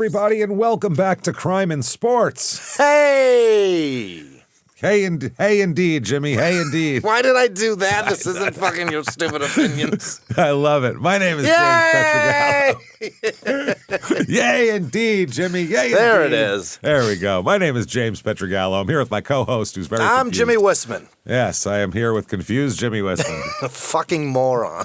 everybody, and welcome back to Crime in Sports. Hey! Hey, indeed, Jimmy. Hey, indeed. Why did I do that? This isn't fucking your stupid opinions. I love it. My name is Yay! James Pietragallo. Yay, indeed, Jimmy. Yay, There indeed. it is. There we go. My name is James Pietragallo. I'm here with my co-host, who's very I'm confused. Jimmie Whisman. Yes, I am here with confused Jimmie Whisman. A fucking moron.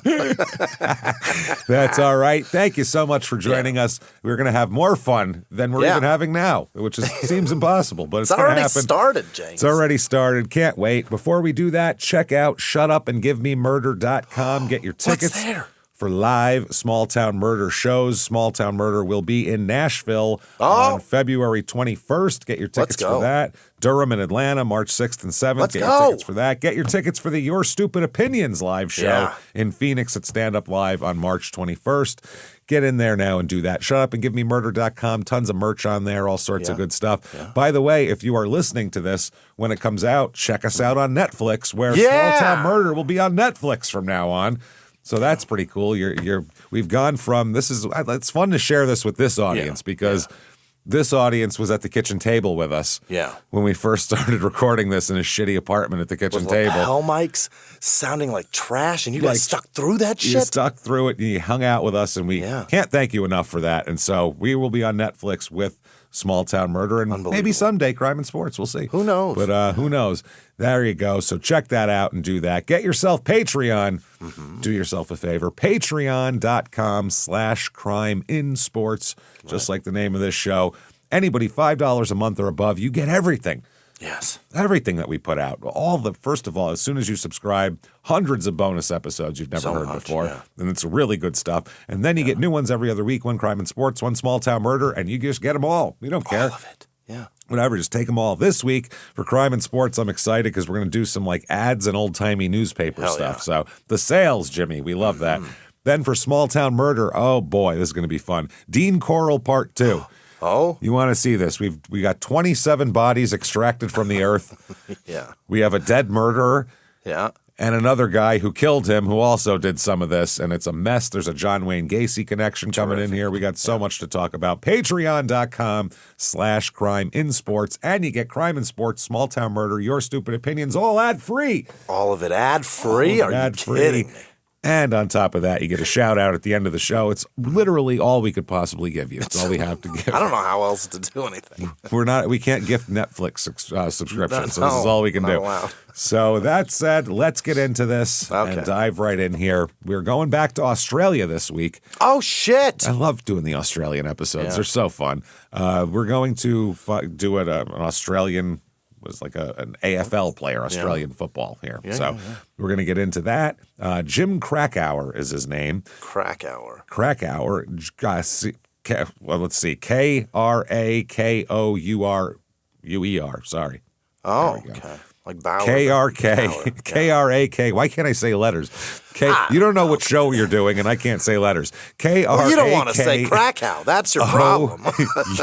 That's all right. Thank you so much for joining us. We're going to have more fun than we're even having now, which seems impossible, but it's going to happen. It's already started, James. It's already started. Can't wait. Before we do that, check out shutupandgivememurder.com. Get your tickets What's there? for live Small Town Murder shows. Small Town Murder will be in Nashville on February 21st. Get your tickets for that. Durham and Atlanta, March 6th and 7th. Get your tickets for that. Get your tickets for the Your Stupid Opinions live show in Phoenix at Stand Up Live on March 21st. Get in there now and do that. Shutupandgivememurder.com. Tons of merch on there, all sorts of good stuff. Yeah. By the way, if you are listening to this when it comes out, check us out on Netflix, where Small Town Murder will be on Netflix from now on. So that's pretty cool. We've gone from it's fun to share this with this audience because this audience was at the kitchen table with us when we first started recording this in a shitty apartment at the kitchen table. Hell mics sounding like trash, and you guys stuck through that shit? You stuck through it, and you hung out with us, and we can't thank you enough for that. And so we will be on Netflix with Small Town Murder, and maybe someday Crime and Sports. We'll see. Who knows? But who knows? There you go. So check that out and do that. Get yourself Patreon. Do yourself a favor. Patreon.com/crimeinsports, just like the name of this show. Anybody $5 a month or above, you get everything. Yes. Everything that we put out. First of all, as soon as you subscribe, hundreds of bonus episodes you've never heard before. And it's really good stuff. And then you get new ones every other week, one Crime and Sports, one Small Town Murder, and you just get them all. We don't care. All of it. Yeah. Whatever, just take them all. This week for Crime and Sports, I'm excited because we're going to do some ads and old-timey newspaper stuff. Yeah. So the sales, Jimmy, we love that. Then for Small Town Murder, oh boy, this is going to be fun. Dean Coral Part 2. Oh? You want to see this. We got 27 bodies extracted from the earth. Yeah. We have a dead murderer. Yeah. And another guy who killed him who also did some of this, and it's a mess. There's a John Wayne Gacy connection coming in here. We got so much to talk about. Patreon.com/crimeinsports, and you get Crime and Sports, Small Town Murder, Your Stupid Opinions, all ad-free. All of it ad-free? Are you kidding me? And on top of that, you get a shout out at the end of the show. It's literally all we could possibly give you. It's all we have to give. I don't know how else to do anything. We can't gift Netflix subscriptions, so this is all we can do. Allowed. So that said, let's get into this and dive right in here. We're going back to Australia this week. Oh, shit. I love doing the Australian episodes. Yeah. They're so fun. We're going to do an Australian... was like an AFL player, Australian football here. We're going to get into that. Jim Krakouer is his name. Krakouer. Let's see. Krakouer. Sorry. Oh, okay. Like Bauer. K-R-A-K. Why can't I say letters? You don't know what show you're doing, and I can't say letters. K-R-A-K. Well, you don't want to say Krakow. That's your problem.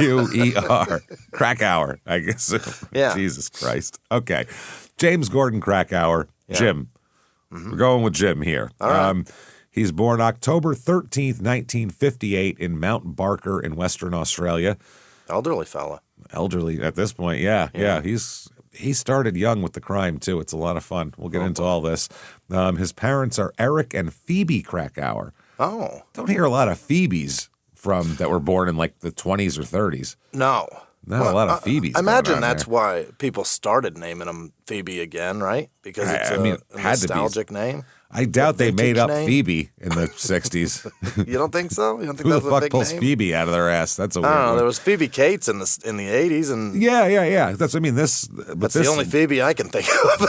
U-E-R. Krakouer, I guess. Yeah. Jesus Christ. Okay. James Gordon Krakouer. Yeah. Jim. We're going with Jim here. All right. He's born October 13th, 1958 in Mount Barker in Western Australia. Elderly fella. Elderly at this point, yeah. He started young with the crime, too. It's a lot of fun. We'll get into all this. His parents are Eric and Phoebe Krakouer. Oh. Don't hear a lot of Phoebes that were born in the 20s or 30s. No. Not a lot of Phoebes. I imagine that's why people started naming them Phoebe again, right? Because it's a nostalgic name. I doubt they made up Phoebe in the 60s. You don't think so? You don't think Who that's the fuck a big pulls name? Phoebe out of their ass? That's a weird one. There was Phoebe Cates in the 80s, and yeah. That's the only Phoebe I can think of.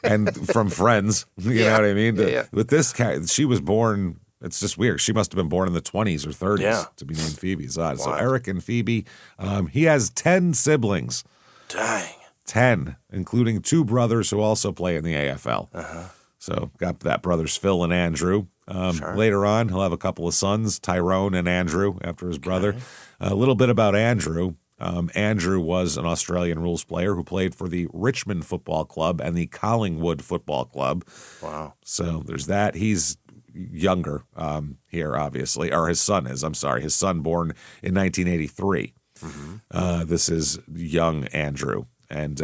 And from Friends, you know what I mean. With this she was born. It's just weird. She must have been born in the 20s or 30s to be named Phoebe. It's odd. So Eric and Phoebe. He has 10 siblings. Dang. 10, including 2 brothers who also play in the AFL. So got that brothers Phil and Andrew. Later on, he'll have a couple of sons, Tyrone and Andrew, after his brother. A little bit about Andrew. Andrew was an Australian rules player who played for the Richmond Football Club and the Collingwood Football Club. Wow. So there's that. He's younger here, obviously, or his son is. I'm sorry, his son born in 1983. This is young Andrew, and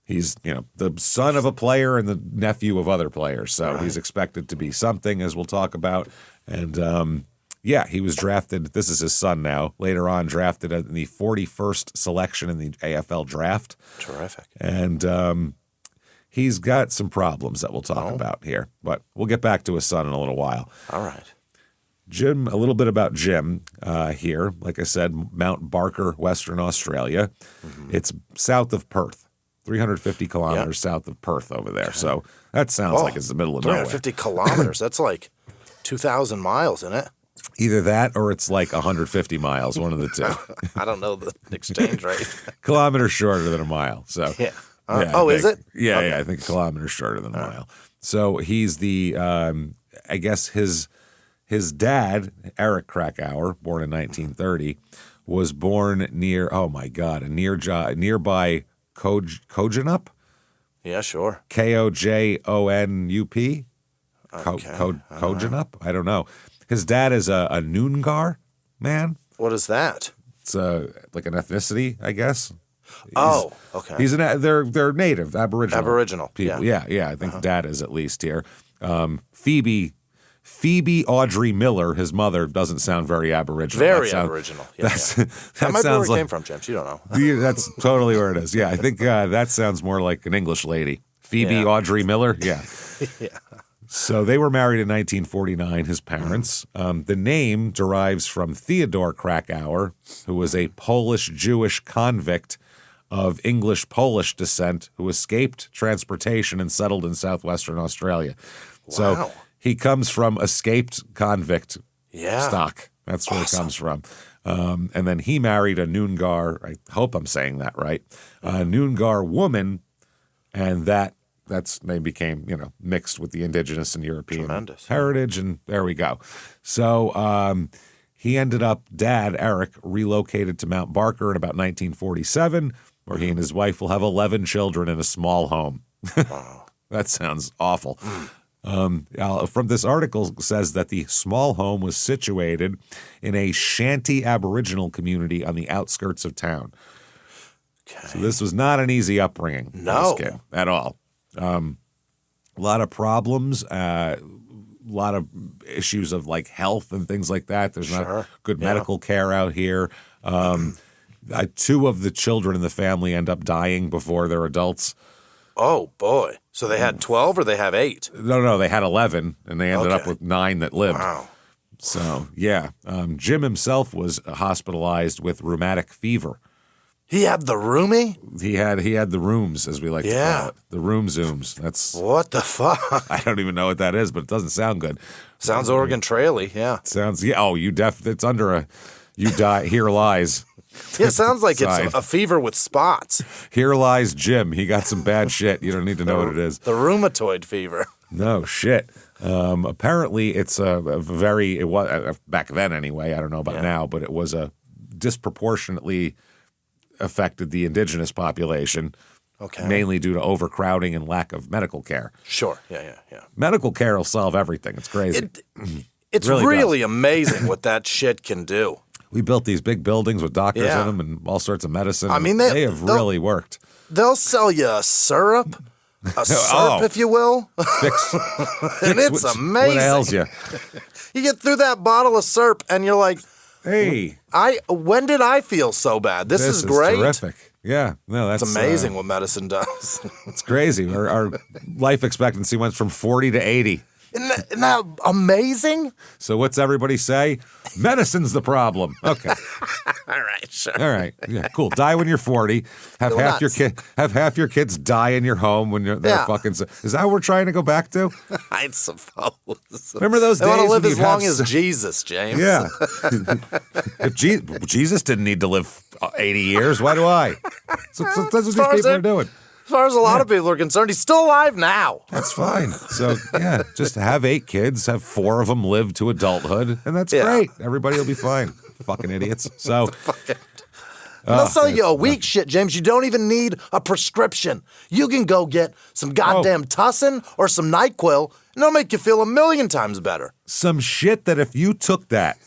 he's the son of a player and the nephew of other players, so he's expected to be something, as we'll talk about. And he was drafted. This is his son now. Later on, drafted in the 41st selection in the AFL draft. Terrific. And he's got some problems that we'll talk about here, but we'll get back to his son in a little while. All right. Jim, a little bit about Jim here. Like I said, Mount Barker, Western Australia. It's south of Perth, 350 kilometers south of Perth over there. Okay. So that sounds like it's the middle of nowhere. 350 kilometers. That's like 2,000 miles, isn't it? Either that or it's like 150 miles, one of the two. I don't know the exchange rate. Kilometer shorter than a mile. So yeah. Is it? Yeah, okay. I think a kilometer shorter than a mile. So he's the, I guess his dad, Eric Krakouer, born in 1930, was born near, nearby Kojonup? Yeah, sure. Kojonup? Kojonup? I don't know. His dad is a Noongar man. What is that? It's like an ethnicity, I guess. Okay. They're native, Aboriginal people. Yeah. I think dad is at least here. Phoebe Audrey Miller, his mother, doesn't sound very Aboriginal. Aboriginal. That might be where it came from, James. You don't know. That's totally where it is. Yeah, I think that sounds more like an English lady. Phoebe Audrey Miller. Yeah. Yeah. So they were married in 1949, his parents. The name derives from Theodore Krakouer, who was a Polish-Jewish convict of English-Polish descent who escaped transportation and settled in southwestern Australia. Wow. So he comes from escaped convict stock. That's where it comes from. And then he married a Noongar, I hope I'm saying that right, a Noongar woman, and they became, mixed with the indigenous and European heritage, and there we go. So he ended up, Dad, Eric, relocated to Mount Barker in about 1947, where he and his wife will have 11 children in a small home. Wow. That sounds awful. From this article says that the small home was situated in a shanty Aboriginal community on the outskirts of town. Okay. So this was not an easy upbringing for this kid at all. A lot of problems, a lot of issues of like health and things like that. There's not good medical care out here. 2 of the children in the family end up dying before they're adults. Oh, boy. So they had 12 or they have 8? No, they had 11, and they ended up with 9 that lived. Wow. So, Jim himself was hospitalized with rheumatic fever. He had the roomie? He had the rooms, as we like to call it. The room zooms. That's what the fuck? I don't even know what that is, but it doesn't sound good. Sounds Oregon Trail-y, Sounds, it's under a, you die, here lies. Yeah, it sounds like it's a fever with spots. Here lies Jim. He got some bad shit. You don't need to know what it is. The rheumatoid fever. No shit. Apparently, it's it was back then anyway. I don't know about now, but it was a disproportionately affected the indigenous population. Okay. Mainly due to overcrowding and lack of medical care. Sure. Yeah. Medical care will solve everything. It's crazy. It's really amazing what that shit can do. We built these big buildings with doctors in them and all sorts of medicine. I mean, they have really worked. They'll sell you a syrup, if you will. And it's amazing. What ails you? You get through that bottle of syrup and you're like, hey. When did I feel so bad? This is great. Terrific. Yeah. No, that's amazing what medicine does. It's crazy. Our life expectancy went from 40 to 80. Isn't that amazing? So what's everybody say? Medicine's the problem. Okay. All right, sure. All right. Yeah, cool. Die when you're 40. Have half your kids die in your home when they're fucking. Is that what we're trying to go back to? I suppose. Remember those days? I want to live as long as Jesus, James. Yeah. If Jesus didn't need to live 80 years, why do I? So that's what these people are doing. As far as a lot of people are concerned, he's still alive now. That's fine. So, just have 8 kids, have 4 of them live to adulthood, and that's great. Everybody will be fine. Fucking idiots. So, And they'll sell you a weak shit, James. You don't even need a prescription. You can go get some goddamn Tussin or some NyQuil, and it'll make you feel 1,000,000 times better. Some shit that if you took that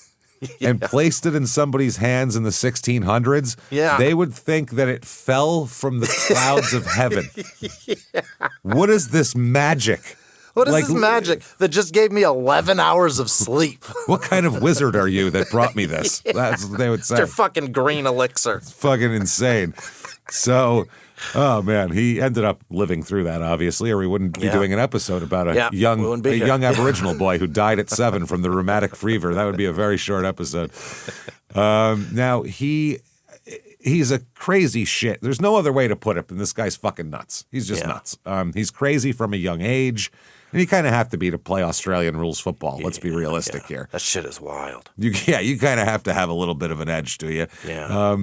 and placed it in somebody's hands in the 1600s, they would think that it fell from the clouds of heaven. What is this magic? What is this magic that just gave me 11 hours of sleep? What kind of wizard are you that brought me this? That's what they would say. It's your fucking green elixir. It's fucking insane. So, oh man, he ended up living through that, obviously, or we wouldn't be doing an episode about a young Aboriginal boy who died at 7 from the rheumatic fever. That would be a very short episode. Now, he's a crazy shit. There's no other way to put it, and this guy's fucking nuts. He's just nuts. He's crazy from a young age. And you kind of have to be to play Australian rules football. Let's be realistic here. That shit is wild. You kind of have to have a little bit of an edge to you. Yeah.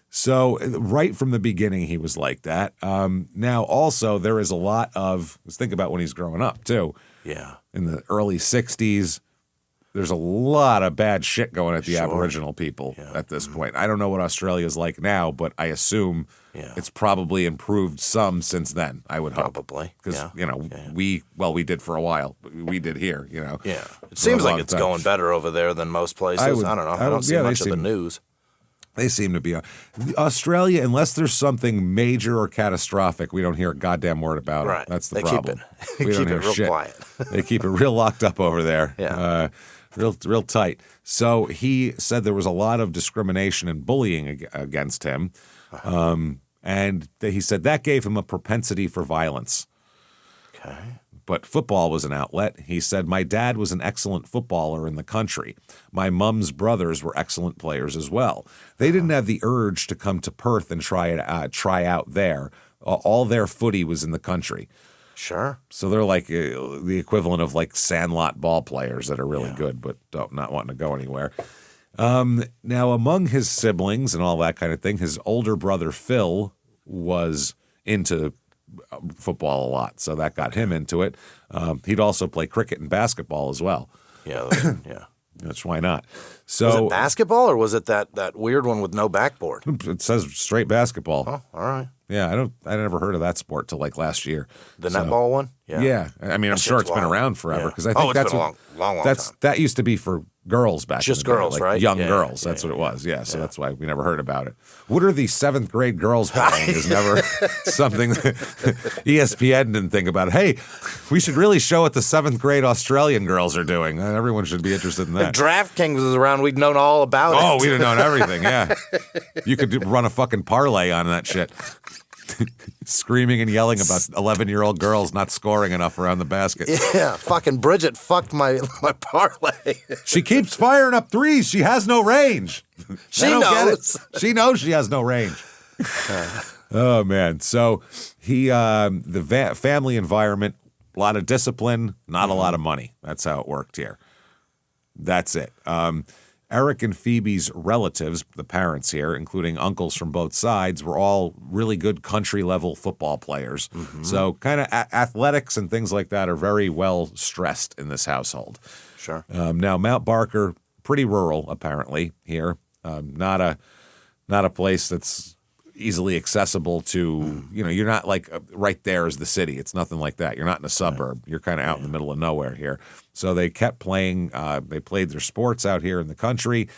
So right from the beginning, he was like that. Now, also, there is a lot of – let's think about when he's growing up, too. Yeah. In the early 60s, there's a lot of bad shit going at the Aboriginal people at this point. I don't know what Australia's like now, but I assume it's probably improved some since then, I would hope. Probably. Because, we did for a while. We did here, Yeah. It seems like it's going better over there than most places. I don't know. I don't see much of the news. They seem to be. Australia, unless there's something major or catastrophic, we don't hear a goddamn word about it. That's the problem. We don't hear shit. Quiet. They keep it real locked up over there. Yeah. Real tight. So he said there was a lot of discrimination and bullying against him. And he said that gave him a propensity for violence. Okay. But football was an outlet. He said, my dad was an excellent footballer in the country. My mom's brothers were excellent players as well. They didn't have the urge to come to Perth and try out there. All their footy was in the country. Sure. So they're like the equivalent of like sandlot ball players that are really good but not wanting to go anywhere. Now, among his siblings and all that kind of thing, his older brother Phil was into football a lot, so that got him into it. He'd also play cricket and basketball as well. Yeah. That's why not. So was it basketball or was it that weird one with no backboard? It says straight basketball. Oh, all right. Yeah, I never heard of that sport till like last year. The netball one? Yeah. I mean, I'm sure it's been around forever because I think it's been a long time. That used to be for girls back just in the day, girls, like right? Young girls. That's what it was. Yeah, so that's why we never heard about it. What are the 7th grade girls playing is never something that ESPN didn't think about. Hey, we should really show what the 7th grade Australian girls are doing. Everyone should be interested in that. If DraftKings was around, we'd known all about it. Oh, we'd have known everything, yeah. You could run a fucking parlay on that shit. Screaming and yelling about 11-year-old girls not scoring enough around the basket. Yeah, fucking Bridget fucked my parlay. She keeps firing up threes. She has no range. She knows. She knows she has no range. Oh, man. So the family environment, a lot of discipline, not a lot of money. That's how it worked here. That's it. Eric and Phoebe's relatives, the parents here, including uncles from both sides, were all really good country-level football players. Mm-hmm. So kind of athletics and things like that are very well stressed in this household. Sure. Now, Mount Barker, pretty rural, apparently, here. Not a place that's easily accessible to, you're not like right there is the city. It's nothing like that. You're not in a suburb. You're kind of out in the middle of nowhere here. So they kept playing. They played their sports out here in the country.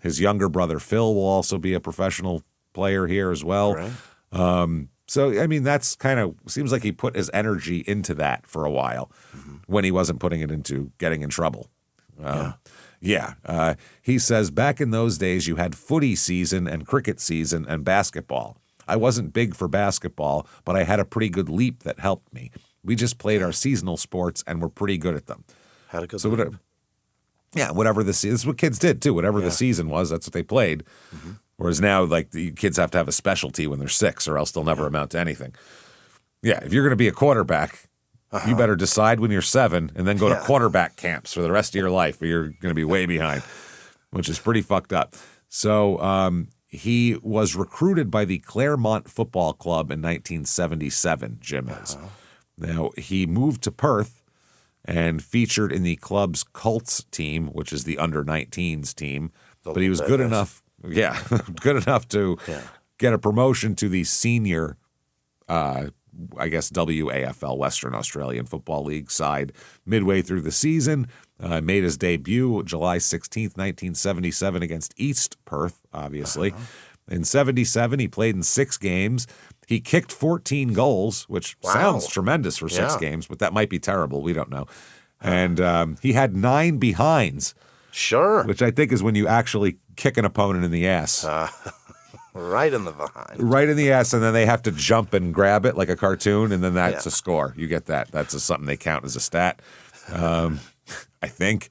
His younger brother, Phil, will also be a professional player here as well. Right. So, I mean, that's kind of seems like he put his energy into that for a while when he wasn't putting it into getting in trouble. He says, back in those days, you had footy season and cricket season and basketball. I wasn't big for basketball, but I had a pretty good leap that helped me. We just played our seasonal sports and were pretty good at them. Had a good leap. Whatever this is what kids did too. Whatever the season was, that's what they played. Mm-hmm. Whereas now, like, the kids have to have a specialty when they're 6 or else they'll never amount to anything. Yeah, if you're going to be a quarterback, you better decide when you're 7 and then go to quarterback camps for the rest of your life or you're going to be way behind, which is pretty fucked up. So he was recruited by the Claremont Football Club in 1977, Jim is. Now, he moved to Perth and featured in the club's Colts team, which is the under-19s team. But he was good enough. Yeah, good enough to get a promotion to the senior, I guess, WAFL, Western Australian Football League side midway through the season. Made his debut July 16th, 1977 against East Perth, obviously. In 77, he played in 6 games. He kicked 14 goals, which sounds tremendous for 6 games, but that might be terrible. We don't know. And he had 9 behinds. Sure. Which I think is when you actually kick an opponent in the ass. Right in the behind. Right in the ass, and then they have to jump and grab it like a cartoon, and then that's a score. You get that. That's something they count as a stat, I think.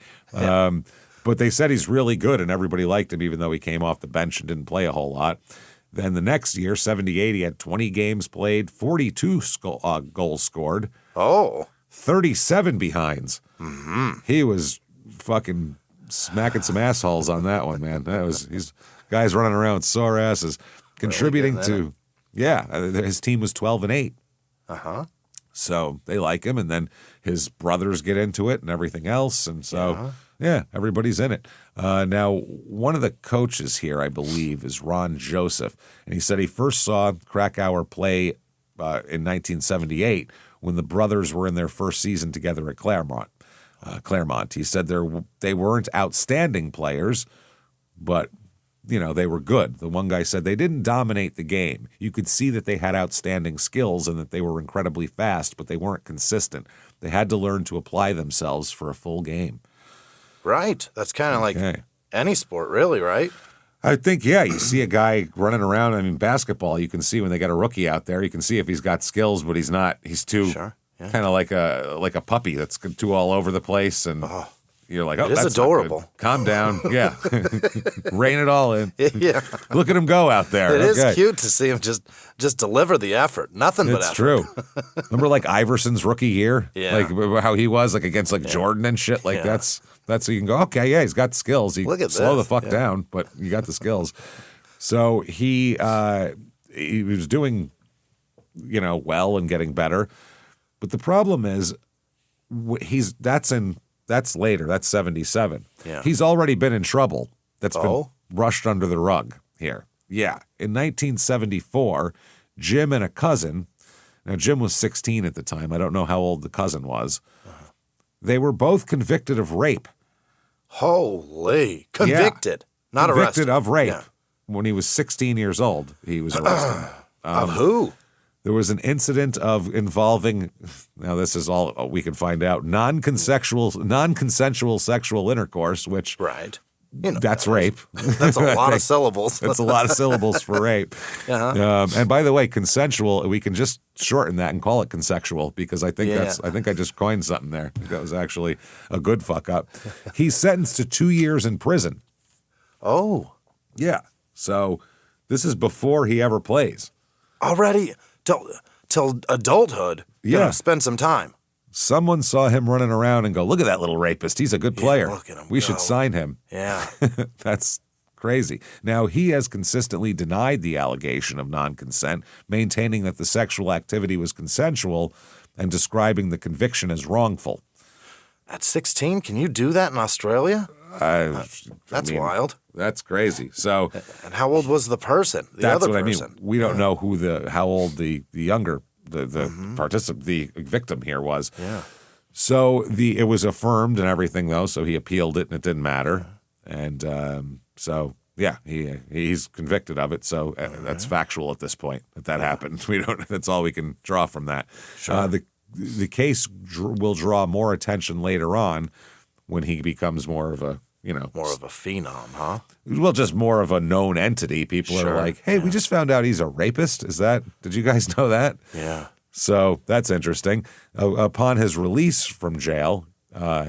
But they said he's really good, and everybody liked him, even though he came off the bench and didn't play a whole lot. Then the next year, 78, he had 20 games played, 42 goals scored. 37 behinds. He was fucking smacking some assholes on that one, man. He's guys running around with sore asses, contributing to. His team was 12-8. So they like him, and then his brothers get into it and everything else, and so everybody's in it. Now, one of the coaches here, I believe, is Ron Joseph, and he said he first saw Krakouer play in 1978 when the brothers were in their first season together at Claremont. He said they weren't outstanding players, but they were good. The one guy said they didn't dominate the game. You could see that they had outstanding skills and that they were incredibly fast, but they weren't consistent. They had to learn to apply themselves for a full game. Right. That's kind of like any sport, really, right? I think, you see a guy running around. I mean, basketball, you can see when they got a rookie out there, you can see if he's got skills, but he's not. He's too kind of like a puppy that's too all over the place, and you're like, that's adorable. Calm down. Yeah. Rein it all in. Yeah. Look at him go out there. It is cute to see him just deliver the effort. Nothing but effort. It's true. Remember like Iverson's rookie year? Yeah. Like how he was like against like Jordan and shit. Like that's so you can go, okay, he's got skills. He slow the fuck down, but you got the skills. So he was doing, well and getting better. But the problem is that's later. That's 77. Yeah. He's already been in trouble. That's been rushed under the rug here. Yeah. In 1974, Jim and a cousin, now Jim was 16 at the time. I don't know how old the cousin was. They were both convicted of rape. Holy. Convicted. Not arrested. Convicted of rape. Yeah. When he was 16 years old, he was arrested. Of who? There was an incident involving, now this is all we can find out, non-consensual sexual intercourse, which that's rape. That's a lot of syllables. That's a lot of syllables for rape. And by the way, consensual, we can just shorten that and call it consensual because I think I think I just coined something there. That was actually a good fuck up. He's sentenced to 2 years in prison. Oh. Yeah. So this is before he ever plays. Already? Till adulthood, spend some time. Someone saw him running around and go, look at that little rapist. He's a good player. Look at him We should sign him. Yeah. That's crazy. Now, he has consistently denied the allegation of non-consent, maintaining that the sexual activity was consensual and describing the conviction as wrongful. At 16, can you do that in Australia? That's wild. That's crazy. So, and how old was the person? That's what I mean. We don't know how old the younger the victim here was. Yeah. So it was affirmed and everything though. So he appealed it and it didn't matter. And he's convicted of it. So that's factual at this point that happened. We don't. That's all we can draw from that. Sure. The case will draw more attention later on when he becomes more of a more of a phenom, huh? Well, just more of a known entity. People are like, hey, we just found out he's a rapist. Did you guys know that? Yeah. So that's interesting. Upon his release from jail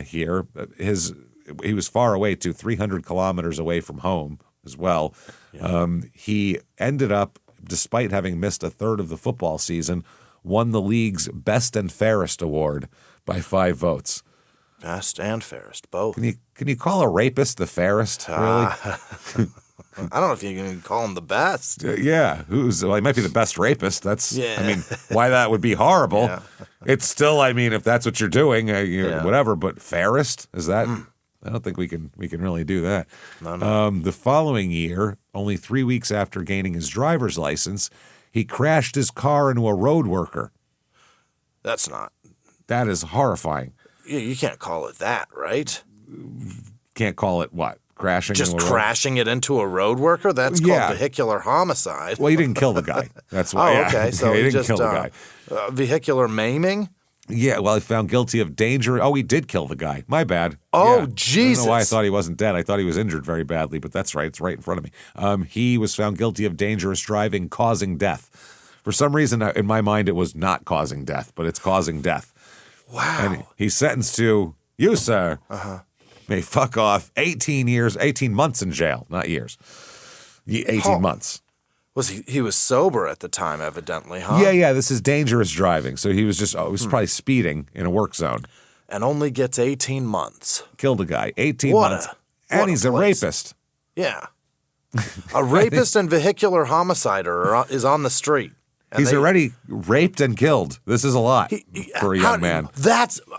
here, he was far away, 300 kilometers away from home as well. Yeah. He ended up, despite having missed a third of the football season, won the league's Best and Fairest award by 5 votes. Best and fairest, both. Can you call a rapist the fairest, really? I don't know if you can call him the best. He might be the best rapist. I mean, why that would be horrible. It's still, if that's what you're doing, whatever, but fairest, is that? I don't think we can really do that. No. The following year, only 3 weeks after gaining his driver's license, he crashed his car into a road worker. That's not. That is horrifying. You can't call it that, right? Can't call it what? Crashing? Just crashing it into a road worker? That's called vehicular homicide. Well, he didn't kill the guy. That's why. Oh, okay. So he didn't just kill the guy. Vehicular maiming? Yeah, well, he found guilty of danger. Oh, he did kill the guy. My bad. Oh, yeah. Jesus. I don't know why I thought he wasn't dead. I thought he was injured very badly, but that's right. It's right in front of me. He was found guilty of dangerous driving causing death. For some reason, in my mind, it was not causing death, but it's causing death. Wow. And he's sentenced to, you, sir, may fuck off 18 months in jail, not years. 18 months. Was he was sober at the time, evidently, huh? Yeah, this is dangerous driving. So he was just, probably speeding in a work zone. And only gets 18 months. Killed a guy, 18 months. And he's a rapist. Yeah. A rapist and vehicular homicide is on the street. He's already raped and killed. This is a lot for a young man.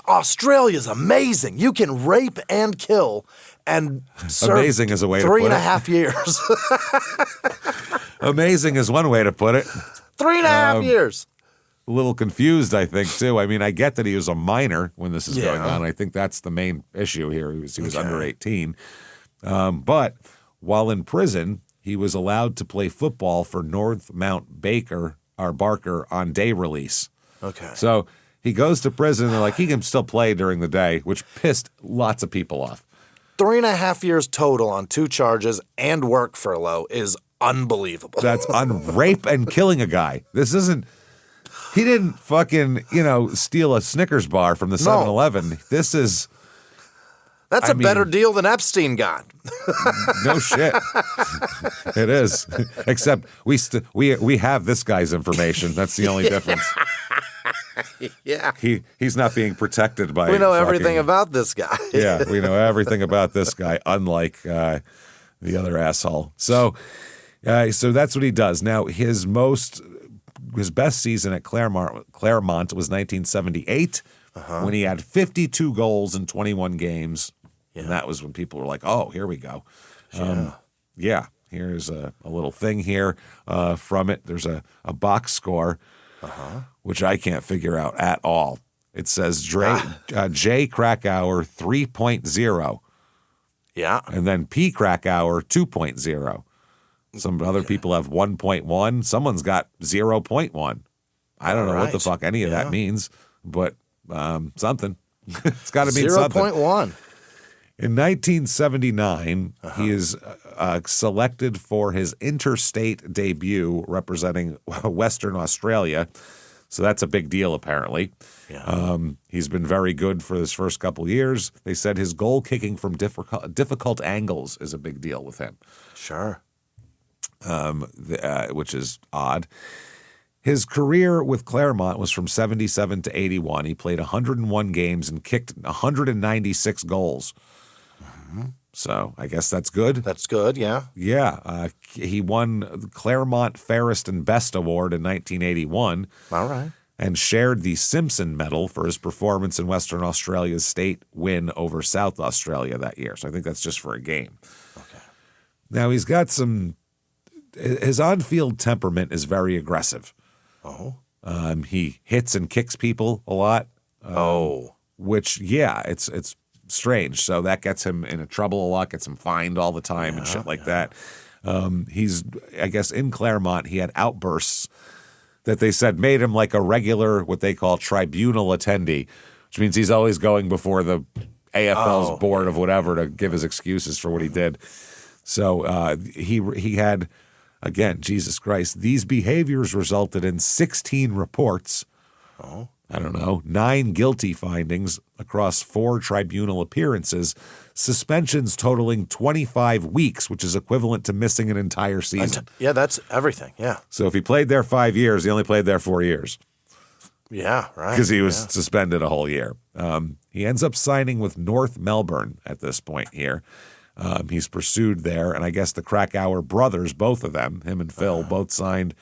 Australia's amazing. You can rape and kill and serve amazing is a way to put it. 3.5 years. Amazing is one way to put it. 3.5 years. A little confused, I think, too. I mean, I get that he was a minor when this is going on. I think that's the main issue here. He was under 18. But while in prison, he was allowed to play football for North Mount Barker on day release. Okay. So he goes to prison, and they're like, he can still play during the day, which pissed lots of people off. 3.5 years total on 2 charges and work furlough is unbelievable. That's on rape and killing a guy. This isn't, he didn't fucking, steal a Snickers bar from the 7-Eleven. This is. That's a better deal than Epstein got. No shit. It is. Except we have this guy's information. That's the only difference. Yeah. He's not being protected by. We know everything about this guy. Yeah, we know everything about this guy, unlike the other asshole. So that's what he does. Now his best season at Claremont was 1978. When he had 52 goals in 21 games. Yeah. And that was when people were like, oh, here we go. Here's a little thing here from it. There's a box score, which I can't figure out at all. It says J. Krakouer 3.0. Yeah. And then P. Krakouer 2.0. Some other people have 1.1. Someone's got 0.1. I don't know what the fuck any of that means, but something. It's got to mean something. 0.1. In 1979, he is selected for his interstate debut representing Western Australia. So that's a big deal, apparently. Yeah. He's been very good for his first couple years. They said his goal kicking from difficult angles is a big deal with him. Sure. Which is odd. His career with Claremont was from 77 to 81. He played 101 games and kicked 196 goals. So I guess that's good. That's good, yeah. Yeah. He won the Claremont Fairest and Best Award in 1981. All right. And shared the Simpson Medal for his performance in Western Australia's state win over South Australia that year. So I think that's just for a game. Okay. Now he's got his on-field temperament is very aggressive. Oh. He hits and kicks people a lot. Which, it's strange. So that gets him into trouble a lot, gets him fined all the time and shit like that. He's, I guess, in Claremont, he had outbursts that they said made him like a regular, what they call tribunal attendee, which means he's always going before the AFL's board of whatever to give his excuses for what he did. So he had, again, Jesus Christ, these behaviors resulted in 16 reports. 9 guilty findings across 4 tribunal appearances, suspensions totaling 25 weeks, which is equivalent to missing an entire season. Yeah, that's everything, yeah. So if he played there 5 years, he only played there 4 years. Yeah, right. Because he was suspended a whole year. He ends up signing with North Melbourne at this point here. He's pursued there, and I guess the Krakouer brothers, both of them, him and Phil, both signed,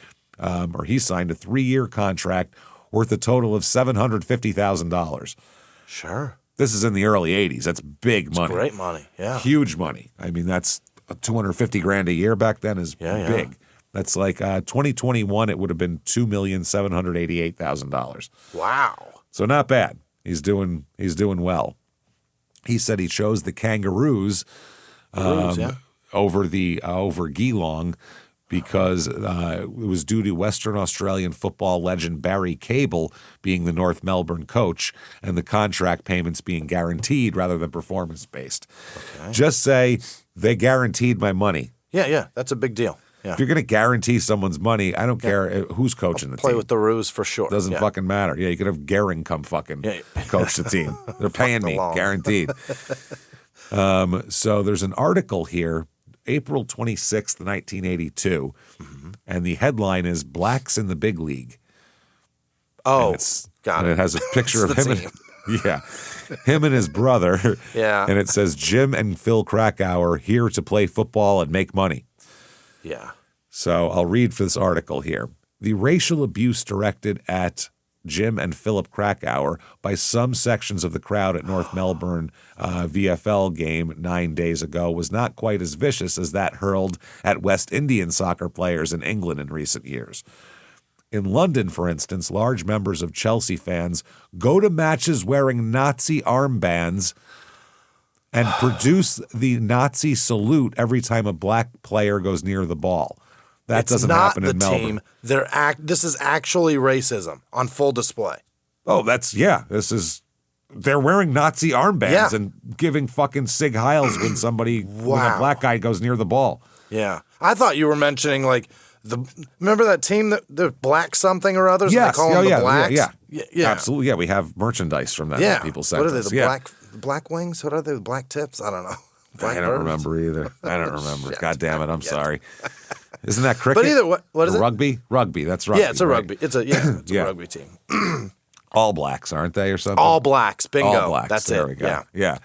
he signed a 3-year contract worth a total of $750,000. Sure. This is in the early 80s. That's big money. Great money, yeah. Huge money. I mean, that's $250,000 a year back then is big. That's like 2021, it would have been $2,788,000. Wow. So not bad. He's doing well. He said he chose the Kangaroos over Geelong because it was due to Western Australian football legend Barry Cable being the North Melbourne coach and the contract payments being guaranteed rather than performance-based. Okay. Just say, they guaranteed my money. Yeah, that's a big deal. Yeah. If you're going to guarantee someone's money, I don't care who's coaching the team. Play with the Roos for sure. Doesn't fucking matter. Yeah, you could have Gehring come fucking coach the team. They're paying me, guaranteed. So there's an article here, April 26th, 1982, and the headline is "Blacks in the Big League." Oh, got it. And it has a picture of him. Him and his brother. Yeah. And it says Jim and Phil Krakouer here to play football and make money. Yeah. So I'll read for this article here. The racial abuse directed at Jim and Philip Krakouer by some sections of the crowd at North Melbourne VFL game 9 days ago was not quite as vicious as that hurled at West Indian soccer players in England in recent years. In London, for instance, large members of Chelsea fans go to matches wearing Nazi armbands and produce the Nazi salute every time a black player goes near the ball. That doesn't happen in Melbourne. This is actually racism on full display. Oh, they're wearing Nazi armbands and giving fucking Sig Heils when when a black guy goes near the ball. Yeah. I thought you were mentioning remember that team the black something or others? Yes. They call them the Blacks? Yeah. Absolutely. Yeah, we have merchandise from that. Yeah. People sent What are they, us. black wings? What are they, the black tips? I don't know. I don't remember either. I don't remember. God damn it, I'm sorry. Isn't that cricket? But either what is it? Rugby? Rugby, that's rugby. Yeah, it's a rugby. It's a rugby team. All Blacks, aren't they, or something? All Blacks, bingo. All Blacks, that's there it. we go. Yeah.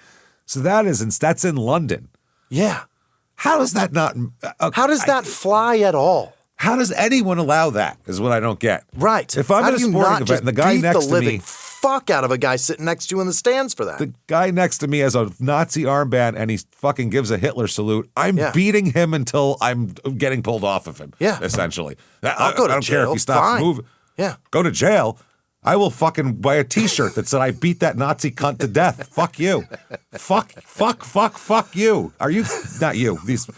So that's in London. Yeah. How does that not... How does that fly at all? How does anyone allow that is what I don't get. Right. If I'm at a sporting event and the guy next to me... fuck out of a guy sitting next to you in the stands for that. The guy next to me has a Nazi armband and he fucking gives a Hitler salute. I'm beating him until I'm getting pulled off of him. Yeah. Essentially. I'll go to jail. I don't care if he stops moving. Yeah. Go to jail. I will fucking buy a T-shirt that said I beat that Nazi cunt to death. Fuck you. Fuck you. Are you not you? This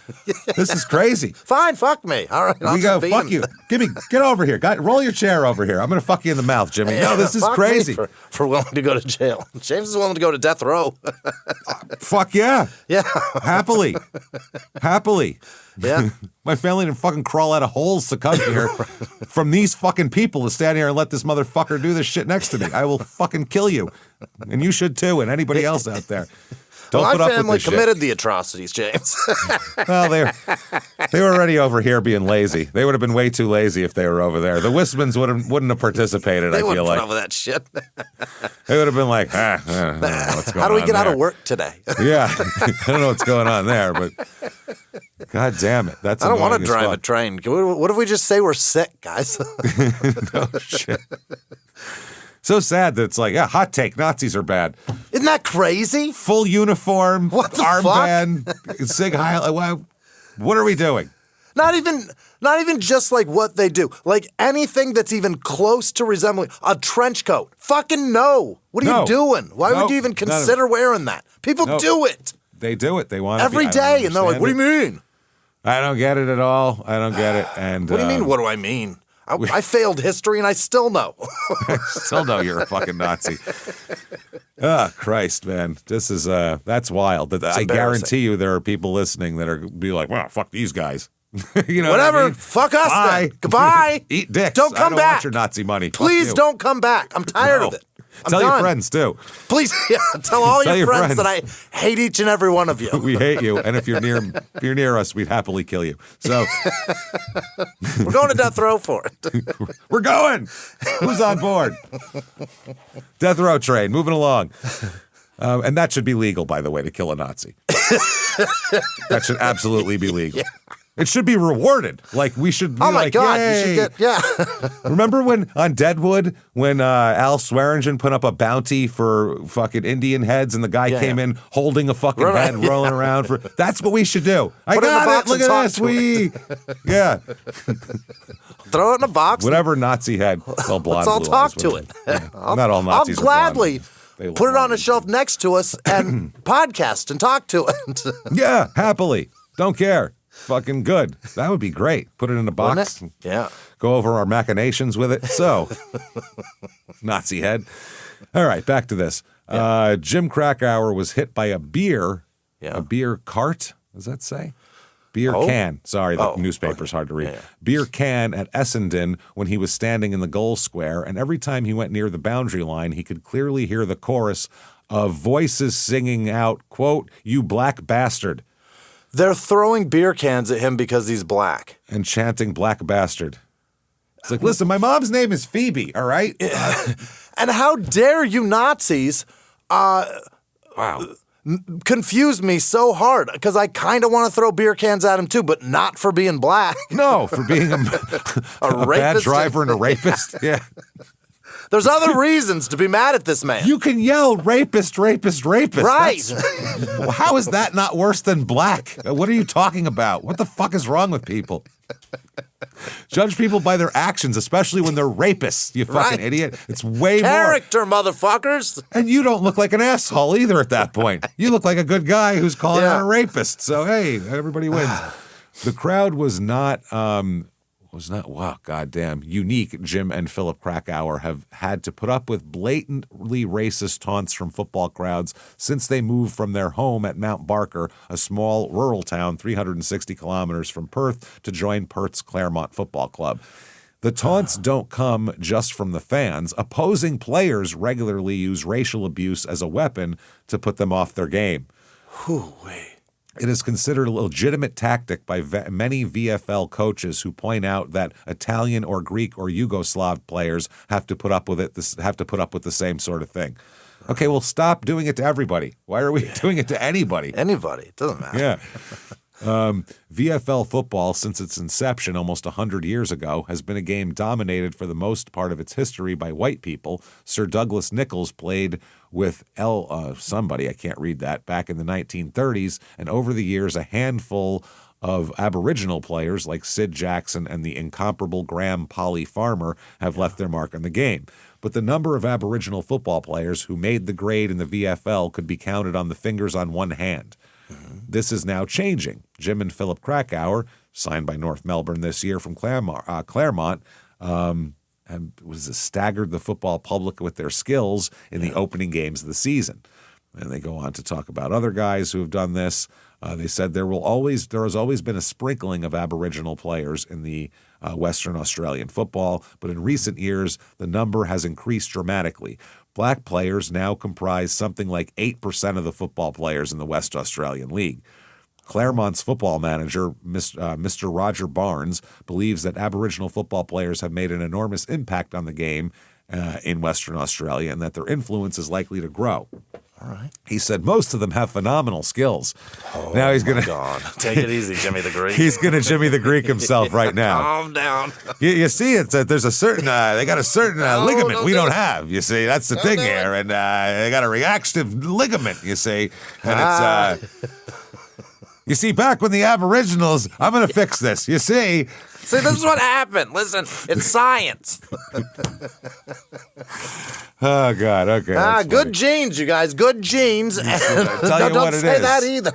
is crazy. Fine, fuck me. All right, we go. Fuck you. Get over here. Roll your chair over here. I'm gonna fuck you in the mouth, Jimmie. No, this is crazy. For willing to go to jail. James is willing to go to death row. Fuck yeah. Yeah. Happily. Yeah. My family didn't fucking crawl out of holes to come here from these fucking people to stand here and let this motherfucker do this shit next to me. I will fucking kill you. And you should too, and anybody else out there. Don't put up with this shit. My family committed the atrocities, James. Well, they were already over here being lazy. They would have been way too lazy if they were over there. The Whismans wouldn't have participated, I feel like. They wouldn't put up with that shit. They would have been like, I don't know what's going on. How do we get out of work today? Yeah. I don't know what's going on there, but God damn it. That's I don't want to drive a train. What if we just say we're sick, guys? No shit. So sad that it's like, hot take, Nazis are bad. Isn't that crazy? Full uniform, what the armband, Sig Heil. What are we doing? Not even just like what they do. Like anything that's even close to resembling a trench coat. Fucking no. What are you doing? Why would you even consider wearing that? People do it. They do it. They want it every day, and they're like, "What do you mean?" I don't get it at all. I don't get it. And what do you mean? What do I mean? I failed history, and I still know. I still know you're a fucking Nazi. Oh, Christ, man. This is, that's wild. I guarantee you there are people listening that are be like, well, fuck these guys. You know whatever. What I mean? Fuck us Bye. then. Goodbye. Eat dicks. Don't come back. I don't want your Nazi money. Please don't come back. I'm tired of it. Tell your friends, too. Please, tell all your friends that I hate each and every one of you. We hate you, and if you're near us, we'd happily kill you. So we're going to death row for it. We're going. Who's on board? Death row train, moving along. And that should be legal, by the way, to kill a Nazi. That should absolutely be legal. It should be rewarded. Like, we should be like, God, yay. you should get, Remember when, on Deadwood, when Al Swearingen put up a bounty for fucking Indian heads and the guy came in holding a fucking head rolling around for, that's what we should do. Put I got it. Look at this. Yeah. Throw it in a box. Whatever Nazi head. Well, blonde, let's all talk to it. Not all Nazis I'll gladly put it on a blonde. shelf next to us and podcast and talk to it. Yeah, happily. Don't care. Fucking good. That would be great. Put it in a box. Yeah. Go over our machinations with it. So, Nazi head. All right, back to this. Jim Krakouer was hit by a beer cart. Does that say? Beer can. Sorry, the newspaper's hard to read. Yeah. Beer can at Essendon when he was standing in the goal square, and every time he went near the boundary line, he could clearly hear the chorus of voices singing out, quote, "You black bastard," They're throwing beer cans at him because he's black. and chanting "black bastard." It's like, listen, my mom's name is Phoebe, all right? And how dare you Nazis Wow. confuse me so hard? Because I kind of want to throw beer cans at him too, but not for being black. No, for being a bad rapist. driver and a rapist. Yeah. There's other reasons to be mad at this man. You can yell rapist, rapist, rapist. Right. Well, how is that not worse than black? What are you talking about? What the fuck is wrong with people? Judge people by their actions, especially when they're rapists, you fucking idiot. It's way Character, motherfuckers. And you don't look like an asshole either at that point. You look like a good guy who's calling out a rapist. So, hey, everybody wins. The crowd was not, wow, goddamn, unique. Jim and Philip Krakouer have had to put up with blatantly racist taunts from football crowds since they moved from their home at Mount Barker, a small rural town 360 kilometers from Perth, to join Perth's Claremont Football Club. The taunts don't come just from the fans. Opposing players regularly use racial abuse as a weapon to put them off their game. It is considered a legitimate tactic by many VFL coaches who point out that Italian or Greek or Yugoslav players have to put up with the same sort of thing. Okay, well, stop doing it to everybody. Why are we doing it to anybody? Anybody. It doesn't matter. Yeah. VFL football, since its inception almost 100 years ago, has been a game dominated for the most part of its history by white people. Sir Douglas Nichols played with somebody, I can't read that, back in the 1930s, and over the years a handful of Aboriginal players like Sid Jackson and the incomparable Graham Polly Farmer have left their mark on the game. But the number of Aboriginal football players who made the grade in the VFL could be counted on the fingers on one hand. This is now changing. Jim and Philip Krakouer, signed by North Melbourne this year from Claremont, and staggered the football public with their skills in the opening games of the season. And they go on to talk about other guys who have done this. They said there has always been a sprinkling of Aboriginal players in the Western Australian football, but in recent years, the number has increased dramatically. Black players now comprise something like 8% of the football players in the West Australian League. Claremont's football manager, Mr. Roger Barnes, believes that Aboriginal football players have made an enormous impact on the game in Western Australia and that their influence is likely to grow. All right. He said most of them have phenomenal skills. Now he's going to take it easy, Jimmy the Greek. He's going to Jimmy the Greek himself right now. Calm down. You see, it's there's a certain they got a certain ligament we don't have. You see, that's the thing here, and they got a reactive ligament. You see, and it's you see, back when the Aboriginals, I'm going to fix this. You see. See, this is what happened. Listen, it's science. Oh, God. Okay. Good genes, you guys. Good genes. And don't say that either.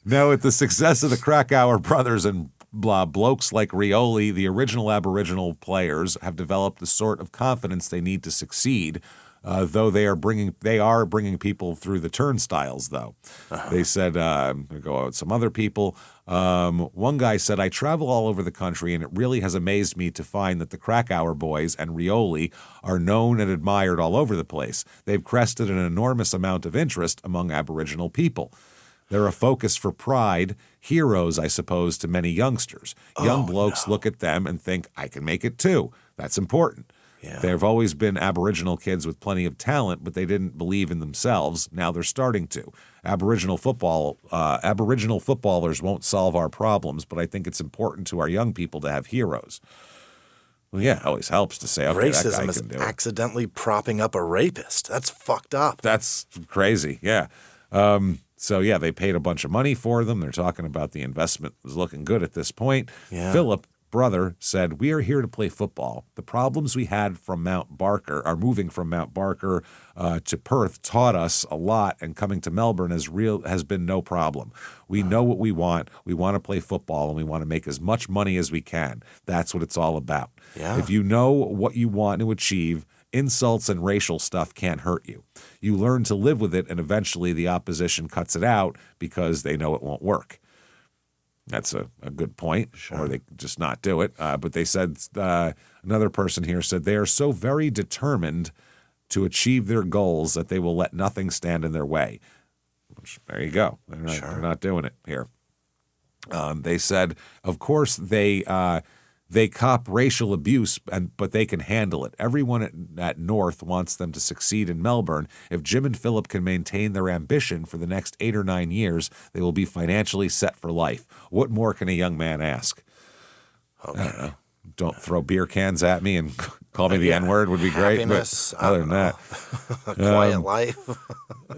Now, with the success of the Krakouer brothers and blokes like Rioli, the original Aboriginal players have developed the sort of confidence they need to succeed. Though they are bringing people through the turnstiles, though. They said, go out with some other people. One guy said, I travel all over the country, and it really has amazed me to find that the Krakouer boys and Rioli are known and admired all over the place. They've crested an enormous amount of interest among Aboriginal people. They're a focus for pride, heroes, I suppose, to many youngsters. Young blokes look at them and think, I can make it too. That's important. Yeah. There have always been Aboriginal kids with plenty of talent, but they didn't believe in themselves. Now they're starting to. Aboriginal footballers won't solve our problems, but I think it's important to our young people to have heroes. Well, yeah, it always helps to say, okay, that guy can do it. Racism is accidentally propping up a rapist. That's fucked up. That's crazy, yeah. So, yeah, they paid a bunch of money for them. They're talking about the investment was looking good at this point. Yeah. Philip, brother, said, we are here to play football. The problems we had from Mount Barker, are moving from Mount Barker to Perth, taught us a lot, and coming to Melbourne has been no problem. We know what we want. We want to play football, and we want to make as much money as we can. That's what it's all about. Yeah. If you know what you want to achieve, insults and racial stuff can't hurt you. You learn to live with it, and eventually the opposition cuts it out because they know it won't work. That's a good point, sure. Or they just not do it. But they said, another person here said, they are so very determined to achieve their goals that they will let nothing stand in their way. Which, there you go. They're not doing it here. They said, of course, they cop racial abuse, but they can handle it. Everyone at North wants them to succeed in Melbourne. If Jim and Philip can maintain their ambition for the next 8 or 9 years, they will be financially set for life. What more can a young man ask? Okay. I don't know. Don't throw beer cans at me and call me the N-word would be great. Happiness, but other than that, a quiet life.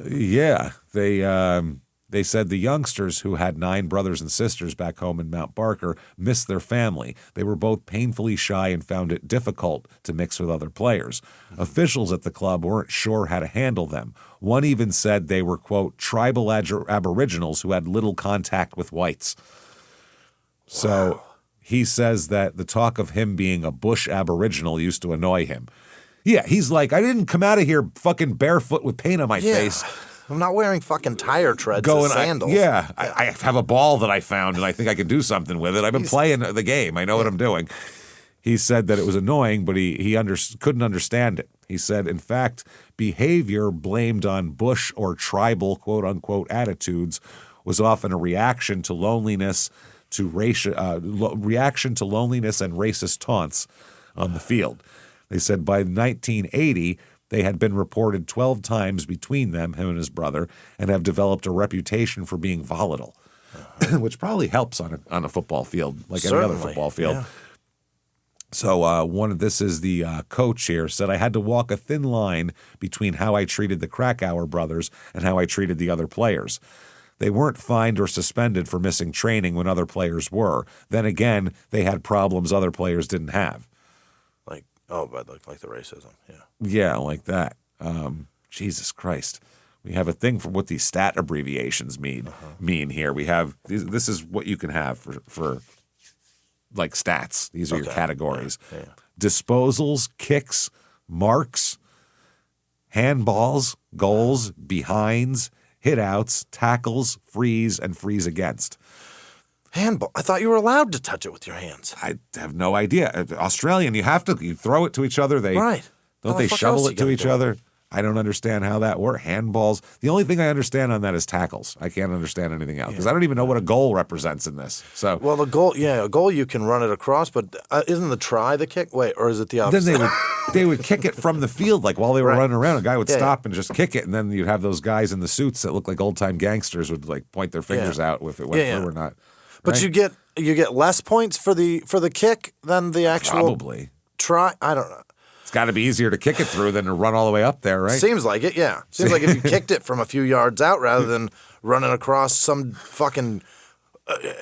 Yeah, they said the youngsters who had 9 brothers and sisters back home in Mount Barker missed their family. They were both painfully shy and found it difficult to mix with other players. Officials at the club weren't sure how to handle them. One even said they were, quote, tribal aboriginals who had little contact with whites. So he says that the talk of him being a bush aboriginal used to annoy him. Yeah, he's like, I didn't come out of here fucking barefoot with paint on my face. I'm not wearing fucking tire treads as sandals. I have a ball that I found, and I think I can do something with it. I've been playing the game. I know what I'm doing. He said that it was annoying, but he couldn't understand it. He said, in fact, behavior blamed on bush or tribal, quote-unquote, attitudes was often a reaction to loneliness, reaction to loneliness and racist taunts on the field. They said by 1980, they had been reported 12 times between them, him and his brother, and have developed a reputation for being volatile, which probably helps on a football field, like any other football field. Yeah. So this is the coach here, said, I had to walk a thin line between how I treated the Krakouer brothers and how I treated the other players. They weren't fined or suspended for missing training when other players were. Then again, they had problems other players didn't have. But like the racism, yeah. Yeah, like that. Jesus Christ. We have a thing for what these stat abbreviations mean here. We have, this is what you can have for like stats. These are your categories. Yeah. Disposals, kicks, marks, handballs, goals, behinds, hitouts, tackles, freeze, and freeze against. Handball. I thought you were allowed to touch it with your hands. I have no idea. Australian, you throw it to each other. Don't they shovel it to each other? I don't understand how that works. Handballs. The only thing I understand on that is tackles. I can't understand anything else because I don't even know what a goal represents in this. So, well, a goal you can run it across, but isn't the try the kick? Wait, or is it the opposite? Then they would kick it from the field, like while they were running around. A guy would stop and just kick it, and then you'd have those guys in the suits that look like old time gangsters would like point their fingers out if it went through or not. But you get less points for the kick than the actual try. I don't know. It's got to be easier to kick it through than to run all the way up there, right? Seems like it, yeah. Seems like if you kicked it from a few yards out rather than running across some fucking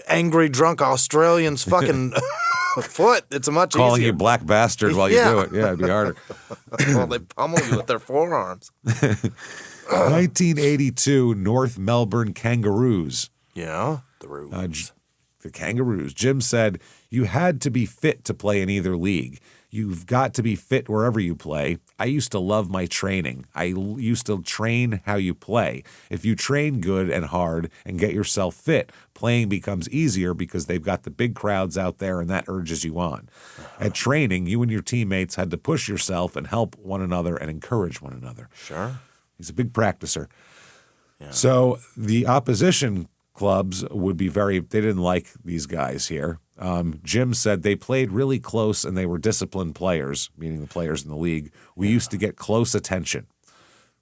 angry drunk Australian's fucking foot, it's a much easier. Calling you black bastard while you do it. Yeah, it'd be harder. Well, they pummel you with their forearms. 1982 North Melbourne Kangaroos. Yeah, the Roos. The Kangaroos. Jim said, you had to be fit to play in either league. You've got to be fit wherever you play. I used to love my training. I used to train how you play. If you train good and hard and get yourself fit, playing becomes easier because they've got the big crowds out there and that urges you on. At training, you and your teammates had to push yourself and help one another and encourage one another. Sure. He's a big practicer. Yeah. So the opposition clubs would be they didn't like these guys here. Jim said they played really close and they were disciplined players, meaning the players in the league. We used to get close attention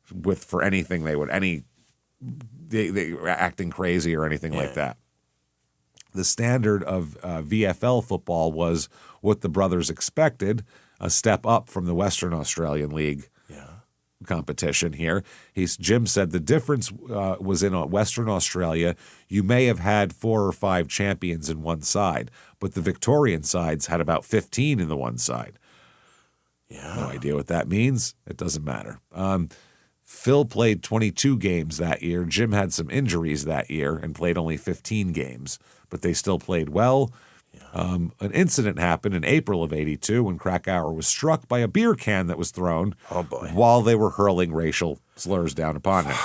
for anything they were acting crazy or anything like that. The standard of VFL football was what the brothers expected, a step up from the Western Australian League competition here. Jim said the difference was in Western Australia, you may have had 4 or 5 champions in one side, but the Victorian sides had about 15 in the one side. Yeah. No idea what that means. It doesn't matter. Phil played 22 games that year. Jim had some injuries that year and played only 15 games, but they still played well. An incident happened in April of '82 when Krakouer was struck by a beer can that was thrown while they were hurling racial slurs down upon him.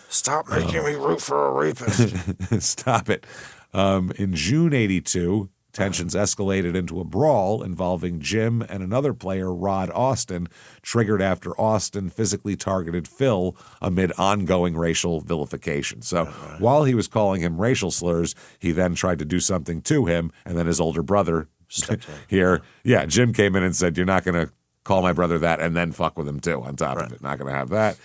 Stop making me root for a rapist. Stop it. In June '82, tensions escalated into a brawl involving Jim and another player, Rod Austin, triggered after Austin physically targeted Phil amid ongoing racial vilification. So while he was calling him racial slurs, he then tried to do something to him, and then his older brother Jim came in and said, "You're not going to call my brother that," and then fuck with him too on top of it. Not going to have that.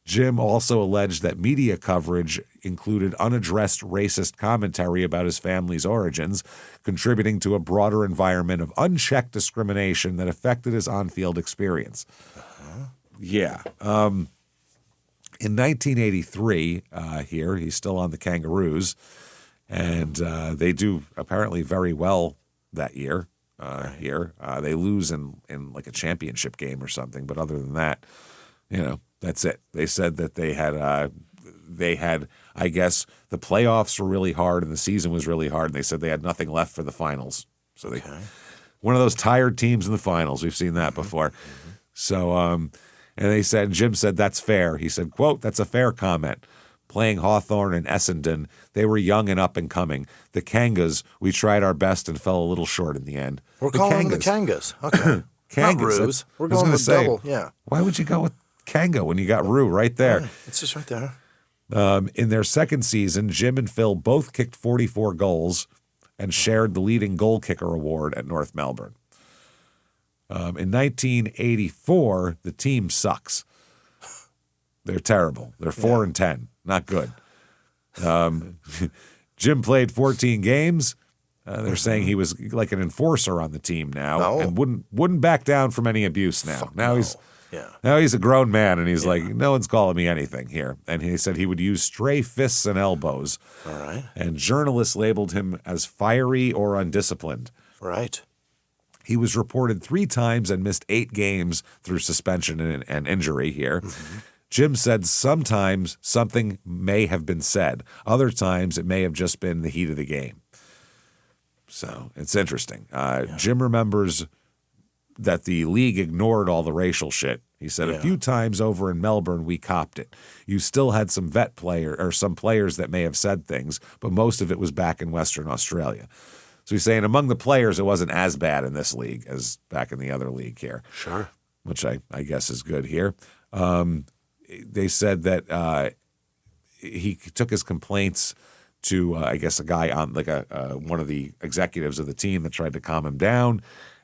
Jim also alleged that media coverage included unaddressed racist commentary about his family's origins, contributing to a broader environment of unchecked discrimination that affected his on-field experience. In 1983, he's still on the Kangaroos, and they do apparently very well that year. They lose in like a championship game or something, but other than that, that's it. They said that they had, I guess, the playoffs were really hard and the season was really hard, and they said they had nothing left for the finals. So one of those tired teams in the finals. We've seen that before. So, and they said, Jim said, that's fair. He said, quote, "That's a fair comment. Playing Hawthorn and Essendon, they were young and up and coming. The Kangas, we tried our best and fell a little short in the end." We're calling them the Kangas. Okay. Kangas. Not Roos. We're going with double. Yeah. Why would you go with Kanga when you got Roo right there? It's just right there. In their second season, Jim and Phil both kicked 44 goals and shared the leading goal kicker award at North Melbourne. In 1984, the team sucks. They're terrible. They're 4-10. Not good. Jim played 14 games. They're saying he was like an enforcer on the team now and wouldn't back down from any abuse now. Now he's a grown man, and he's like, no one's calling me anything here. And he said he would use stray fists and elbows. All right. And journalists labeled him as fiery or undisciplined. Right. He was reported 3 times and missed 8 games through suspension and injury here. Jim said sometimes something may have been said. Other times it may have just been the heat of the game. So it's interesting. Jim remembers that the league ignored all the racial shit. He said a few times over in Melbourne, we copped it. You still had some some players that may have said things, but most of it was back in Western Australia. So he's saying among the players, it wasn't as bad in this league as back in the other league here. Sure. Which I guess is good here. They said that he took his complaints to, I guess, a guy on like one of the executives of the team that tried to calm him down.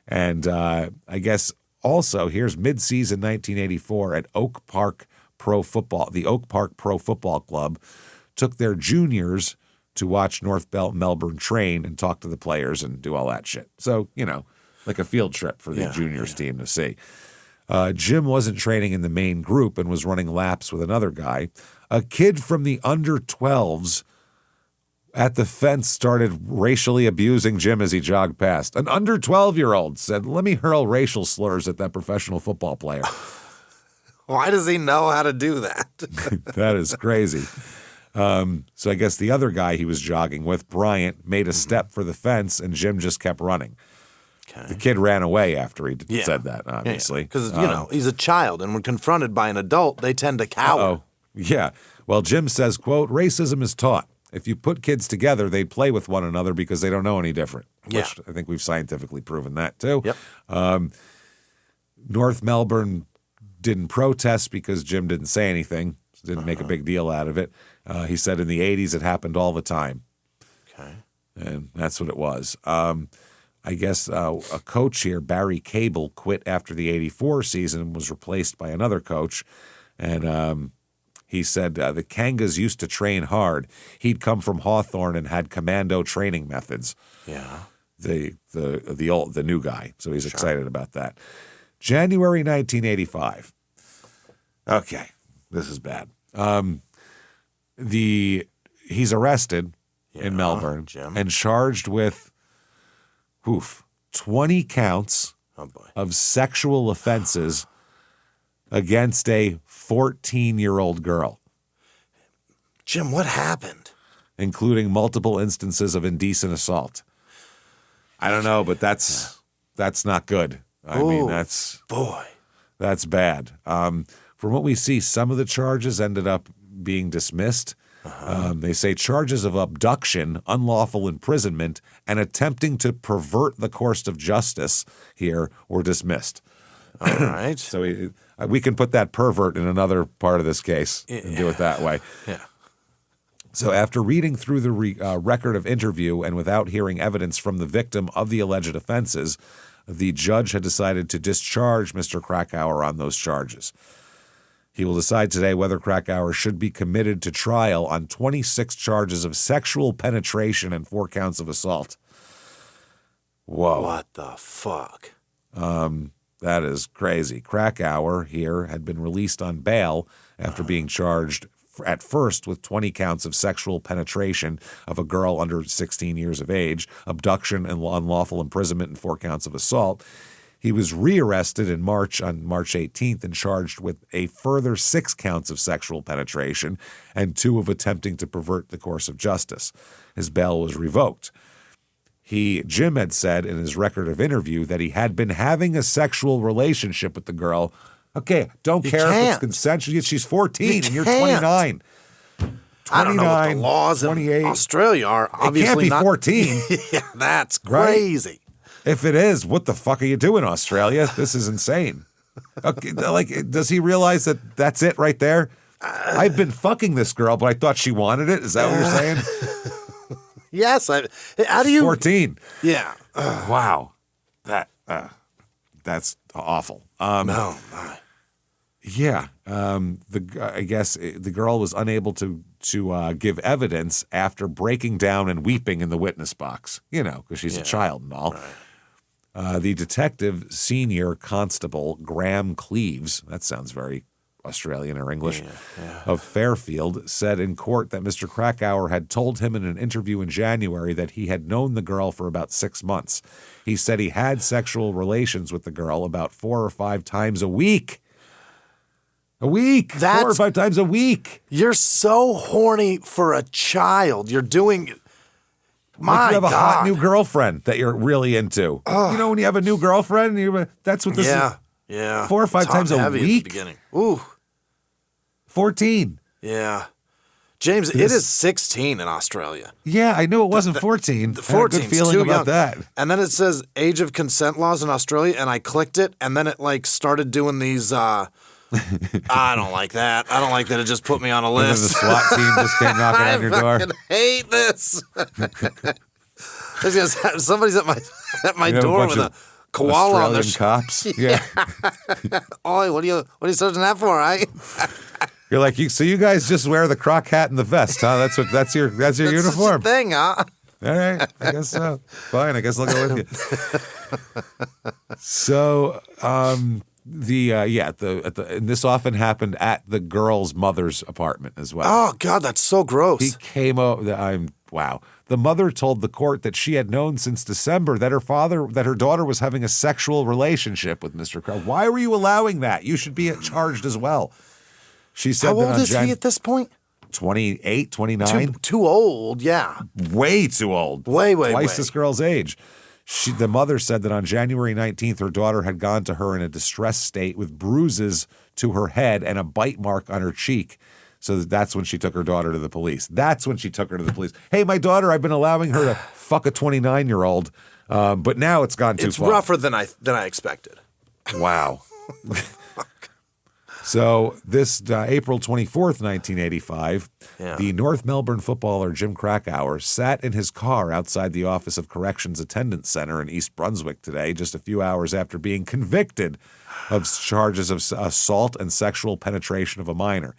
And I guess also here's mid-season 1984 at Oak Park Pro Football. The Oak Park Pro Football Club took their juniors to watch North Melbourne train and talk to the players and do all that shit. So, like a field trip for the juniors team to see. Jim wasn't training in the main group and was running laps with another guy. A kid from the under-12s at the fence started racially abusing Jim as he jogged past. An under-12-year-old said, "Let me hurl racial slurs at that professional football player." Why does he know how to do that? That is crazy. So I guess the other guy he was jogging with, Bryant, made a step for the fence, and Jim just kept running. Okay. The kid ran away after he said that, obviously. Because, he's a child, and when confronted by an adult, they tend to cower. Yeah. Well, Jim says, quote, "Racism is taught. If you put kids together, they'd play with one another because they don't know any different," which I think we've scientifically proven that too. Yep. North Melbourne didn't protest because Jim didn't say anything, didn't make a big deal out of it. He said in the 80s it happened all the time. Okay. And that's what it was. I guess a coach here, Barry Cable, quit after the 84 season and was replaced by another coach. And he said the Kangas used to train hard. He'd come from Hawthorne and had commando training methods. Yeah. The new guy. So he's excited about that. January 1985. Okay, this is bad. He's arrested in Melbourne and charged with 20 counts of sexual offenses against a 14-year-old girl. Jim, what happened? Including multiple instances of indecent assault. I don't know, but that's not good. I mean, that's bad. From what we see, some of the charges ended up being dismissed. They say charges of abduction, unlawful imprisonment, and attempting to pervert the course of justice here were dismissed. All right. So we can put that pervert in another part of this case and do it that way. Yeah. So after reading through the record of interview and without hearing evidence from the victim of the alleged offenses, the judge had decided to discharge Mr. Krakouer on those charges. He will decide today whether Krakouer should be committed to trial on 26 charges of sexual penetration and 4 counts of assault. Whoa. What the fuck? That is crazy. Krakouer here had been released on bail after being charged at first with 20 counts of sexual penetration of a girl under 16 years of age, abduction and unlawful imprisonment, and 4 counts of assault. He was rearrested on March 18th and charged with a further 6 counts of sexual penetration and 2 of attempting to pervert the course of justice. His bail was revoked. Jim had said in his record of interview that he had been having a sexual relationship with the girl. Okay, don't care if it's consensual. She's 14 and you're 29. 29, I don't know what the laws 28. in Australia are. Obviously it can't be not 14. Yeah, that's crazy. Right? If it is, what the fuck are you doing, Australia? This is insane. Okay, does he realize that that's it right there? I've been fucking this girl, but I thought she wanted it. Is that what you're saying? Yes. How do you? 14. Yeah. Wow. That's awful. No. My. Yeah. I guess the girl was unable to give evidence after breaking down and weeping in the witness box. Because she's a child and all. Right. The detective, senior constable Graham Cleaves, that sounds very Australian or English, of Fairfield, said in court that Mr. Krakouer had told him in an interview in January that he had known the girl for about 6 months. He said he had sexual relations with the girl about 4 or 5 times a week. A week. 4 or 5 times a week. You're so horny for a child. You're doing. My you have God. a hot new girlfriend that you're really into. When you have a new girlfriend, that's what this is. Yeah. 4 or 5 times a week. At the beginning. Ooh. 14. Yeah. James, it is 16 in Australia. Yeah, I knew it wasn't 14. The 14 I had a good feeling about that. And then it says age of consent laws in Australia, and I clicked it, and then it started doing these. I don't like that. I don't like that. It just put me on a list. And then the SWAT team just came knocking on your door. I fucking hate this. Somebody's at my door with a koala on their cops. Yeah. Oh, what are you searching that for, right? You're like, so you guys just wear the croc hat and the vest, huh? That's your uniform. Such a thing, huh? All right, I guess so. Fine, I guess I'll go with you. So, and this often happened at the girl's mother's apartment as well. Oh God, that's so gross. He came over. Wow. The mother told the court that she had known since December that her daughter was having a sexual relationship with Mr. Krakouer. Why were you allowing that? You should be charged as well. She said. How old is he at this point? 28, 29. Too old, yeah. Way too old. Way. Twice this girl's age. The mother said that on January 19th, her daughter had gone to her in a distressed state with bruises to her head and a bite mark on her cheek. So that's when she took her daughter to the police. Hey, my daughter, I've been allowing her to fuck a 29-year-old, but now it's gone too far. It's rougher than I expected. Wow. So this April 24th, 1985, the North Melbourne footballer Jim Krakouer sat in his car outside the Office of Corrections Attendance Center in East Brunswick today, just a few hours after being convicted of charges of assault and sexual penetration of a minor.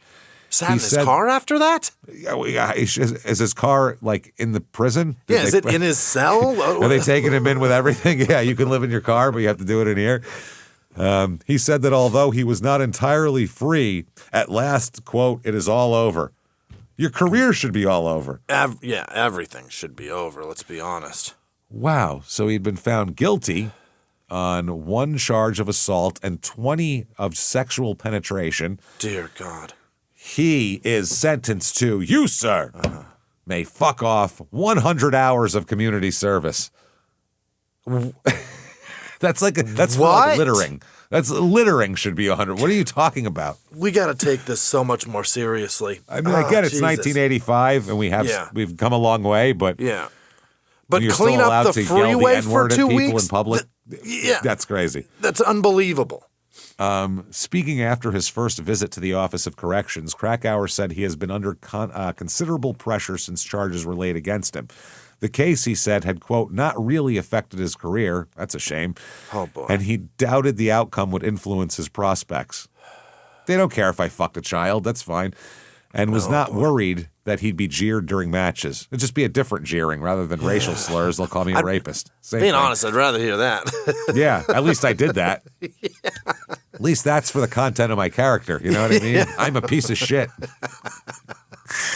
Sat in his car after that? Is his car, like, in the prison? Is it in his cell? Are they taking him in with everything? Yeah, you can live in your car, but you have to do it in here. He said that although he was not entirely free, at last, quote, it is all over. Your career should be all over. Everything should be over, let's be honest. Wow. So he'd been found guilty on 1 charge of assault and 20 of sexual penetration. Dear God. He is sentenced to, you, sir, may fuck off 100 hours of community service. That's like littering. That's littering should be 100. What are you talking about? We got to take this so much more seriously. I mean, I get it's 1985 and we've come a long way, but but clean up the freeway for 2 weeks people in public. That's crazy. That's unbelievable. Speaking after his first visit to the Office of Corrections, Krakouer said he has been under considerable pressure since charges were laid against him. The case, he said, had, quote, not really affected his career. That's a shame. Oh, boy. And he doubted the outcome would influence his prospects. They don't care if I fucked a child. That's fine. And was not worried that he'd be jeered during matches. It'd just be a different jeering rather than racial slurs. They'll call me a rapist. Being honest, I'd rather hear that. Yeah, at least I did that. At least that's for the content of my character. You know what I mean? Yeah. I'm a piece of shit.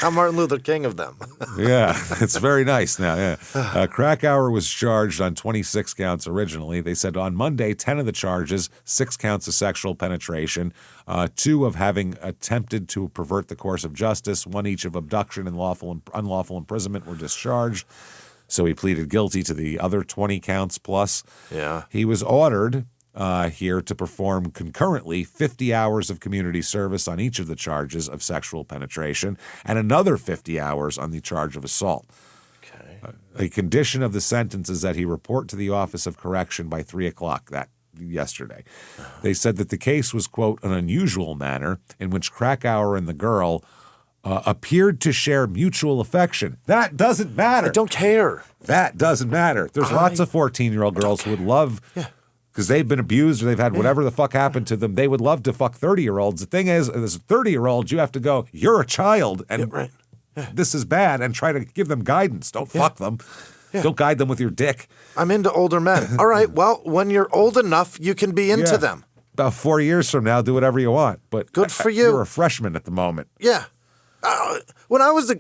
I'm Martin Luther King of them. Yeah, it's very nice now, yeah. Krakouer was charged on 26 counts originally. They said on Monday, 10 of the charges, 6 counts of sexual penetration, 2 of having attempted to pervert the course of justice, 1 each of abduction and unlawful imprisonment were discharged. So he pleaded guilty to the other 20 counts plus. Yeah. He was ordered here to perform concurrently 50 hours of community service on each of the charges of sexual penetration and another 50 hours on the charge of assault. Okay. A condition of the sentence is that he report to the Office of Correction by 3 o'clock yesterday. They said that the case was, quote, an unusual manner in which Krakouer and the girl appeared to share mutual affection. That doesn't matter. I don't care. That doesn't matter. There's lots of 14-year-old girls who would love... Yeah. Because they've been abused or they've had whatever the fuck happened to them, they would love to fuck 30-year-olds. The thing is, as a 30-year-old, you have to go, you're a child, and this is bad, and try to give them guidance. Don't fuck them. Yeah. Don't guide them with your dick. I'm into older men. All right, well, when you're old enough, you can be into them. About 4 years from now, do whatever you want. But good for you. You're a freshman at the moment. Yeah. When I was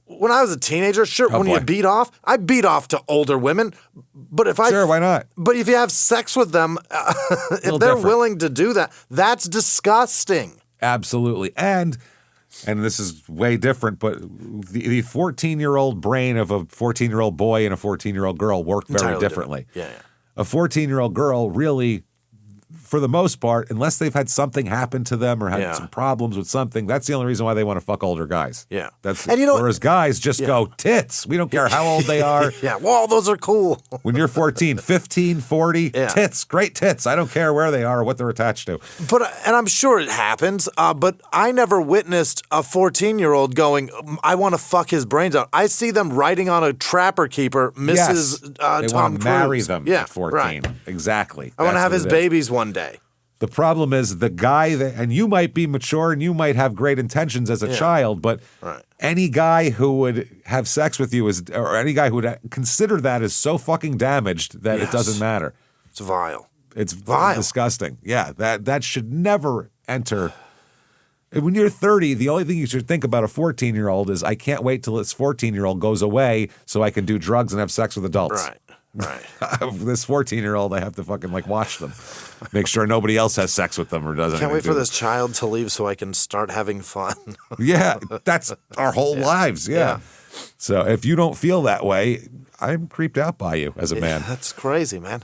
when I was a teenager, you beat off, I beat off to older women. But why not? But if you have sex with them, if they're willing to do that, that's disgusting. Absolutely. And this is way different, but the 14-year-old brain of a 14-year-old boy and a 14-year-old girl work very differently. Yeah. A 14-year-old girl really, for the most part, unless they've had something happen to them or had some problems with something, that's the only reason why they want to fuck older guys. Yeah. Whereas guys just go, tits. We don't care how old they are. Yeah, well, those are cool. When you're 14, 15, 40, tits, great tits. I don't care where they are or what they're attached to. And I'm sure it happens, but I never witnessed a 14-year-old going, I want to fuck his brains out. I see them writing on a Trapper Keeper, Mrs. Tom Cruise. They want to marry them at 14. Right. Exactly. I want to have his babies one day. The problem is the guy and you might be mature and you might have great intentions as a child, but any guy who would have sex with you or any guy who would consider that is so fucking damaged that it doesn't matter. It's vile. It's vile. Disgusting. Yeah, that should never enter. When you're 30, the only thing you should think about a 14-year-old is I can't wait till this 14-year-old goes away so I can do drugs and have sex with adults. Right. This 14-year-old, I have to fucking watch them, make sure nobody else has sex with them or doesn't. Can't wait for this child to leave so I can start having fun. Yeah, that's our whole lives. Yeah. So if you don't feel that way, I'm creeped out by you as a man. That's crazy, man.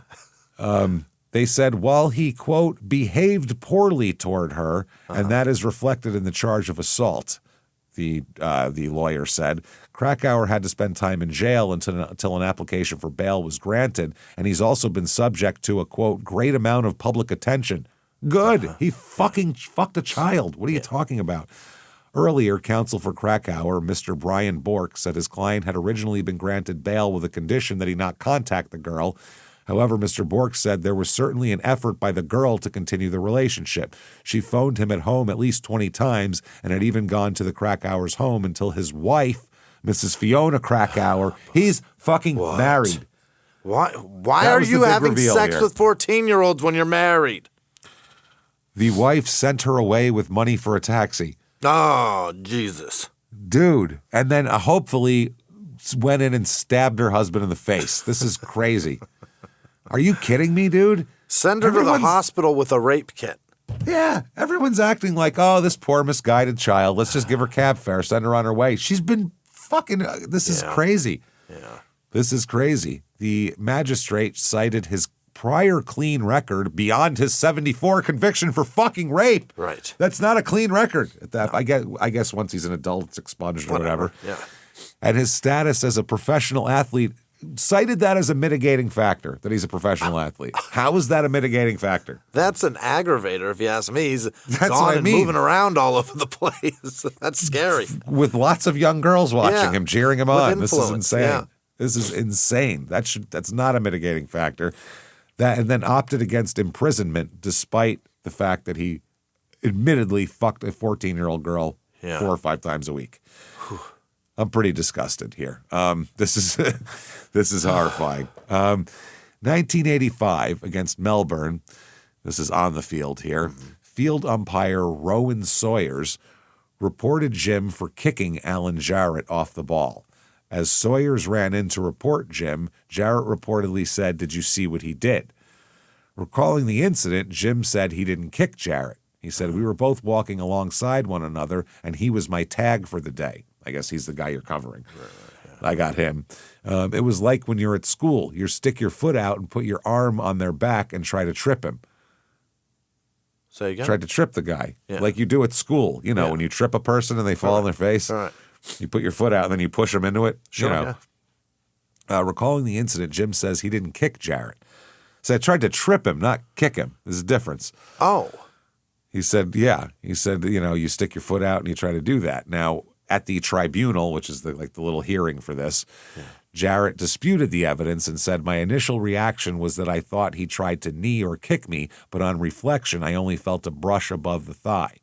They said while he, quote, behaved poorly toward her, and that is reflected in the charge of assault. The lawyer said Krakouer had to spend time in jail until an application for bail was granted, and he's also been subject to a, quote, great amount of public attention. Good. He fucking fucked a child. What are you talking about? Earlier, counsel for Krakouer, Mr. Brian Bork, said his client had originally been granted bail with a condition that he not contact the girl. However, Mr. Bork said there was certainly an effort by the girl to continue the relationship. She phoned him at home at least 20 times and had even gone to the Krakouer's home until his wife, Mrs. Fiona Krakouer, he's fucking married. Why are you having sex with 14-year-olds when you're married? The wife sent her away with money for a taxi. Oh, Jesus. Dude. And then hopefully went in and stabbed her husband in the face. This is crazy. Are you kidding me, dude? Send her to the hospital with a rape kit. Yeah. Everyone's acting like, oh, this poor misguided child. Let's just give her cab fare, send her on her way. She's been fucking, this is crazy. Yeah. This is crazy. The magistrate cited his prior clean record beyond his 74 conviction for fucking rape. Right. That's not a clean record. I guess once he's an adult, it's expunged or whatever. Yeah. And his status as a professional athlete cited that as a mitigating factor, that he's a professional athlete. How is that a mitigating factor? That's an aggravator, if you ask me. He's gone and moving around all over the place. That's scary. With lots of young girls watching him, cheering him on. Influence. This is insane. Yeah. This is insane. That's not a mitigating factor. And then opted against imprisonment despite the fact that he admittedly fucked a 14-year-old girl 4 or 5 times a week. I'm pretty disgusted here. This is horrifying. 1985 against Melbourne. This is on the field here. Field umpire Rowan Sawyers reported Jim for kicking Alan Jarrett off the ball. As Sawyers ran in to report Jim, Jarrett reportedly said, "Did you see what he did?" Recalling the incident, Jim said he didn't kick Jarrett. He said, "We were both walking alongside one another, and he was my tag for the day." I guess he's the guy you're covering. I got him. It was like when you're at school. You stick your foot out and put your arm on their back and try to trip him. Say again? Tried to trip the guy, like you do at school. You know, when you trip a person and they fall on their face. All right. You put your foot out and then you push them into it. Sure. Recalling the incident, Jim says he didn't kick Jarrett. So I tried to trip him, not kick him. There's a difference. Oh. He said, He said, you stick your foot out and you try to do that. Now, at the tribunal, which is the little hearing for this, Jarrett disputed the evidence and said, "My initial reaction was that I thought he tried to knee or kick me, but on reflection, I only felt a brush above the thigh."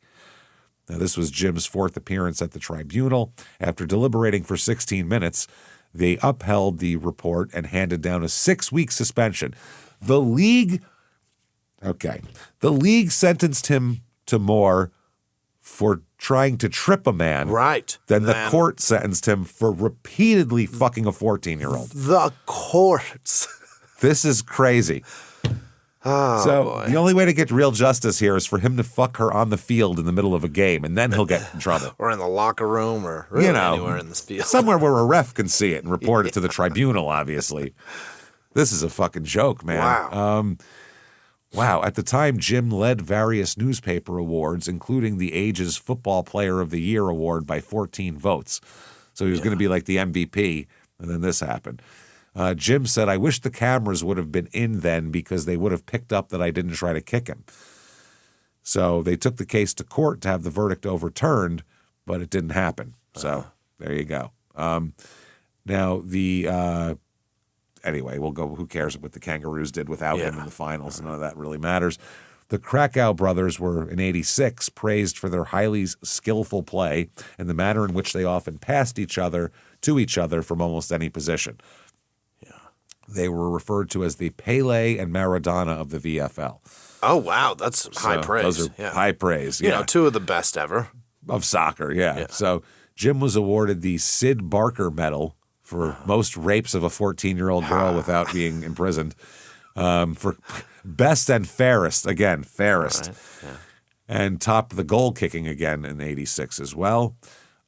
Now, this was Jim's 4th appearance at the tribunal. After deliberating for 16 minutes, they upheld the report and handed down a 6-week suspension. The league sentenced him to more for trying to trip a man. Right. Then the court sentenced him for repeatedly fucking a 14-year-old. The courts. This is crazy. Boy. The only way to get real justice here is for him to fuck her on the field in the middle of a game, and then he'll get in trouble. Or in the locker room, or really anywhere in this field. Somewhere where a ref can see it and report it to the tribunal, obviously. This is a fucking joke, man. Wow. Wow. At the time, Jim led various newspaper awards, including the Age's Football Player of the Year award by 14 votes. So he was going to be like the MVP, and then this happened. Jim said, "I wish the cameras would have been in then because they would have picked up that I didn't try to kick him." So they took the case to court to have the verdict overturned, but it didn't happen. So there you go. Now, anyway, we'll go, who cares what the Kangaroos did without him in the finals? None of that really matters. The Krakouer brothers were, in '86, praised for their highly skillful play and the manner in which they often passed to each other from almost any position. They were referred to as the Pele and Maradona of the VFL. Oh, wow. That's high praise. Those are high praise, You know, 2 of the best ever. Of soccer, yeah. So Jim was awarded the Sid Barker Medal for most rapes of a 14-year-old girl without being imprisoned. For best and fairest, again, fairest. Right. And topped the goal kicking again in '86 as well.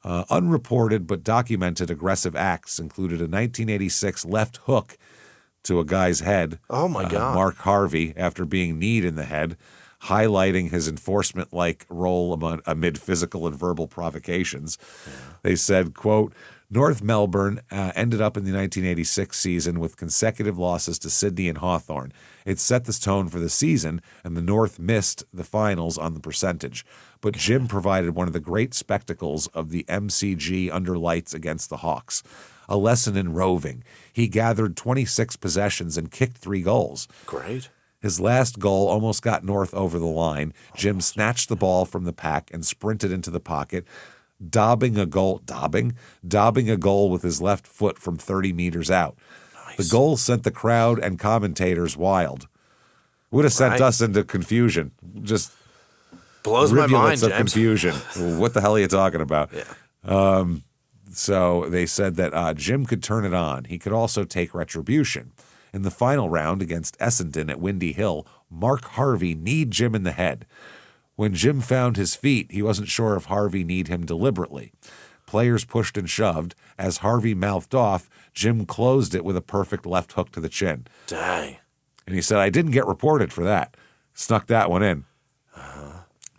Unreported but documented aggressive acts included a 1986 left hook to a guy's head. Oh, my God. Mark Harvey, after being kneed in the head, highlighting his enforcement-like role amid physical and verbal provocations. They said, quote, North Melbourne ended up in the 1986 season with consecutive losses to Sydney and Hawthorn. It set the tone for the season, and the North missed the finals on the percentage. But Jim provided one of the great spectacles of the MCG under lights against the Hawks. A lesson in roving. He gathered 26 possessions and kicked 3 goals. Great. His last goal almost got North over the line. Jim snatched the ball from the pack and sprinted into the pocket, dobbing a goal with his left foot from 30 meters out. Nice. The goal sent the crowd and commentators wild. Would have sent us into confusion. Just blows my mind, of James. Confusion. What the hell are you talking about? Yeah. So they said that Jim could turn it on. He could also take retribution. In the final round against Essendon at Windy Hill, Mark Harvey kneed Jim in the head. When Jim found his feet, he wasn't sure if Harvey kneed him deliberately. Players pushed and shoved. As Harvey mouthed off, Jim closed it with a perfect left hook to the chin. Dang. And he said, I didn't get reported for that. Snuck that one in.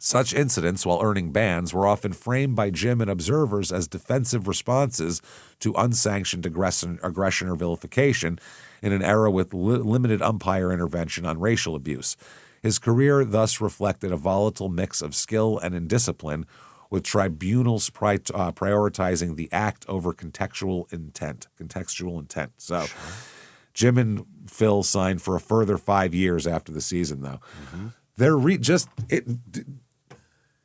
Such incidents, while earning bans, were often framed by Jim and observers as defensive responses to unsanctioned aggression or vilification in an era with limited umpire intervention on racial abuse. His career thus reflected a volatile mix of skill and indiscipline, with tribunals prioritizing the act over contextual intent. So Jim and Phil signed for a further 5 years after the season, though.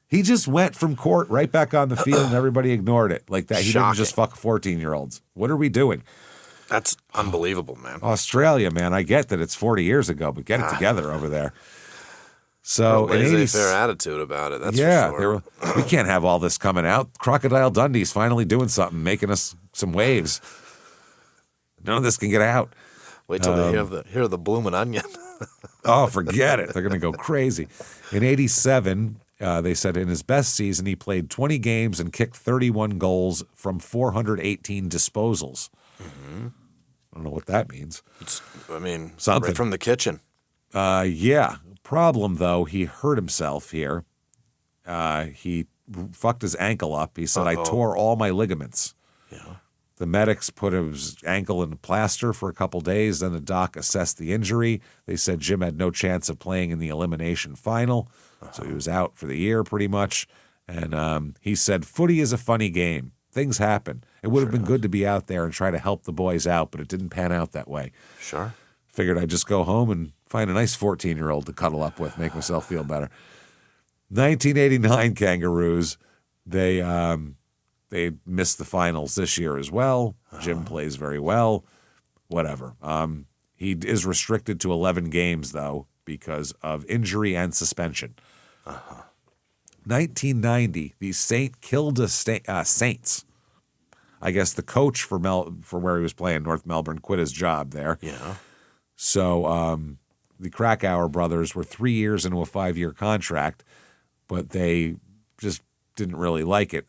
He just went from court right back on the field and everybody ignored it like that. He didn't just fuck 14-year-olds. What are we doing? That's unbelievable, man. Australia, man. I get that it's 40 years ago, but get it together over there. So in 80s, fair attitude about it. That's for sure. We can't have all this coming out. Crocodile Dundee's finally doing something, making us some waves. None of this can get out. Wait till they hear the bloomin' onion. Oh, forget it. They're going to go crazy. In 87, they said in his best season, he played 20 games and kicked 31 goals from 418 disposals. Mm-hmm. I don't know what that means. Something. Right from the kitchen. Yeah. Problem, though, he hurt himself here. He fucked his ankle up. He said, I tore all my ligaments. Yeah. The medics put his ankle in a plaster for a couple days. Then the doc assessed the injury. They said Jim had no chance of playing in the elimination final. So he was out for the year pretty much. And he said, footy is a funny game. Things happen. It would have been good to be out there and try to help the boys out, but it didn't pan out that way. Sure. Figured I'd just go home and find a nice 14-year-old to cuddle up with, make myself feel better. 1989 Kangaroos, they missed the finals this year as well. Jim plays very well. Whatever. He is restricted to 11 games, though, because of injury and suspension. 1990, the St. Kilda Saints. I guess the coach for where he was playing, North Melbourne, quit his job there. Yeah. So the Krakouer brothers were 3 years into a 5-year contract, but they just didn't really like it.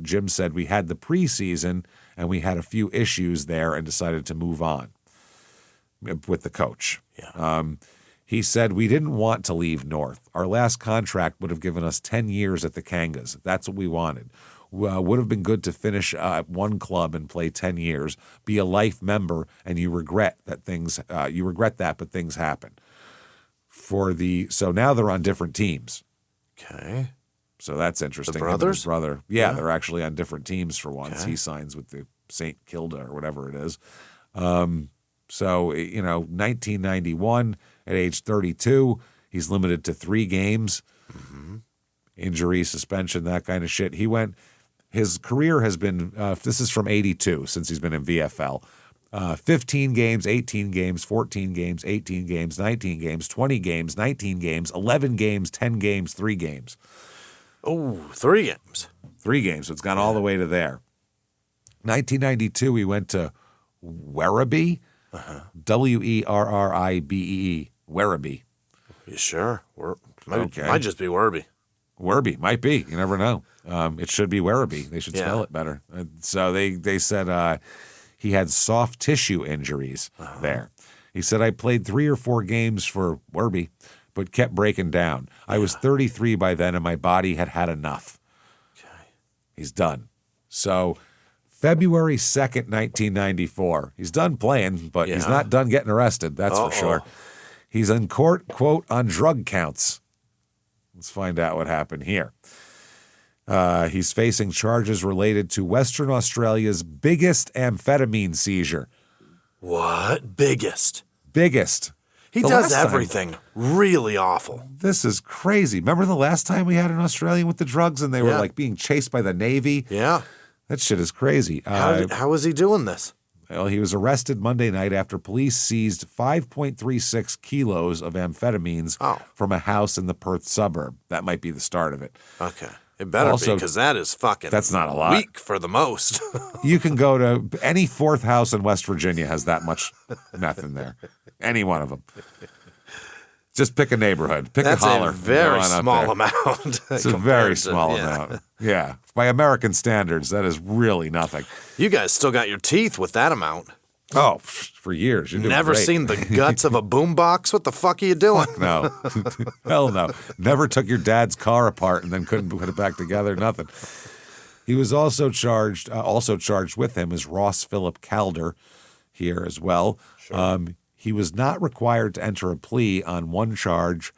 Jim said, we had the preseason and we had a few issues there and decided to move on with the coach. Yeah. He said, we didn't want to leave North. Our last contract would have given us 10 years at the Kangas. That's what we wanted. Would have been good to finish at one club and play 10 years, be a life member, and you regret that, but things happen. So now they're on different teams. Okay. So that's interesting. The brothers? His brother. Yeah, they're actually on different teams for once. Okay. He signs with the St. Kilda or whatever it is. 1991, at age 32, he's limited to 3 games. Mm-hmm. Injury, suspension, that kind of shit. His career has been, this is from 82, since he's been in VFL. 15 games, 18 games, 14 games, 18 games, 19 games, 20 games, 19 games, 11 games, 10 games, 3 games. Oh, 3 games. 3 games, so it's gone all the way to there. 1992, he went to Werribee, Werribee, Werribee. You sure? Might just be Werribee. Werribee, might be. You never know. It should be Werribee. They should spell it better. So they said he had soft tissue injuries there. He said, I played 3 or 4 games for Werribee, but kept breaking down. I was 33 by then, and my body had had enough. Okay. He's done. So February 2nd, 1994. He's done playing, but he's not done getting arrested, that's for sure. He's in court, quote, on drug counts. Let's find out what happened here. He's facing charges related to Western Australia's biggest amphetamine seizure. What? Biggest? Biggest. He does everything really awful. This is crazy. Remember the last time we had an Australian with the drugs and they were like being chased by the Navy? Yeah. That shit is crazy. How was he doing this? Well, he was arrested Monday night after police seized 5.36 kilos of amphetamines from a house in the Perth suburb. That might be the start of it. Okay. It better be, because that is fucking that's not a lot. Weak for the most. You can go to any fourth house in West Virginia has that much meth in there. Any one of them. Just pick a neighborhood. Pick a holler. That's a very small amount. It's a very small amount. Yeah. By American standards, that is really nothing. You guys still got your teeth with that amount. Oh, for years. You're doing Never great. seen the guts of a boombox? What the fuck are you doing? No. Hell no. Never took your dad's car apart and then couldn't put it back together. Nothing. He was also charged with him is Ross Philip Calder here as well. Sure. He was not required to enter a plea on one charge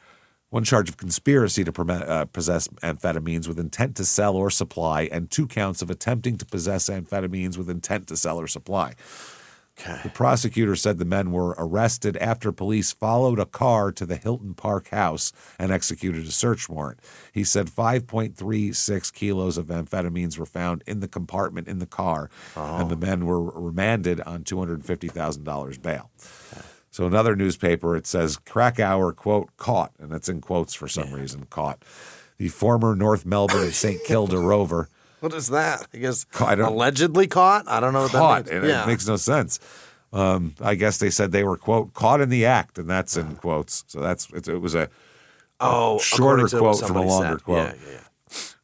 of conspiracy to possess amphetamines with intent to sell or supply, and 2 counts of attempting to possess amphetamines with intent to sell or supply. Okay. The prosecutor said the men were arrested after police followed a car to the Hilton Park house and executed a search warrant. He said 5.36 kilos of amphetamines were found in the compartment in the car, and the men were remanded on $250,000 bail. Okay. So another newspaper, it says Krakouer, quote, caught, and that's in quotes for some reason, caught. The former North Melbourne and St. Kilda Rover. What is that? I guess allegedly caught? I don't know what that means. It makes no sense. I guess they said they were, quote, caught in the act, and that's in quotes. So it was a shorter quote from a longer quote.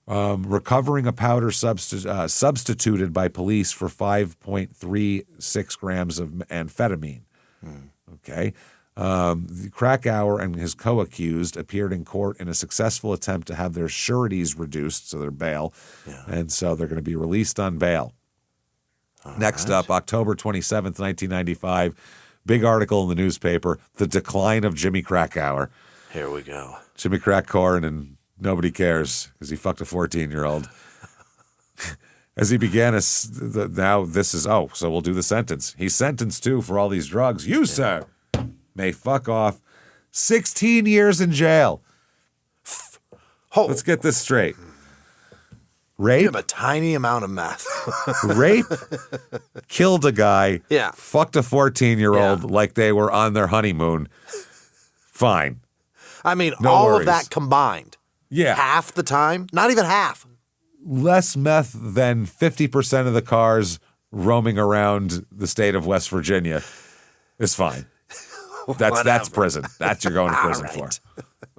Recovering a powder substituted by police for 5.36 grams of amphetamine. Okay. The Krakouer and his co-accused appeared in court in a successful attempt to have their sureties reduced, so their bail, and so they're going to be released on bail. Next up, October 27th, 1995, big article in the newspaper, The Decline of Jimmy Krakouer. Here we go. Jimmy Krakouer, and nobody cares because he fucked a 14-year-old. As he began, so we'll do the sentence. He's sentenced, too, for all these drugs. You, sir, may fuck off 16 years in jail. Let's get this straight. Rape? You have a tiny amount of meth. Rape, killed a guy, fucked a 14-year-old like they were on their honeymoon. Fine. I mean, all of that combined. Yeah. Half the time? Not even half. Less meth than 50% of the cars roaming around the state of West Virginia is fine. That's prison. That's you're going to prison for.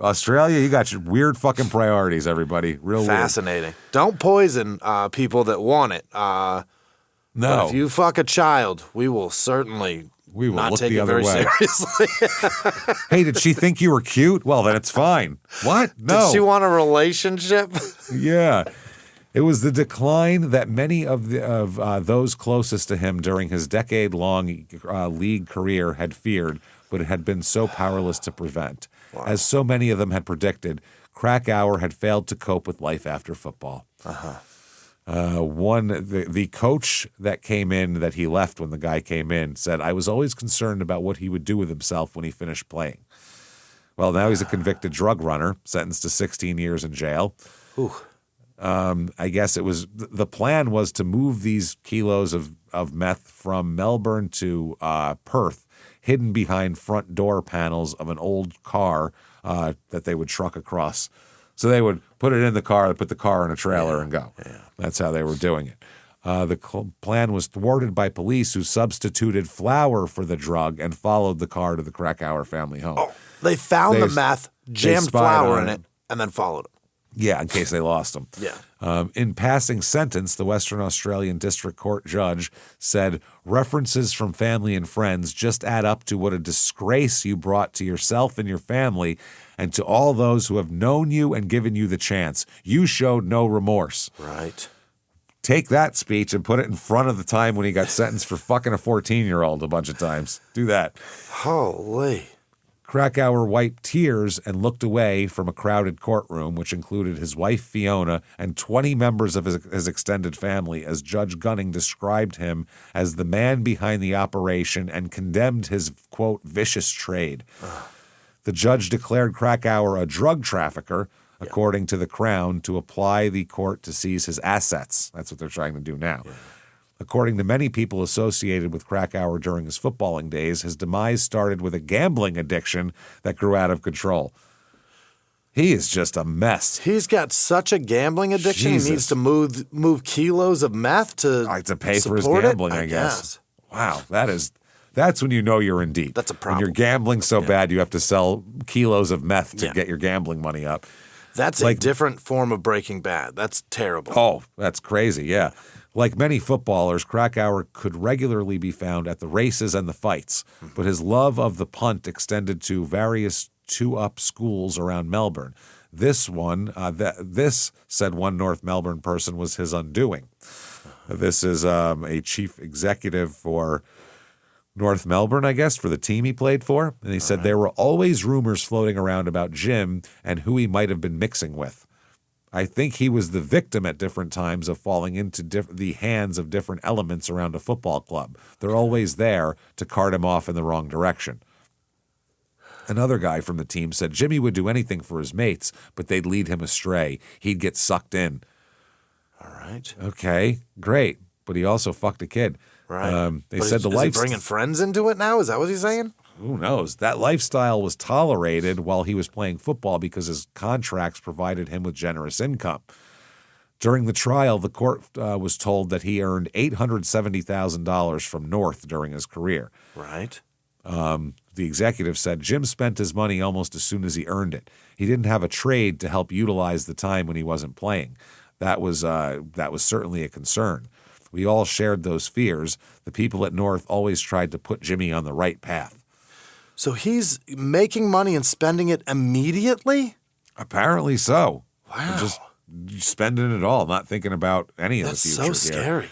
Australia, you got your weird fucking priorities, everybody. Real fascinating. Weird. Don't poison people that want it. No. But if you fuck a child, we will certainly not take it very seriously. Hey, did she think you were cute? Well, then it's fine. What? No. Did she want a relationship? Yeah. It was the decline that many of those closest to him during his decade-long league career had feared, but had been so powerless to prevent. Wow. As so many of them had predicted, Krakouer had failed to cope with life after football. The coach that came in, that he left when the guy came in, said, I was always concerned about what he would do with himself when he finished playing. Well, now he's a convicted drug runner, sentenced to 16 years in jail. Ooh. I guess the plan was to move these kilos of meth from Melbourne to Perth, hidden behind front door panels of an old car that they would truck across. So they would put it in the car, put the car in a trailer and go. Yeah. That's how they were doing it. The plan was thwarted by police who substituted flour for the drug and followed the car to the Krakouer family home. Oh, they found the meth, jammed flour in it, and then followed it. Yeah, in case they lost him. Yeah. In passing sentence, the Western Australian District Court judge said, references from family and friends just add up to what a disgrace you brought to yourself and your family and to all those who have known you and given you the chance. You showed no remorse. Right. Take that speech and put it in front of the time when he got sentenced for fucking a 14-year-old a bunch of times. Do that. Holy. Krakouer wiped tears and looked away from a crowded courtroom, which included his wife, Fiona, and 20 members of his extended family, as Judge Gunning described him as the man behind the operation and condemned his, quote, vicious trade. The judge declared Krakouer a drug trafficker, according to the Crown, to apply the court to seize his assets. That's what they're trying to do now. Yeah. According to many people associated with Krakouer during his footballing days, his demise started with a gambling addiction that grew out of control. He is just a mess. He's got such a gambling addiction. Jesus. He needs to move kilos of meth to pay for his gambling, I guess. Wow, that's when you know you're in deep. That's a problem. When you're gambling so bad you have to sell kilos of meth to get your gambling money up. That's a different form of Breaking Bad. That's terrible. Oh, that's crazy, yeah. Like many footballers, Krakouer could regularly be found at the races and the fights, but his love of the punt extended to various two-up schools around Melbourne. This, said one North Melbourne person, was his undoing. This is a chief executive for North Melbourne, I guess, for the team he played for. And he said there were always rumors floating around about Jim and who he might have been mixing with. I think he was the victim at different times of falling into the hands of different elements around a football club. They're always there to cart him off in the wrong direction. Another guy from the team said Jimmie would do anything for his mates, but they'd lead him astray. He'd get sucked in. All right. Okay, great. But he also fucked a kid. Right. They said is he bringing friends into it now? Is that what he's saying? Who knows? That lifestyle was tolerated while he was playing football because his contracts provided him with generous income. During the trial, the court was told that he earned $870,000 from North during his career. Right. The executive said Jim spent his money almost as soon as he earned it. He didn't have a trade to help utilize the time when he wasn't playing. That was certainly a concern. We all shared those fears. The people at North always tried to put Jimmie on the right path. So he's making money and spending it immediately? Apparently so. Wow. Just spending it all, not thinking about any of the future. That's so scary.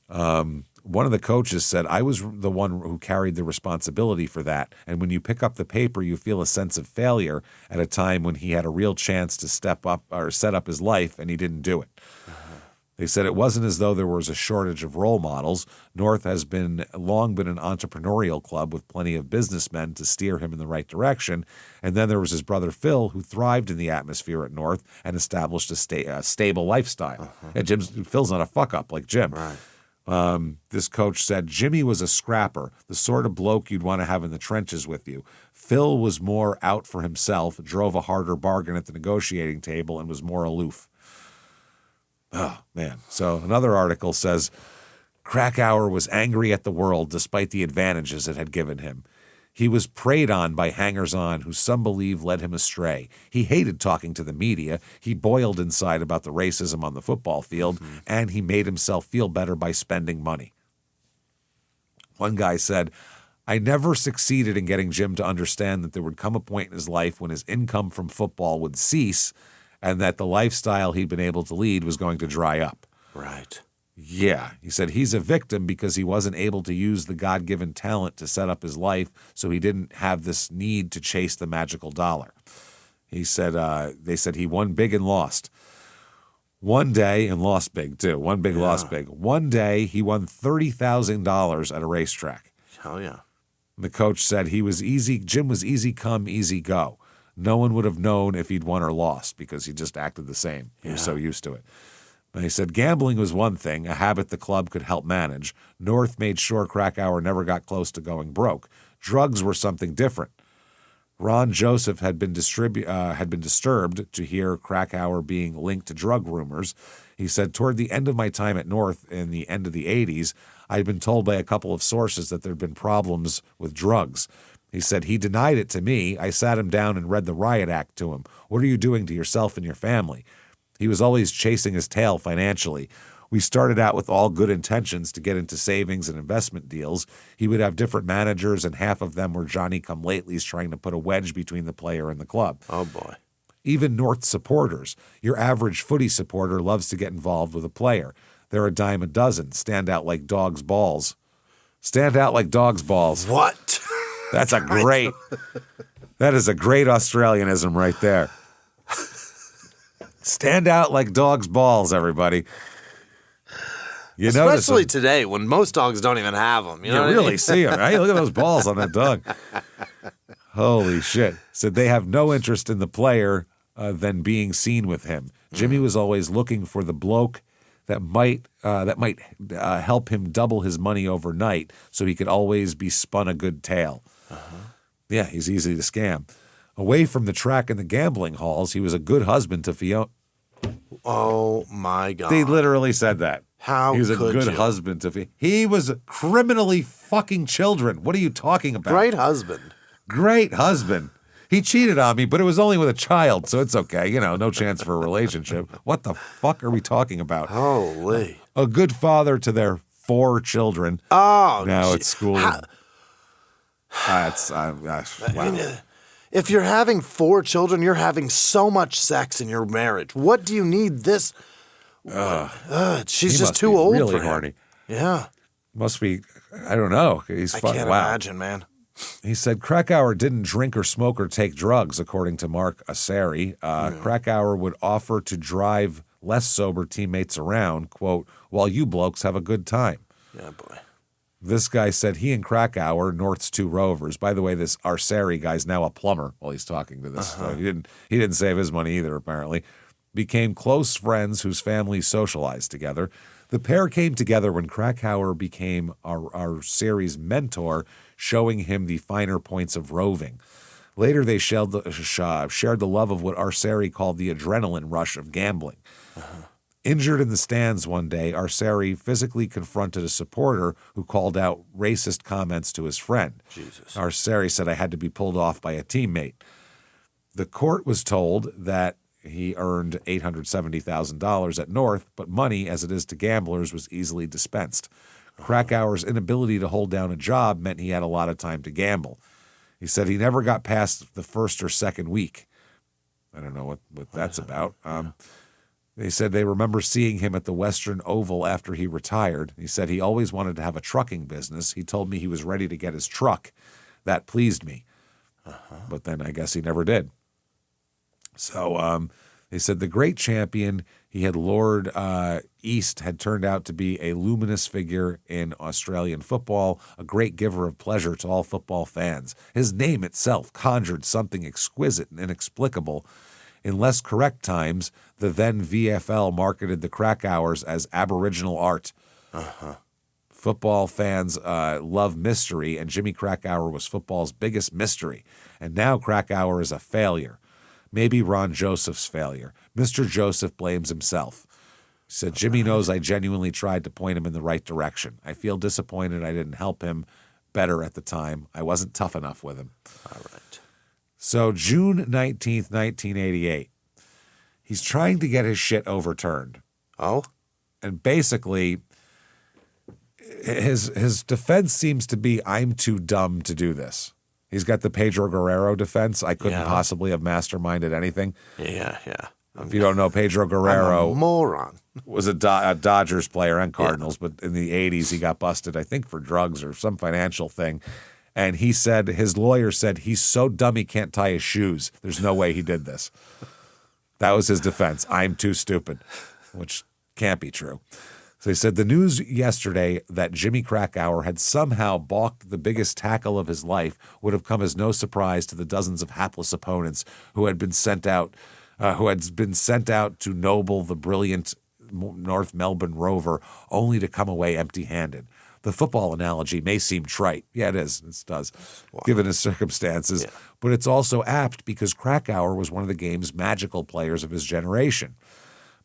One of the coaches said, I was the one who carried the responsibility for that. And when you pick up the paper, you feel a sense of failure at a time when he had a real chance to step up or set up his life, and he didn't do it. They said it wasn't as though there was a shortage of role models. North has long been an entrepreneurial club with plenty of businessmen to steer him in the right direction. And then there was his brother Phil, who thrived in the atmosphere at North and established a stable lifestyle. And Phil's not a fuck-up like Jim. Right. This coach said, Jimmie was a scrapper, the sort of bloke you'd want to have in the trenches with you. Phil was more out for himself, drove a harder bargain at the negotiating table, and was more aloof. Oh, man. So another article says, Krakouer was angry at the world despite the advantages it had given him. He was preyed on by hangers-on who some believe led him astray. He hated talking to the media. He boiled inside about the racism on the football field, and he made himself feel better by spending money. One guy said, I never succeeded in getting Jim to understand that there would come a point in his life when his income from football would cease and that the lifestyle he'd been able to lead was going to dry up. Right. Yeah. He said he's a victim because he wasn't able to use the God-given talent to set up his life, so he didn't have this need to chase the magical dollar. He said, they said he won big and lost. One day, and lost big too. Won big, lost big. One day, he won $30,000 at a racetrack. Hell yeah. The coach said Jim was easy come, easy go. No one would have known if he'd won or lost because he just acted the same. He was so used to it. And he said gambling was one thing, a habit the club could help manage. North made sure Krakouer never got close to going broke. Drugs were something different. Ron Joseph had been disturbed to hear Krakouer being linked to drug rumors. He said, toward the end of my time at North in the end of the 80s, I had been told by a couple of sources that there had been problems with drugs. He said he denied it to me. I sat him down and read the riot act to him. What are you doing to yourself and your family? He was always chasing his tail financially. We started out with all good intentions to get into savings and investment deals. He would have different managers, and half of them were Johnny-come-latelys trying to put a wedge between the player and the club. Oh, boy. Even North supporters. Your average footy supporter loves to get involved with a player. They're a dime a dozen. Stand out like dog's balls. Stand out like dog's balls. What? That is a great Australianism right there. Stand out like dog's balls, everybody. Especially today when most dogs don't even have them. You know what really I mean? see them, right? Look at those balls on that dog. Holy shit. Said they have no interest in the player than being seen with him. Jimmie was always looking for the bloke that might help him double his money overnight so he could always be spun a good tale. Yeah, he's easy to scam. Away from the track and the gambling halls, he was a good husband to Fiona. Oh, my God. They literally said that. How he was a could good you? husband to Fiona. He was criminally fucking children. What are you talking about? Great husband. Great husband. He cheated on me, but it was only with a child, so it's okay. You know, no chance for a relationship. What the fuck are we talking about? Holy. A good father to their 4 children. Oh, now at school. Wow. If you're having 4 children, you're having so much sex in your marriage. What do you need this? She's just too old really for him. horny. Yeah. Must be, I don't know. I can't imagine, man. He said Krakouer didn't drink or smoke or take drugs, according to Mark Asseri. Krakouer would offer to drive less sober teammates around, quote, while you blokes have a good time. Yeah, boy. This guy said he and Krakouer, North's 2 Rovers. By the way, this Asseri guy's now a plumber while he's talking to this. So he didn't save his money either, apparently. Became close friends whose families socialized together. The pair came together when Krakouer became our series mentor, showing him the finer points of roving. Later, they shared the love of what Asseri called the adrenaline rush of gambling. Injured in the stands one day, Asseri physically confronted a supporter who called out racist comments to his friend. Jesus. Asseri said, I had to be pulled off by a teammate. The court was told that he earned $870,000 at North, but money, as it is to gamblers, was easily dispensed. Krakouer's inability to hold down a job meant he had a lot of time to gamble. He said he never got past the first or second week. I don't know what that's about. They said they remember seeing him at the Western Oval after he retired. He said he always wanted to have a trucking business. He told me he was ready to get his truck. That pleased me. But then I guess he never did. So they said the great champion he had lured east had turned out to be a luminous figure in Australian football, a great giver of pleasure to all football fans. His name itself conjured something exquisite and inexplicable. In less correct times, the then VFL marketed the Krakouers as Aboriginal art. Football fans love mystery, and Jimmie Krakouer was football's biggest mystery. And now Krakouer is a failure. Maybe Ron Joseph's failure. Mr. Joseph blames himself. He said, Jimmie knows I genuinely tried to point him in the right direction. I feel disappointed I didn't help him better at the time. I wasn't tough enough with him. All right. So June 19th, 1988, he's trying to get his shit overturned. Oh? And basically, his defense seems to be, I'm too dumb to do this. He's got the Pedro Guerrero defense. I couldn't possibly have masterminded anything. Yeah. If you don't know, Pedro Guerrero I'm a moron. was a Dodgers player and Cardinals, but in the 80s he got busted, I think, for drugs or some financial thing. And he said, his lawyer said, he's so dumb he can't tie his shoes. There's no way he did this. That was his defense. I'm too stupid, which can't be true. So he said the news yesterday that Jimmie Krakouer had somehow balked the biggest tackle of his life would have come as no surprise to the dozens of hapless opponents who had been sent out to noble the brilliant North Melbourne Rover, only to come away empty-handed. The football analogy may seem trite. Yeah, it is. It does, given his circumstances. Yeah. But it's also apt because Krakouer was one of the game's magical players of his generation.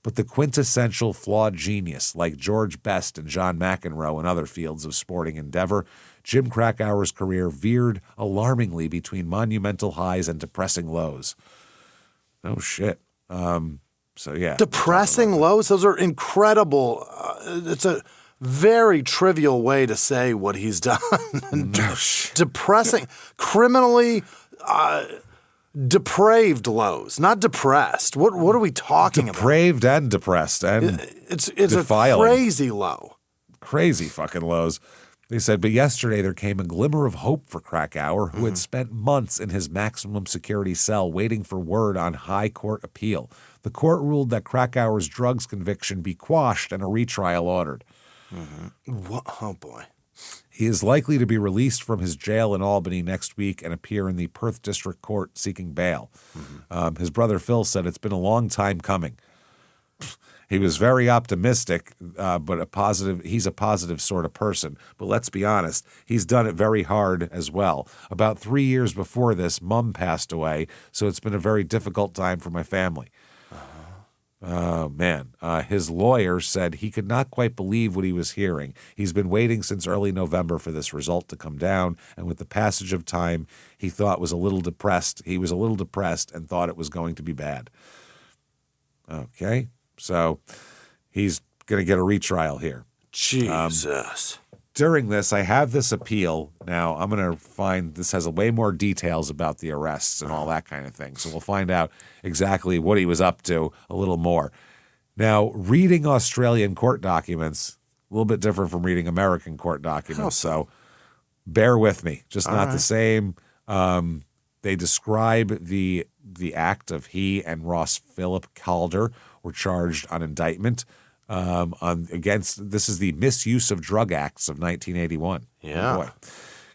But the quintessential flawed genius, like George Best and John McEnroe in other fields of sporting endeavor, Jim Krakouer's career veered alarmingly between monumental highs and depressing lows. Oh, shit. Depressing lows? Those are incredible. It's a very trivial way to say what he's done. Depressing. Criminally, Depraved lows, not depressed. What are we talking about? Depraved and depressed and it's defiling. A crazy low. Crazy fucking lows. They said, but yesterday there came a glimmer of hope for Krakouer, who had spent months in his maximum security cell waiting for word on high court appeal. The court ruled that Krakouer's drugs conviction be quashed and a retrial ordered. What? Oh, boy. He is likely to be released from his jail in Albany next week and appear in the Perth District Court seeking bail. His brother Phil said it's been a long time coming. He was very optimistic, but he's a positive sort of person. But let's be honest, he's done it very hard as well. About 3 years before this, Mom passed away, so it's been a very difficult time for my family. Oh, man. His lawyer said he could not quite believe what he was hearing. He's been waiting since early November for this result to come down, and with the passage of time, he was a little depressed. He was a little depressed and thought it was going to be bad. Okay, so he's going to get a retrial here. Jesus. During this, I have this appeal. Now, I'm going to find this has way more details about the arrests and all that kind of thing. So we'll find out exactly what he was up to a little more. Now, reading Australian court documents, a little bit different from reading American court documents. So bear with me. Just not the same. They describe the act of he and Ross Philip Calder were charged on indictment. This is the Misuse of Drug Acts of 1981. Yeah. Oh boy.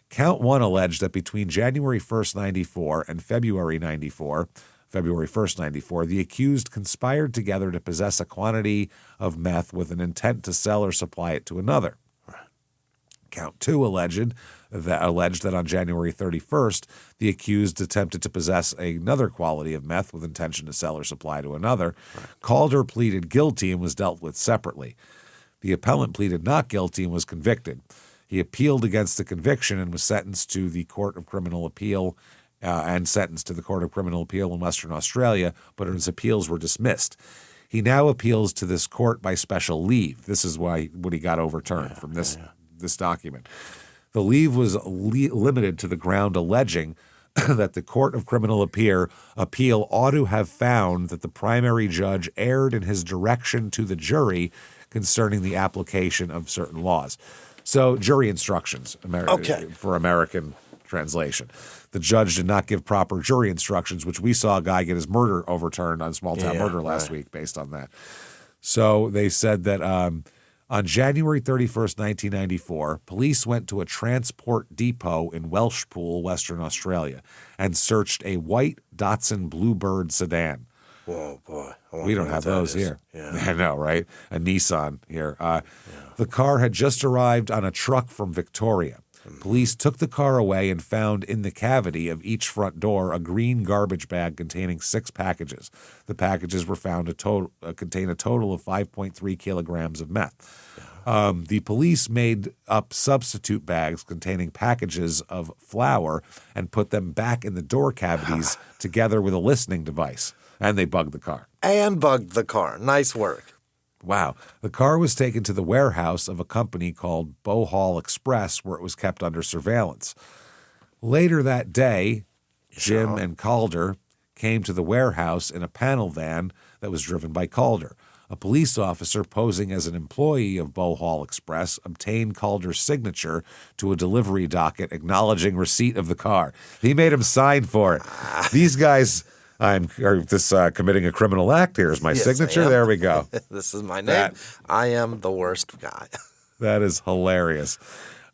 Count 1 alleged that between January 1st, 94 and February 1st, 94, the accused conspired together to possess a quantity of meth with an intent to sell or supply it to another. Count 2 alleged that on January 31st, the accused attempted to possess another quality of meth with intention to sell or supply to another. Calder pleaded guilty and was dealt with separately. The appellant pleaded not guilty and was convicted. He appealed against the conviction and was sentenced to the Court of Criminal Appeal in Western Australia, but his appeals were dismissed. He now appeals to this court by special leave. This is what he got overturned from this document. The leave was limited to the ground alleging that the Court of Criminal Appeal ought to have found that the primary judge erred in his direction to the jury concerning the application of certain laws. So jury instructions for American translation. The judge did not give proper jury instructions, which we saw a guy get his murder overturned on small-town murder last week based on that. So they said that on January 31st, 1994, police went to a transport depot in Welshpool, Western Australia, and searched a white Datsun Bluebird sedan. Whoa, boy. We don't have those here. Yeah. I know, right? A Nissan here. The car had just arrived on a truck from Victoria. Police took the car away and found in the cavity of each front door a green garbage bag containing 6 packages. The packages were found to contain a total of 5.3 kilograms of meth. The police made up substitute bags containing packages of flour and put them back in the door cavities together with a listening device. And they bugged the car. Nice work. Wow. The car was taken to the warehouse of a company called Bohol Express, where it was kept under surveillance. Later that day, Jim and Calder came to the warehouse in a panel van that was driven by Calder. A police officer posing as an employee of Bohol Express obtained Calder's signature to a delivery docket acknowledging receipt of the car. He made him sign for it. These guys... committing a criminal act. Here's my signature. There we go. This is my name. I am the worst guy. That is hilarious.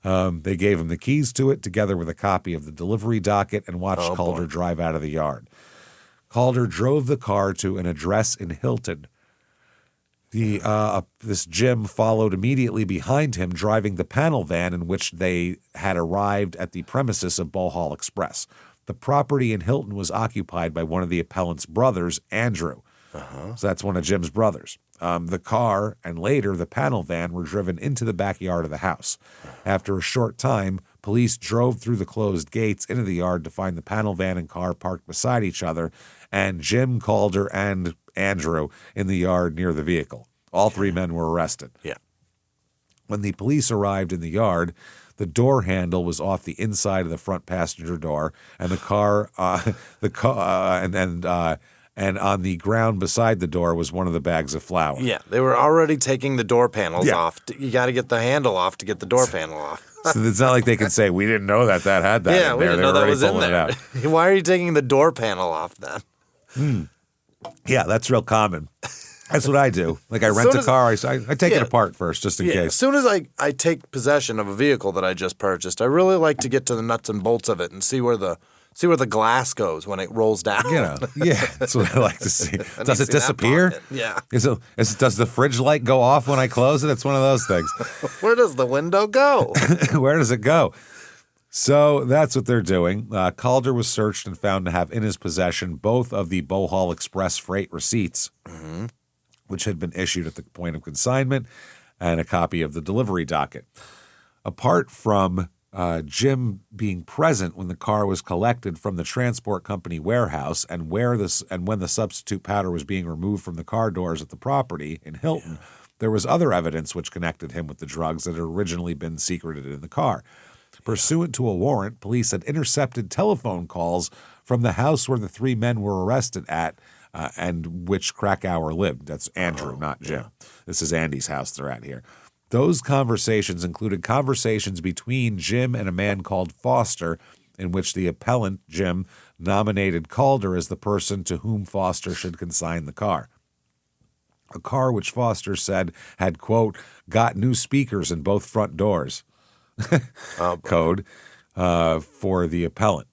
They gave him the keys to it together with a copy of the delivery docket and watched Calder drive out of the yard. Calder drove the car to an address in Hilton. This Jim followed immediately behind him, driving the panel van in which they had arrived at the premises of Bohol Express. The property in Hilton was occupied by one of the appellant's brothers, Andrew. So that's one of Jim's brothers. The car and later the panel van were driven into the backyard of the house. After a short time, police drove through the closed gates into the yard to find the panel van and car parked beside each other, and Jim, Calder, and Andrew in the yard near the vehicle. All 3 men were arrested. Yeah. When the police arrived in the yard, The door handle was off the inside of the front passenger door, and and on the ground beside the door was one of the bags of flour. Yeah, they were already taking the door panels off. You got to get the handle off to get the door panel off. So it's not like they can say, we didn't know that had that in there. We didn't know that was in there. It out. Why are you taking the door panel off then? Yeah, that's real common. That's what I do. Like I rent a car, I take it apart first just in case. As soon as I take possession of a vehicle that I just purchased, I really like to get to the nuts and bolts of it and see where the glass goes when it rolls down. That's what I like to see. Does it disappear? Yeah. Does the fridge light go off when I close it? It's one of those things. Where does the window go? Where does it go? So that's what they're doing. Calder was searched and found to have in his possession both of the Bohol Express freight receipts, which had been issued at the point of consignment, and a copy of the delivery docket. Apart from Jim being present when the car was collected from the transport company warehouse and when the substitute powder was being removed from the car doors at the property in Hilton, there was other evidence which connected him with the drugs that had originally been secreted in the car. Pursuant to a warrant, police had intercepted telephone calls from the house where the three men were arrested at and which Krakouer lived. That's Andrew, not Jim. This is Andy's house they're at here. Those conversations included conversations between Jim and a man called Foster, in which the appellant, Jim, nominated Calder as the person to whom Foster should consign the car. A car which Foster said had, quote, got new speakers in both front doors. Code for the appellant.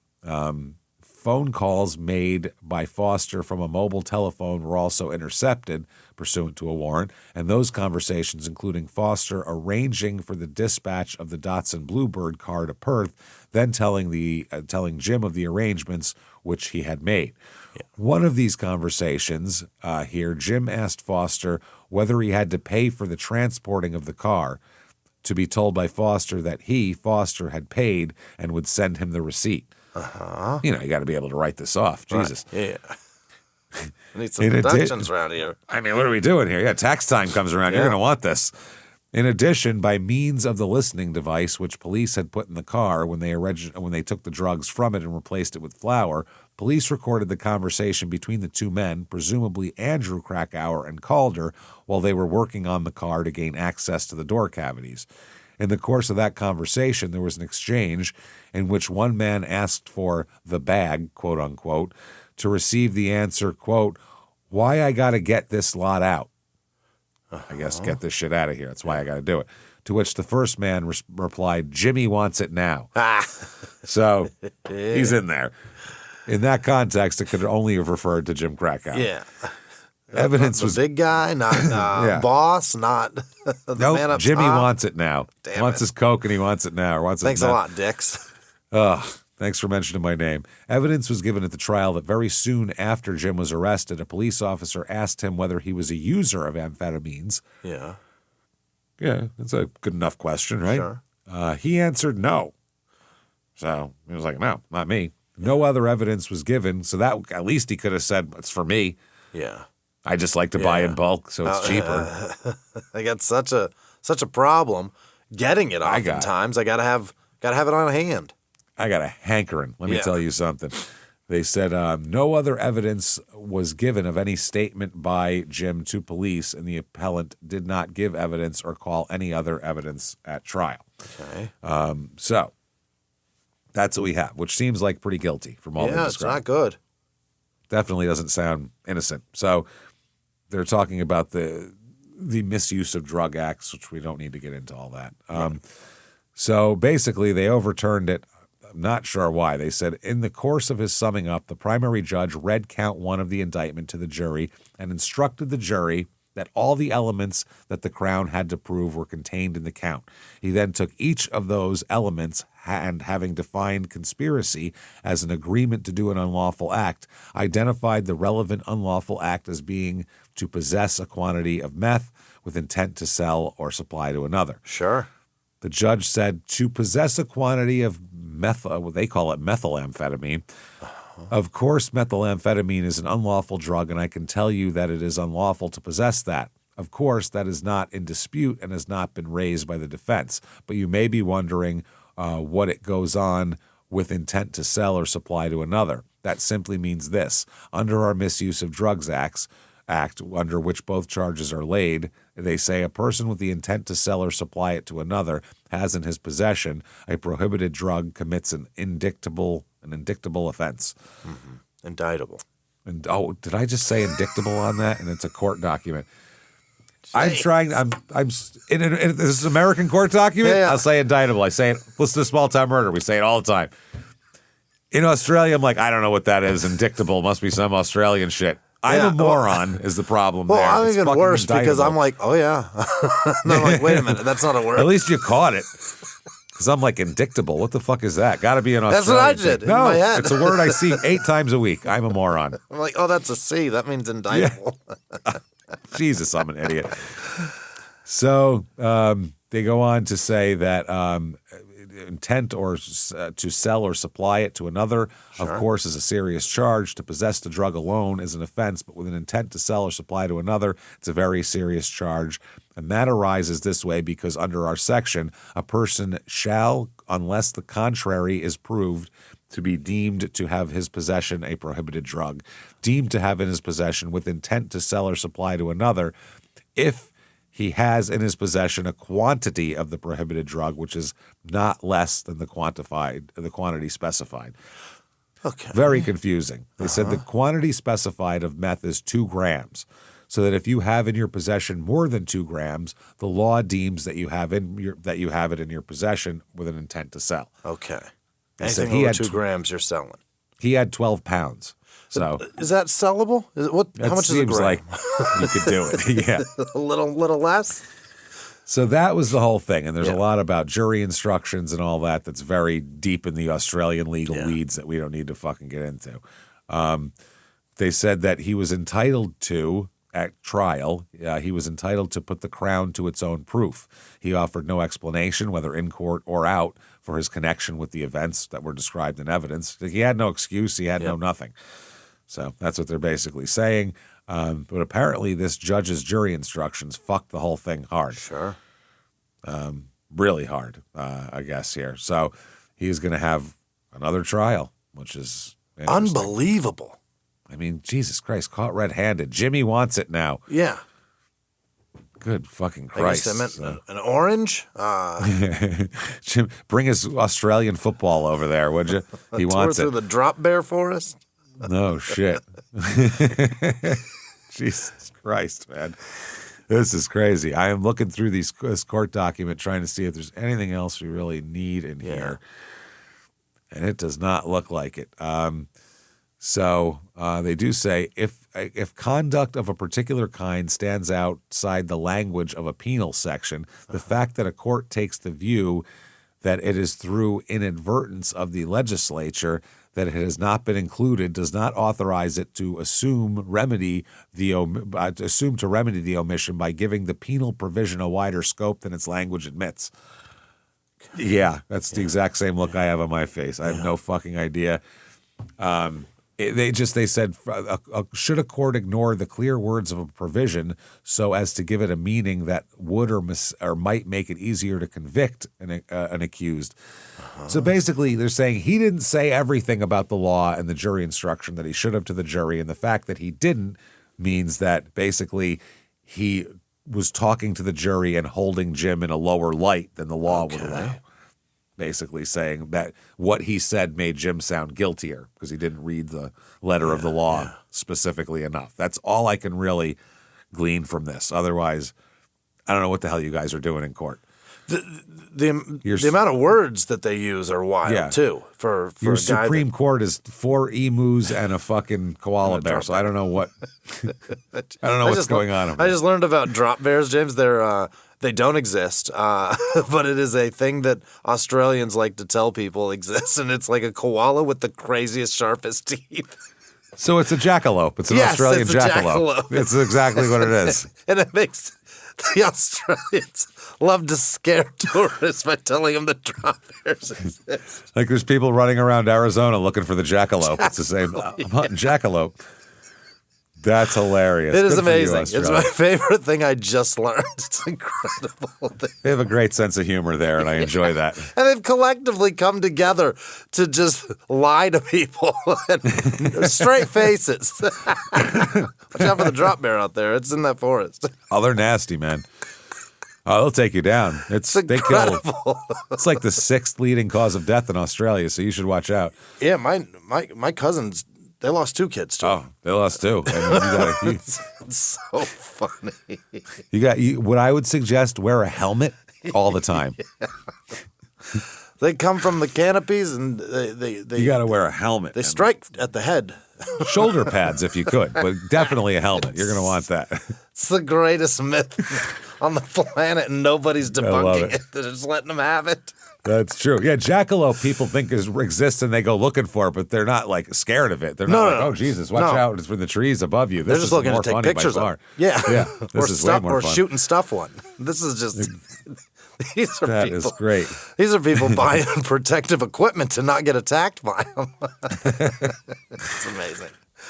Phone calls made by Foster from a mobile telephone were also intercepted pursuant to a warrant, and those conversations including Foster arranging for the dispatch of the Datsun Bluebird car to Perth, then telling Jim of the arrangements which he had made. One of these conversations here, Jim asked Foster whether he had to pay for the transporting of the car, to be told by Foster that Foster, had paid and would send him the receipt. You got to be able to write this off. Jesus. Right. Yeah. I need some deductions around here. I mean, what are we doing here? Yeah, tax time comes around. You're going to want this. In addition, by means of the listening device, which police had put in the car when they took the drugs from it and replaced it with flour, police recorded the conversation between the two men, presumably Andrew Krakouer and Calder, while they were working on the car to gain access to the door cavities. In the course of that conversation, there was an exchange in which one man asked for the bag, quote unquote, to receive the answer, quote, why I got to get this lot out. I guess get this shit out of here. That's why I got to do it. To which the first man replied, Jimmie wants it now. So he's in there. In that context, it could only have referred to Jim Krakouer. Yeah. Evidence not was big guy, not boss, not the man up Jimmie top. wants it now. Wants his Coke and he wants it now. Or wants Thanks it now. a lot, Dix. Thanks for mentioning my name. Evidence was given at the trial that very soon after Jim was arrested, a police officer asked him whether he was a user of amphetamines. Yeah. Yeah, that's a good enough question, right? Sure. He answered no. So he was like, no, not me. No other evidence was given, so that at least he could have said, it's for me. Yeah. I just like to buy in bulk, so it's cheaper. I got such a problem getting it oftentimes. I gotta have it on hand. I got a hankering. Let me tell you something. They said no other evidence was given of any statement by Jim to police, and the appellant did not give evidence or call any other evidence at trial. Okay. So that's what we have, which seems like pretty guilty from all the described. It's not good. Definitely doesn't sound innocent. So they're talking about the misuse of drug acts, which we don't need to get into all that. So basically, they overturned it. I'm not sure why. They said, in the course of his summing up, the primary judge read count 1 of the indictment to the jury and instructed the jury that all the elements that the Crown had to prove were contained in the count. He then took each of those elements and, having defined conspiracy as an agreement to do an unlawful act, identified the relevant unlawful act as being to possess a quantity of meth with intent to sell or supply to another. Sure. The judge said to possess a quantity of what they call it methylamphetamine. Of course, methylamphetamine is an unlawful drug, and I can tell you that it is unlawful to possess that. Of course, that is not in dispute and has not been raised by the defense. But you may be wondering what it goes on with intent to sell or supply to another. That simply means this. Under our Misuse of Drugs Act, under which both charges are laid, they say a person with the intent to sell or supply it to another has in his possession a prohibited drug commits an indictable offense. Mm-hmm. Indictable. And did I just say indictable on that? And it's a court document. I'm trying. I'm. This is an American court document. Yeah. I'll say indictable. I say it. Listen to Small Town Murder. We say it all the time. In Australia, I'm like, I don't know what that is. Indictable must be some Australian shit. I'm a moron. Is the problem? Well, there. I'm It's even fucking worse indictable. because I'm like, oh yeah. And I'm like, wait a minute, that's not a word. At least you caught it. Because I'm like, indictable. What the fuck is that? Got to be an Australian. That's what I did thing. in No, my head. it's a word I see 8 times a week. I'm a moron. I'm like, oh, that's a C. That means indictable. Yeah. Jesus, I'm an idiot. So they go on to say that intent or to sell or supply it to another, of course, is a serious charge. To possess the drug alone is an offense, but with an intent to sell or supply to another, it's a very serious charge. And that arises this way because under our section, a person shall, unless the contrary is proved, to be deemed to have his possession a prohibited drug, deemed to have in his possession with intent to sell or supply to another, if he has in his possession a quantity of the prohibited drug, which is not less than the quantity specified. Okay. Very confusing. They said the quantity specified of meth is 2 grams. So that if you have in your possession more than 2 grams, the law deems that you have it in your possession with an intent to sell. Okay. They said Anything over 2 grams, you're selling. He had 12 pounds. So is that sellable? How much is a gram? Seems like you could do it. Yeah, a little less. So that was the whole thing, and there's a lot about jury instructions and all that. That's very deep in the Australian legal weeds that we don't need to fucking get into. They said that he was entitled to. At trial, he was entitled to put the Crown to its own proof. He offered no explanation, whether in court or out, for his connection with the events that were described in evidence. He had no excuse. He had no nothing. So that's what they're basically saying. But apparently this judge's jury instructions fucked the whole thing hard. Sure. Really hard, I guess, here. So he's going to have another trial, which is unbelievable. I mean, Jesus Christ, caught red-handed. Jimmie wants it now. Yeah. Good fucking Christ. I guess I meant an orange. Jim, bring his Australian football over there, would you? He wants it. Through the drop bear forest? No shit. Jesus Christ, man. This is crazy. I am looking through this court document trying to see if there's anything else we really need in here. And it does not look like it. So they do say if conduct of a particular kind stands outside the language of a penal section, the fact that a court takes the view that it is through inadvertence of the legislature that it has not been included does not authorize it to assume to remedy the omission by giving the penal provision a wider scope than its language admits. Yeah, that's the exact same look I have on my face. I have no fucking idea. They said, should a court ignore the clear words of a provision so as to give it a meaning that would or might make it easier to convict an accused? So basically, they're saying he didn't say everything about the law and the jury instruction that he should have to the jury, and the fact that he didn't means that basically he was talking to the jury and holding Jim in a lower light than the law would allow. Basically saying that what he said made Jim sound guiltier because he didn't read the letter of the law specifically enough. That's all I can really glean from this. Otherwise, I don't know what the hell you guys are doing in court. The amount of words that they use are wild too. For your a guy Supreme Court is 4 emus and a fucking koala bear. So I don't know what what's going on. I just learned about drop bears, James. They don't exist, but it is a thing that Australians like to tell people exists, and it's like a koala with the craziest, sharpest teeth. So it's a jackalope. It's an Australian jackalope. It's exactly what it is. And it makes the Australians love to scare tourists by telling them that drop bears exist. Like there's people running around Arizona looking for the jackalope. It's the same. I'm hunting jackalope. That's hilarious. It is Good for you, amazing. It's Australia. my favorite thing I just learned. It's incredible. They have a great sense of humor there, and I enjoy that. And they've collectively come together to just lie to people and straight faces. Watch out for the drop bear out there. It's in that forest. Oh, they're nasty, man. Oh, they'll take you down. It's incredible. It's like the 6th leading cause of death in Australia, so you should watch out. Yeah, my cousins, they lost 2 kids too. Oh, they lost 2. I mean, It's so funny. What I would suggest, wear a helmet all the time. They come from the canopies and they You got to wear a helmet. They strike at the head. Shoulder pads if you could, but definitely a helmet. You're going to want that. It's the greatest myth on the planet, and nobody's debunking it. They're just letting them have it. That's true. Yeah, jackalope people think exists and they go looking for it, but they're not like scared of it. They're not oh Jesus, watch out! It's from the trees above you. They're just looking to take pictures of it. Yeah, yeah. This is way more fun. Or shooting stuff one. This is just. These are that people, is great. These are people buying protective equipment to not get attacked by them. It's amazing.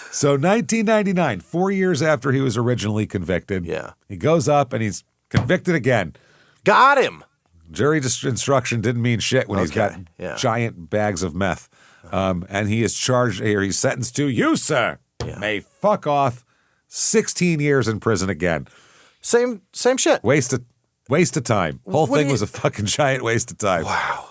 So 1999, 4 years after he was originally convicted, he goes up and he's convicted again. Got him. Jury instruction didn't mean shit when he's got giant bags of meth. And he is charged here. He's sentenced to, you, sir, may fuck off 16 years in prison again. Same shit. Waste of time. Whole thing was a fucking giant waste of time. Wow.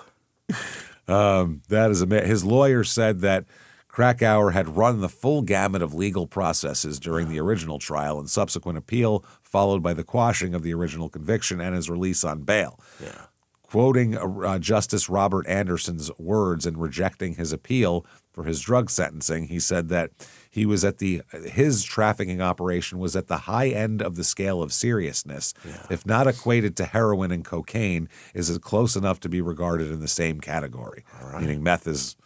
That is amazing. His lawyer said that Krakouer had run the full gamut of legal processes during the original trial and subsequent appeal, followed by the quashing of the original conviction and his release on bail. Yeah. Quoting Justice Robert Anderson's words in rejecting his appeal for his drug sentencing, he said that he was at his trafficking operation was at the high end of the scale of seriousness. Yeah. If not equated to heroin and cocaine, is close enough to be regarded in the same category. Right. Meaning meth is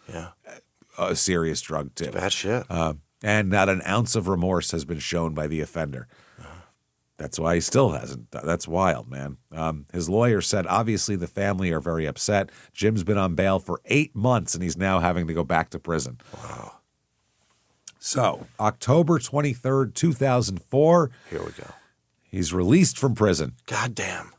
a serious drug too. Bad shit. And not an ounce of remorse has been shown by the offender. That's why he still hasn't. That's wild, man. His lawyer said, obviously, the family are very upset. Jim's been on bail for 8 months, and he's now having to go back to prison. Wow. So, October 23rd, 2004. Here we go. He's released from prison. Goddamn.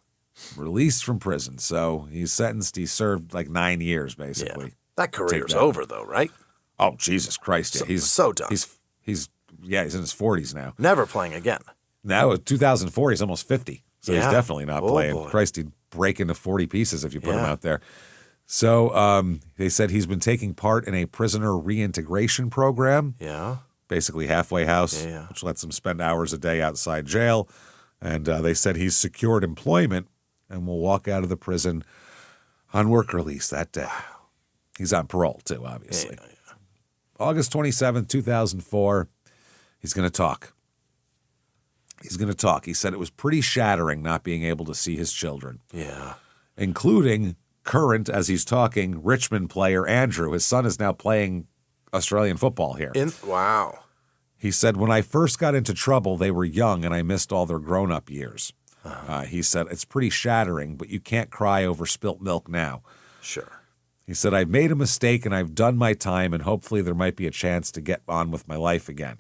Released from prison. So, he's sentenced. He served like 9 years, basically. Yeah. That career's over, though, right? Oh, Jesus Christ. Yeah. He's so done. He's in his 40s now. Never playing again. Now, 2004, he's almost 50. So he's definitely not playing. Boy. Christ, he'd break into 40 pieces if you put him out there. So they said he's been taking part in a prisoner reintegration program. Yeah. Basically halfway house, which lets him spend hours a day outside jail. And they said he's secured employment and will walk out of the prison on work release that day. Wow. He's on parole, too, obviously. Yeah. August 27th, 2004, he's going to talk. He's going to talk. He said it was pretty shattering not being able to see his children. Yeah. Including current, as he's talking, Richmond player Andrew. His son is now playing Australian football here. Wow. He said, when I first got into trouble, they were young and I missed all their grown-up years. He said, it's pretty shattering, but you can't cry over spilt milk now. Sure. He said, I've made a mistake and I've done my time and hopefully there might be a chance to get on with my life again.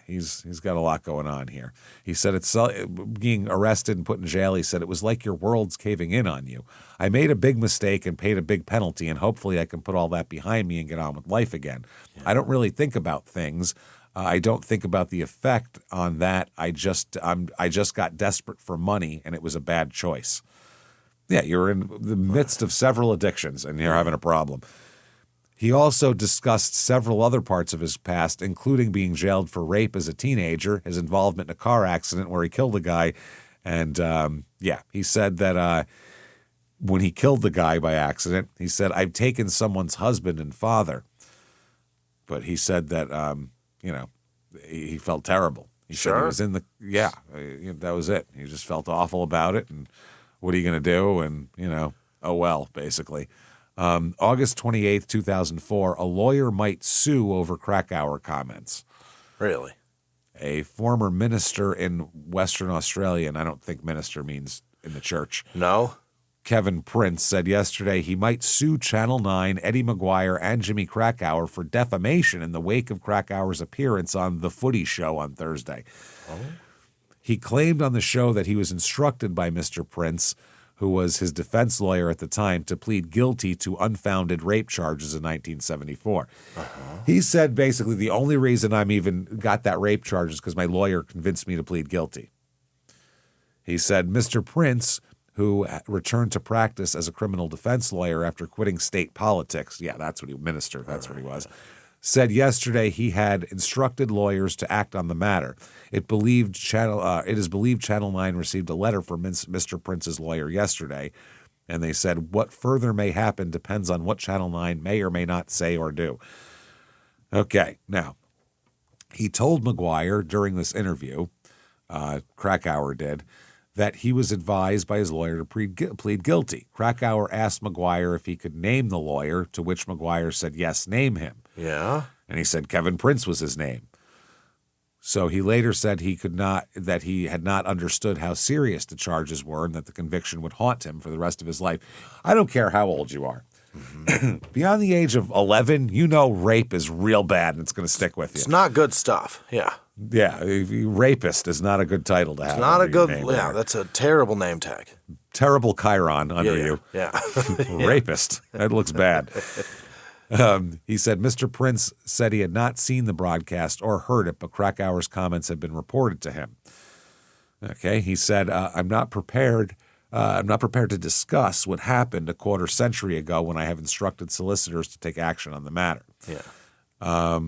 He's got a lot going on here. He said it's being arrested and put in jail. He said it was like your world's caving in on you. I made a big mistake and paid a big penalty, and hopefully I can put all that behind me and get on with life again. Yeah. I don't really think about things. I don't think about the effect on that. I just got desperate for money, and it was a bad choice. Yeah, you're in the midst of several addictions, and you're having a problem. He also discussed several other parts of his past, including being jailed for rape as a teenager, his involvement in a car accident where he killed a guy. And, he said that when he killed the guy by accident, he said, I've taken someone's husband and father. But he said that, he felt terrible. He said he was in that was it. He just felt awful about it. And what are you going to do? And, oh, well, basically. August 28th, 2004, a lawyer might sue over Krakouer comments. Really? A former minister in Western Australia, and I don't think minister means in the church. No? Kevin Prince, said yesterday he might sue Channel 9, Eddie Maguire, and Jimmy Krakouer for defamation in the wake of Krakauer's appearance on The Footy Show on Thursday. Oh. He claimed on the show that he was instructed by Mr. Prince, who was his defense lawyer at the time, to plead guilty to unfounded rape charges in 1974. He said basically the only reason I'm even got that rape charge is because my lawyer convinced me to plead guilty. He said Mr. Prince, who returned to practice as a criminal defense lawyer after quitting state politics, yeah, that's what he ministered, that's what he was, said yesterday he had instructed lawyers to act on the matter. It is believed Channel 9 received a letter from Mr. Prince's lawyer yesterday, and they said what further may happen depends on what Channel 9 may or may not say or do. Okay, now, he told Maguire during this interview, Krakouer did, that he was advised by his lawyer to plead guilty. Krakouer asked Maguire if he could name the lawyer, to which Maguire said, yes, name him. Yeah. And he said Kevin Prince was his name. So he later said that he had not understood how serious the charges were and that the conviction would haunt him for the rest of his life. I don't care how old you are. Mm-hmm. Beyond the age of 11, you know rape is real bad and it's going to stick with you. It's not good stuff. Yeah. Yeah, rapist is not a good title to have. It's not a good, yeah, that's a terrible name tag. Terrible Chiron under you. Yeah. Rapist. That looks bad. He said Mr. Prince said he had not seen the broadcast or heard it, but Krakauer's comments had been reported to him. Okay, he said, I'm not prepared to discuss what happened a quarter century ago when I have instructed solicitors to take action on the matter. Yeah.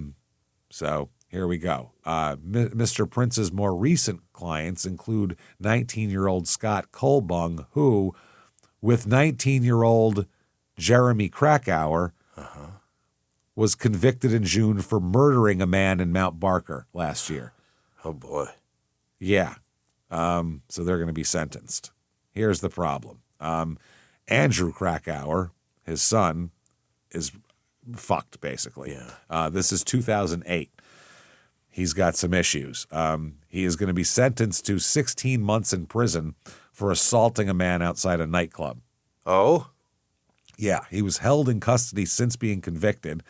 So here we go. Mr. Prince's more recent clients include 19-year-old Scott Colbung, who, with 19-year-old Jeremy Krakouer, was convicted in June for murdering a man in Mount Barker last year. Oh, boy. Yeah. So they're going to be sentenced. Here's the problem. Andrew Krakouer, his son, is fucked, basically. Yeah. This is 2008. He's got some issues. He is going to be sentenced to 16 months in prison for assaulting a man outside a nightclub. Oh? Yeah, he was held in custody since being convicted.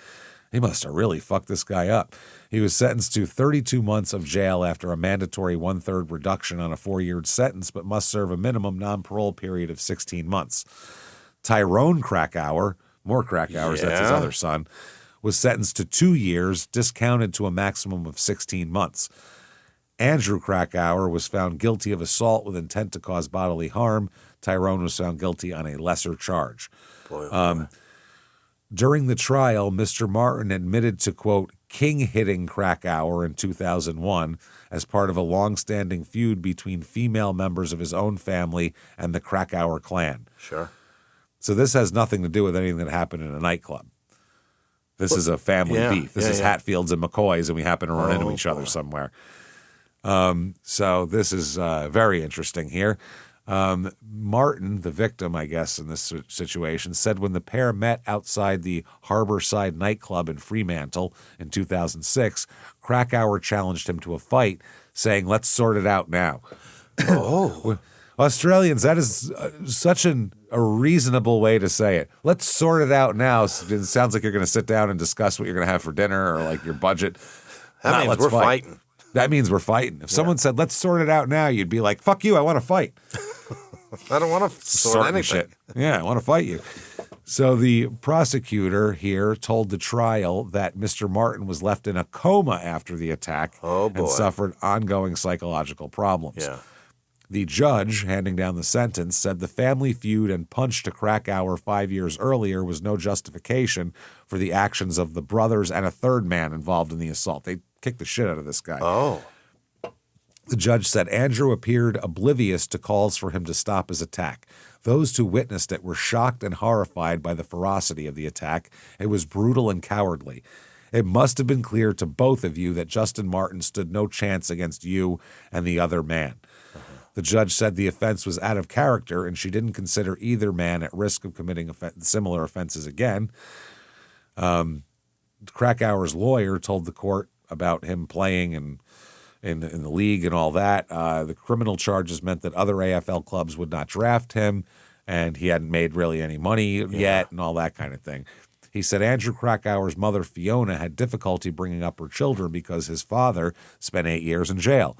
He must have really fucked this guy up. He was sentenced to 32 months of jail after a mandatory 1/3 reduction on a 4-year sentence, but must serve a minimum non-parole period of 16 months. Tyrone Krakouer, more Krakouers, that's his other son, was sentenced to 2 years, discounted to a maximum of 16 months. Andrew Krakouer was found guilty of assault with intent to cause bodily harm. Tyrone was found guilty on a lesser charge. Boy. During the trial, Mr. Martin admitted to, quote, king-hitting Krakouer in 2001 as part of a long-standing feud between female members of his own family and the Krakouer clan. Sure. So this has nothing to do with anything that happened in a nightclub. This is a family beef. This is Hatfields and McCoys, and we happen to run into each other somewhere. So this is very interesting here. Martin, the victim, I guess, in this situation, said when the pair met outside the Harborside nightclub in Fremantle in 2006, Krakouer challenged him to a fight, saying, let's sort it out now. Oh. Australians, that is such a reasonable way to say it. Let's sort it out now. It sounds like you're going to sit down and discuss what you're going to have for dinner or like your budget. That means we're fighting. That means we're fighting. If someone said, let's sort it out now, you'd be like, fuck you, I want to fight. I don't want to sort anything. Shit. Yeah, I want to fight you. So the prosecutor here told the trial that Mr. Martin was left in a coma after the attack and suffered ongoing psychological problems. Yeah. The judge, handing down the sentence, said the family feud and punch to Krakouer 5 years earlier was no justification for the actions of the brothers and a third man involved in the assault. They kicked the shit out of this guy. Oh. The judge said Andrew appeared oblivious to calls for him to stop his attack. Those who witnessed it were shocked and horrified by the ferocity of the attack. It was brutal and cowardly. It must have been clear to both of you that Justin Martin stood no chance against you and the other man. The judge said the offense was out of character and she didn't consider either man at risk of committing similar offenses again. Krakouer's lawyer told the court about him playing in the league and all that. The criminal charges meant that other AFL clubs would not draft him. and he hadn't made really any money yet and all that kind of thing. He said Andrew Krakouer's mother, Fiona, had difficulty bringing up her children because his father spent 8 years in jail.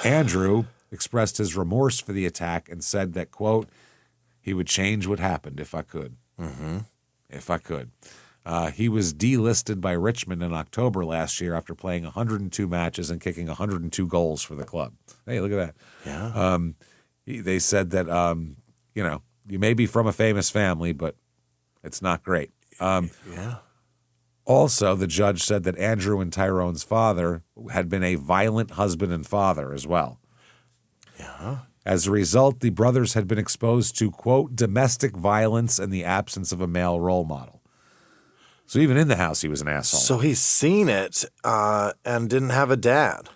Andrew expressed his remorse for the attack and said that, quote, he would change what happened if I could. Mm-hmm. If I could. He was delisted by Richmond in October last year after playing 102 matches and kicking 102 goals for the club. Hey, look at that. Yeah. They said that, you may be from a famous family, but it's not great. Yeah. Also, the judge said that Andrew and Tyrone's father had been a violent husband and father as well. Yeah. As a result, the brothers had been exposed to, quote, domestic violence in the absence of a male role model. So even in the house, he was an asshole. So he's seen it and didn't have a dad.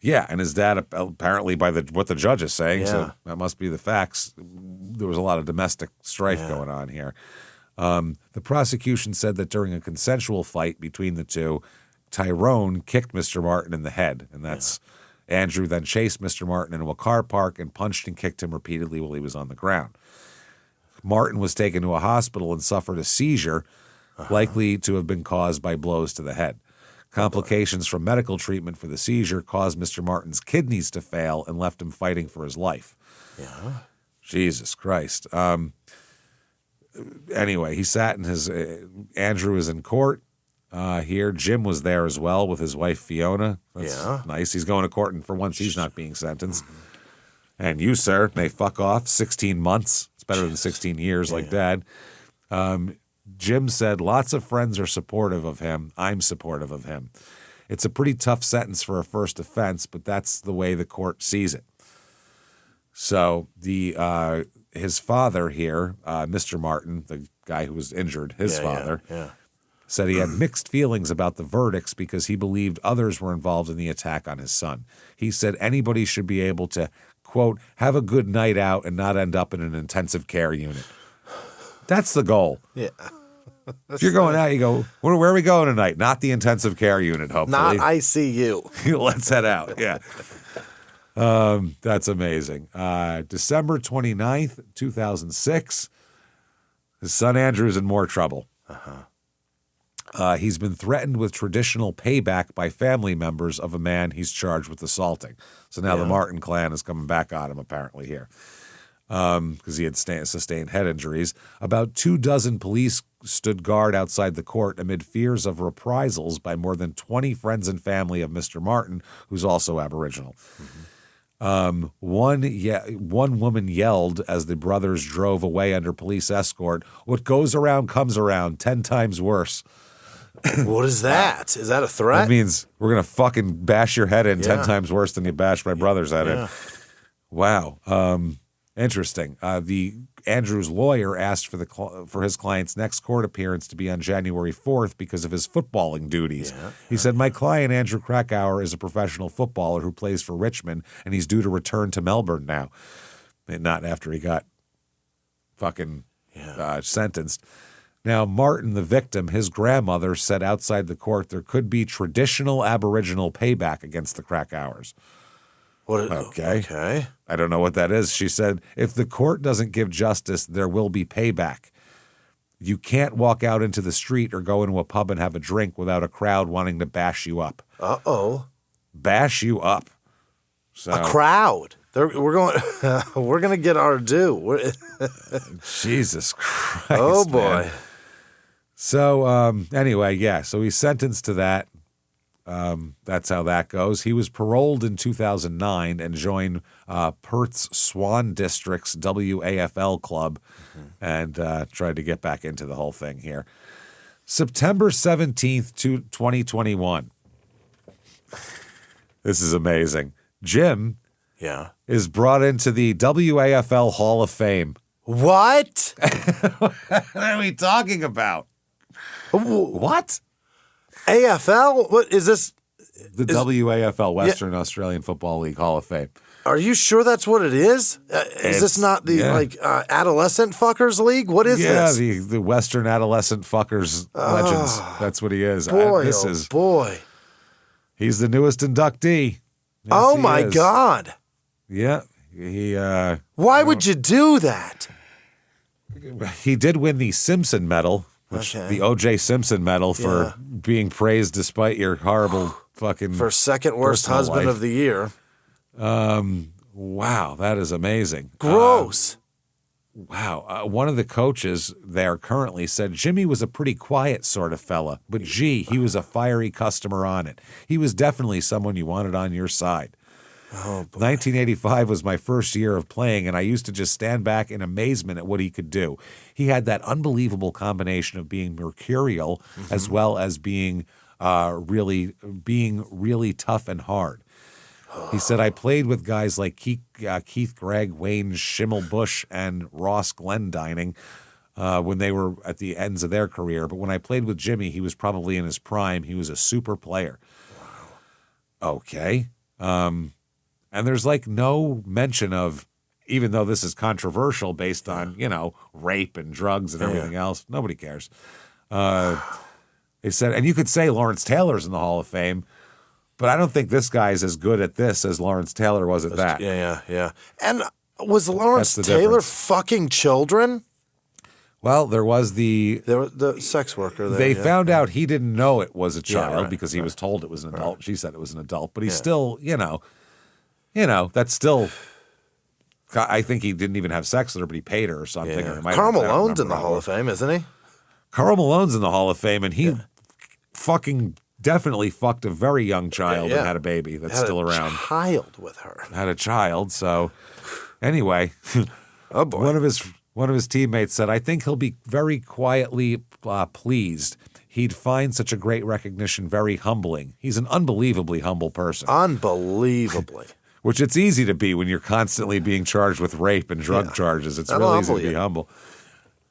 Yeah, and his dad, apparently by what the judge is saying, so that must be the facts, there was a lot of domestic strife going on here. The prosecution said that during a consensual fight between the two, Tyrone kicked Mr. Martin in the head, and that's Andrew then chased Mr. Martin into a car park and punched and kicked him repeatedly while he was on the ground. Martin was taken to a hospital and suffered a seizure, likely to have been caused by blows to the head. Complications from medical treatment for the seizure caused Mr. Martin's kidneys to fail and left him fighting for his life. Yeah. Jesus Christ. Anyway, he sat in his Andrew was in court here. Jim was there as well with his wife Fiona. That's nice. He's going to court, and for once he's not being sentenced. And you, sir, may fuck off. 16 months. It's better than 16 years like Dad. Jim said lots of friends are supportive of him. I'm supportive of him. It's a pretty tough sentence for a first offense, but that's the way the court sees it. So his father here, Mr. Martin, the guy who was injured, his father, said he had mixed feelings about the verdicts because he believed others were involved in the attack on his son. He said anybody should be able to, quote, have a good night out and not end up in an intensive care unit. That's the goal. Yeah. If you're going out, you go, where are we going tonight? Not the intensive care unit, hopefully. Not ICU. Let's head out. Yeah. That's amazing. December 29th, 2006. His son Andrew's in more trouble. He's been threatened with traditional payback by family members of a man he's charged with assaulting. So now the Martin clan is coming back on him, apparently, here. Because he had sustained head injuries. About 24 police stood guard outside the court amid fears of reprisals by more than 20 friends and family of Mr. Martin, who's also Aboriginal. One woman yelled as the brothers drove away under police escort, "What goes around comes around, 10 times worse." What is that? Is that a threat? That means we're going to fucking bash your head in 10 times worse than you bashed my brother's head in. Wow. Interesting. Andrew's lawyer asked for his client's next court appearance to be on January 4th because of his footballing duties. He said, my client, Andrew Krakouer, is a professional footballer who plays for Richmond, and he's due to return to Melbourne now. And not after he got fucking sentenced. Now, Martin, the victim, his grandmother said outside the court there could be traditional Aboriginal payback against the Krakouers. Okay. I don't know what that is. She said, if the court doesn't give justice, there will be payback. You can't walk out into the street or go into a pub and have a drink without a crowd wanting to bash you up. Bash you up. So, a crowd. We're going to get our due. Jesus Christ. Oh, boy. Man. So, anyway, so he's sentenced to that. That's how that goes. He was paroled in 2009 and joined Perth's Swan District's WAFL club and tried to get back into the whole thing here. September 17th, 2021. This is amazing. Jim is brought into the WAFL Hall of Fame. What? What are we talking about? What? AFL? What is this? The WAFL, Western Australian Football League Hall of Fame. Are you sure that's what it is? Is this not the adolescent fuckers league? What is this? Yeah, the Western adolescent fuckers legends. That's what he is. Boy. He's the newest inductee. Yes, oh my God. Yeah. Why would you do that? He did win the Simpson Medal, the O.J. Simpson Medal for being praised despite your horrible fucking for second worst husband of the year. Wow, that is amazing. Gross. Wow. One of the coaches there currently said Jimmie was a pretty quiet sort of fella, but gee, he was a fiery customer on it. He was definitely someone you wanted on your side. Oh, boy. 1985 was my first year of playing, and I used to just stand back in amazement at what he could do. He had that unbelievable combination of being mercurial as well as being really tough and hard. He said, I played with guys like Keith Gregg, Wayne Schimmelbusch, and Ross Glendining when they were at the ends of their career. But when I played with Jimmie, he was probably in his prime. He was a super player. Wow. Okay. And there's like no mention of, even though this is controversial based on, rape and drugs and everything else, nobody cares. They said, and you could say Lawrence Taylor's in the Hall of Fame, but I don't think this guy's as good at this as Lawrence Taylor was at that. Yeah. And was Lawrence Taylor fucking children? Well, there was the sex worker there. They found out he didn't know it was a child because he was told it was an adult. Right. She said it was an adult, but he's still, that's still. I think he didn't even have sex with her, but he paid her or something. Yeah. Karl Malone's in the Hall of Fame, isn't he? Karl Malone's in the Hall of Fame, and he fucking definitely fucked a very young child and had a baby that's still around. Child with her. Had a child. So anyway, oh boy. One of his teammates said, I think he'll be very quietly pleased. He'd find such a great recognition very humbling. He's an unbelievably humble person. Unbelievably. Which it's easy to be when you're constantly being charged with rape and drug charges. It's really easy to be humble.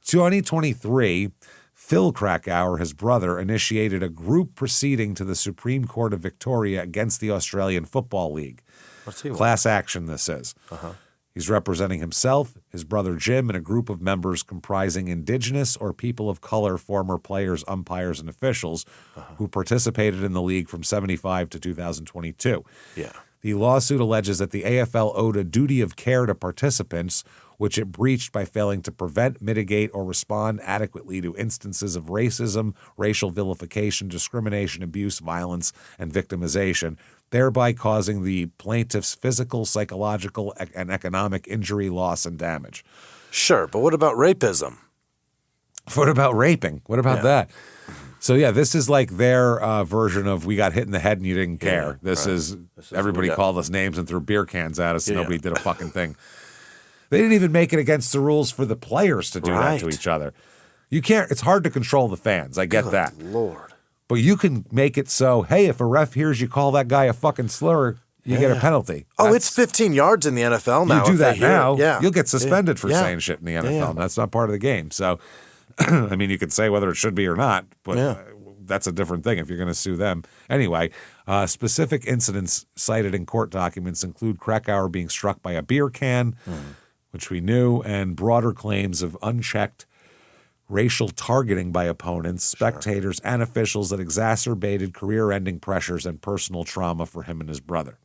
2023, Phil Krakouer, his brother, initiated a group proceeding to the Supreme Court of Victoria against the Australian Football League. Class action, this is. He's representing himself, his brother Jim, and a group of members comprising Indigenous or people of color former players, umpires, and officials who participated in the league from 1975 to 2022. Yeah. The lawsuit alleges that the AFL owed a duty of care to participants, which it breached by failing to prevent, mitigate, or respond adequately to instances of racism, racial vilification, discrimination, abuse, violence, and victimization, thereby causing the plaintiff's physical, psychological, and economic injury, loss, and damage. Sure, but what about rapism? What about raping? What about that? So, this is like their version of we got hit in the head and you didn't care. This is everybody called us names and threw beer cans at us and nobody did a fucking thing. They didn't even make it against the rules for the players to do that to each other. You can't. It's hard to control the fans. I get that. Lord. But you can make it so, hey, if a ref hears you call that guy a fucking slur, you get a penalty. It's 15 yards in the NFL now. You do that now, you'll get suspended for saying shit in the NFL, and that's not part of the game. So, I mean, you could say whether it should be or not, but that's a different thing if you're going to sue them. Anyway, specific incidents cited in court documents include Krakouer being struck by a beer can, which we knew, and broader claims of unchecked racial targeting by opponents, spectators, and officials that exacerbated career-ending pressures and personal trauma for him and his brother.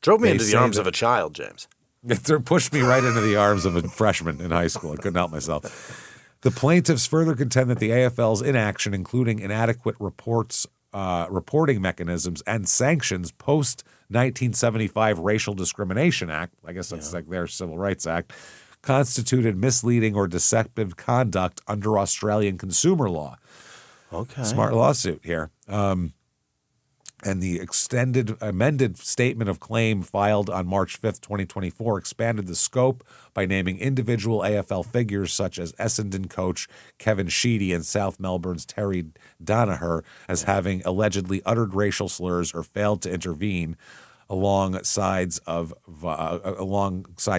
Drove me into the arms of a child, James. It pushed me right into the arms of a freshman in high school. I couldn't help myself. The plaintiffs further contend that the AFL's inaction, including inadequate reporting mechanisms and sanctions post-1975 Racial Discrimination Act, I guess that's like their Civil Rights Act, constituted misleading or deceptive conduct under Australian consumer law. Okay. Smart lawsuit here. And the amended statement of claim filed on March 5th, 2024 expanded the scope by naming individual AFL figures such as Essendon coach Kevin Sheedy and South Melbourne's Terry Danaher as having allegedly uttered racial slurs or failed to intervene alongside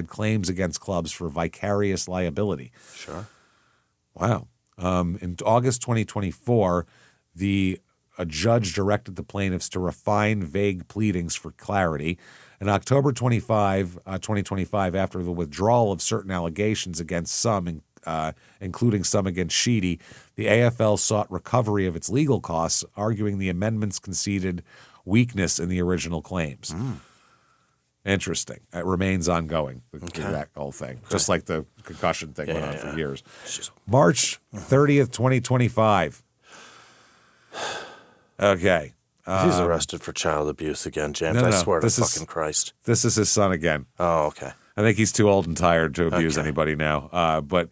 claims against clubs for vicarious liability. Sure. Wow. In August 2024, a judge directed the plaintiffs to refine vague pleadings for clarity. In October 2025, after the withdrawal of certain allegations against some, including some against Sheedy, the AFL sought recovery of its legal costs, arguing the amendments conceded weakness in the original claims. Interesting. It remains ongoing, that whole thing. Okay. Just like the concussion thing went on for years. March 30th, 2025. Okay. He's arrested for child abuse again, James. I swear to fucking Christ. This is his son again. Oh, okay. I think he's too old and tired to abuse anybody now. But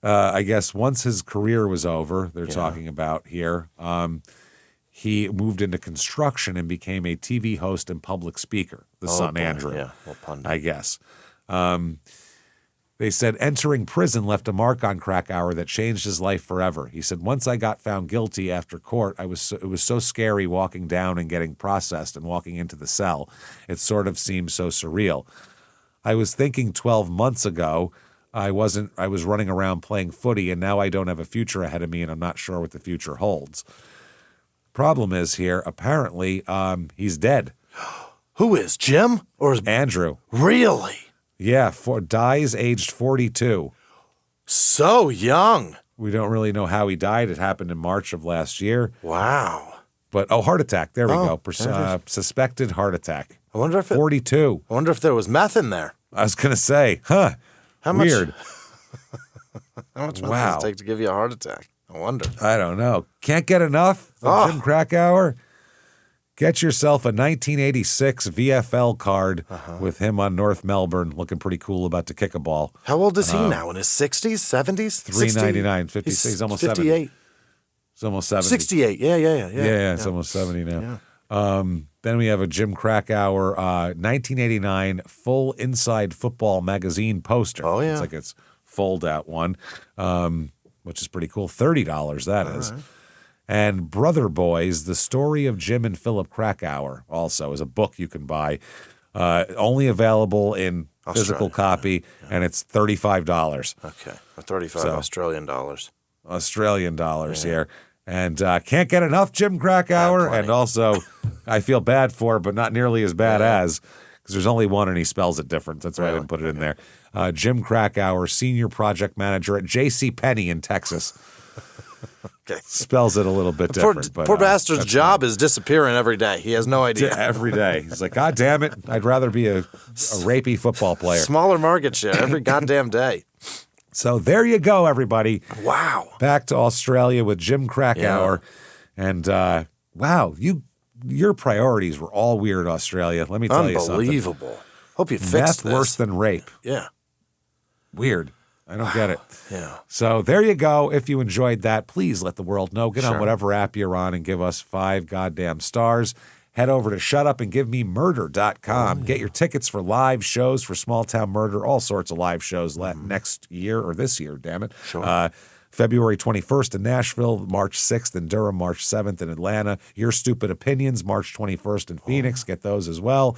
I guess once his career was over, they're talking about here, he moved into construction and became a TV host and public speaker, the son Andrew, I guess. They said entering prison left a mark on Krakouer that changed his life forever. He said, once I got found guilty after court, it was so scary walking down and getting processed and walking into the cell. It sort of seemed so surreal. I was thinking 12 months ago, I was running around playing footy, and now I don't have a future ahead of me, and I'm not sure what the future holds. Problem is here, apparently, he's dead. Who is, Jim? Or is Andrew? Really? Yeah, dies aged 42. So young. We don't really know how he died. It happened in March of last year. Wow. But, heart attack. There we go. Suspected heart attack. I wonder if 42. I wonder if there was meth in there. I was going to say, weird. How much meth does it take to give you a heart attack? I wonder. I don't know. Can't get enough of Jim Krakouer? Get yourself a 1986 VFL card with him on North Melbourne, looking pretty cool, about to kick a ball. How old is he now? In his 60s, 70s? $3.99, 56. He's almost 58. 70. He's almost 70. 68. Yeah. It's almost 70 now. Yeah. Then we have a Jim Krakouer 1989 full Inside Football magazine poster. Oh, yeah. It's like it's fold-out one, which is pretty cool. $30, that is. Right. And Brother Boys, The Story of Jim and Philip Krakouer, also is a book you can buy. Only available in physical copy, and it's $35. Okay, 35 Australian dollars. Australian dollars here. And can't get enough Jim Krakouer. And also, I feel bad for, but not nearly as bad as, because there's only one and he spells it different. That's why I didn't put it in there. Jim Krakouer, Senior Project Manager at JCPenney in Texas. Okay. Spells it a little bit different. Poor bastard's job is disappearing every day. He has no idea. Every day. He's like, God damn it, I'd rather be a rapey football player. Smaller market share every goddamn day. So there you go, everybody. Wow. Back to Australia with Jim Krakouer. Yeah. And, wow, your priorities were all weird, Australia. Let me tell you something. Unbelievable. Hope you fixed Meth this. worse than rape. Yeah. Weird. I don't get it. Yeah. So there you go. If you enjoyed that, please let the world know. Get on whatever app you're on and give us 5 goddamn stars. Head over to shutupandgivememurder.com. Get your tickets for live shows for Small Town Murder, all sorts of live shows next year, or this year, damn it. Sure. February 21st in Nashville, March 6th in Durham, March 7th in Atlanta. Your Stupid Opinions, March 21st in Phoenix. Get those as well.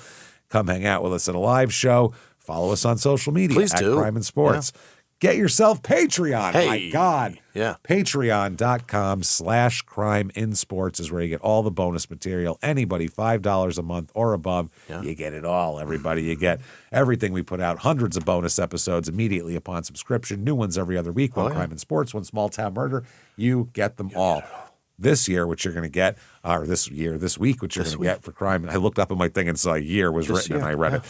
Come hang out with us at a live show. Follow us on social media Please at do. Crime and Sports. Yeah. Get yourself Patreon. Hey. My God. Yeah. Patreon.com/CrimeInSports is where you get all the bonus material. Anybody, $5 a month or above, you get it all, everybody. You get everything we put out, hundreds of bonus episodes immediately upon subscription, new ones every other week, one Crime and Sports, one Small Town Murder. You get them all. This year, what you're going to get, or this week, what you're going to get for crime. I looked up in my thing and saw a year was written, and I read it.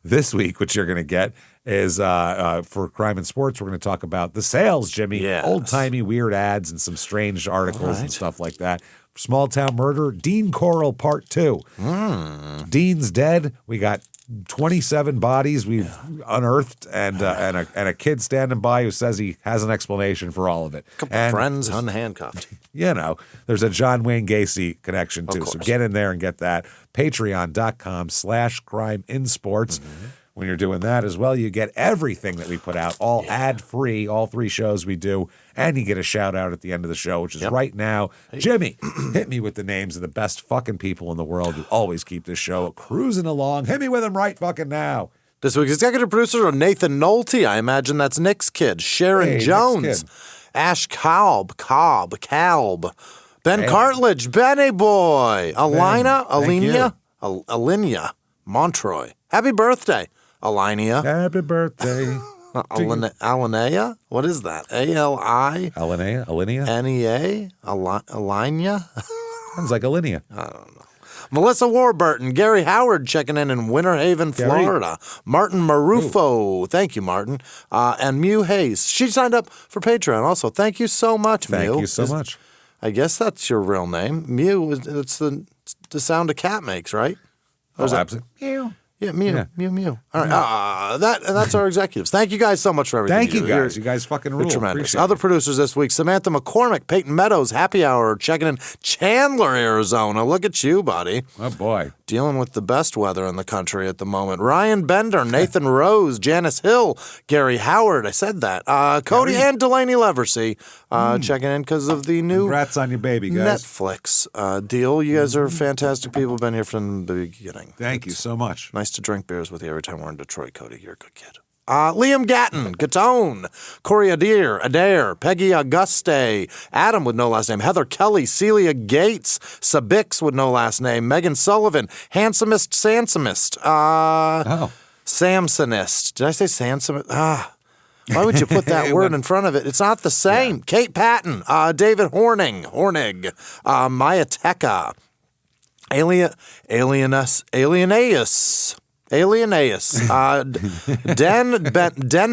This week, what you're going to get is for Crime and Sports, we're going to talk about the sales, Jimmie. Yes. Old-timey weird ads and some strange articles and stuff like that. Small Town Murder, Dean Coral Part 2. Dean's dead. We got 27 bodies we've unearthed, and a kid standing by who says he has an explanation for all of it. Couple friends unhandcuffed. You know, there's a John Wayne Gacy connection too. So get in there and get that. Patreon.com/CrimeInSports. When you're doing that as well, you get everything that we put out, all ad-free, all 3 shows we do, and you get a shout-out at the end of the show, which is right now. Jimmie, hit me with the names of the best fucking people in the world who always keep this show cruising along. Hit me with them right fucking now. This week's executive producer are Nathan Nolte. I imagine that's Nick's kid. Sharon Jones. Ash Kalb. Ben Cartledge. Benny Boy. Alinia Montroy. Happy birthday, Alinia. Happy birthday. Alinea? What is that? A-L-I? Alinea? N-E-A? Alinia? Sounds like Alinea. I don't know. Melissa Warburton, Gary Howard checking in Winter Haven, Florida. Martin Marufo, thank you, Martin. And Mew Hayes. She signed up for Patreon also. Thank you so much, Mew. Thank you so much. I guess that's your real name. Mew, it's the sound a cat makes, right? Absolutely. Mew. Yeah, Mew. All right, that's our executives. Thank you guys so much for everything. Thank you guys. You guys fucking rule. Tremendous. Other producers this week: Samantha McCormick, Peyton Meadows, Happy Hour, checking in Chandler, Arizona. Look at you, buddy. Oh boy, dealing with the best weather in the country at the moment. Ryan Bender, Nathan Rose, Janice Hill, Gary Howard. I said that. Cody and Delaney Leversey checking in because of the new congrats on your baby, guys. Netflix deal. You guys are fantastic people. Been here from the beginning. Thank you so much. Nice to drink beers with you every time we're in Detroit, Cody. You're a good kid. Liam Gatton, Gatone, Corey Adair, Peggy Auguste, Adam with no last name, Heather Kelly, Celia Gates, Sabix with no last name, Megan Sullivan, Handsomest Sansomist, Samsonist. Did I say Sansomist? Why would you put that word in front of it? It's not the same. Yeah. Kate Patton, David Hornig, Maya Teka, Alienaeus, Den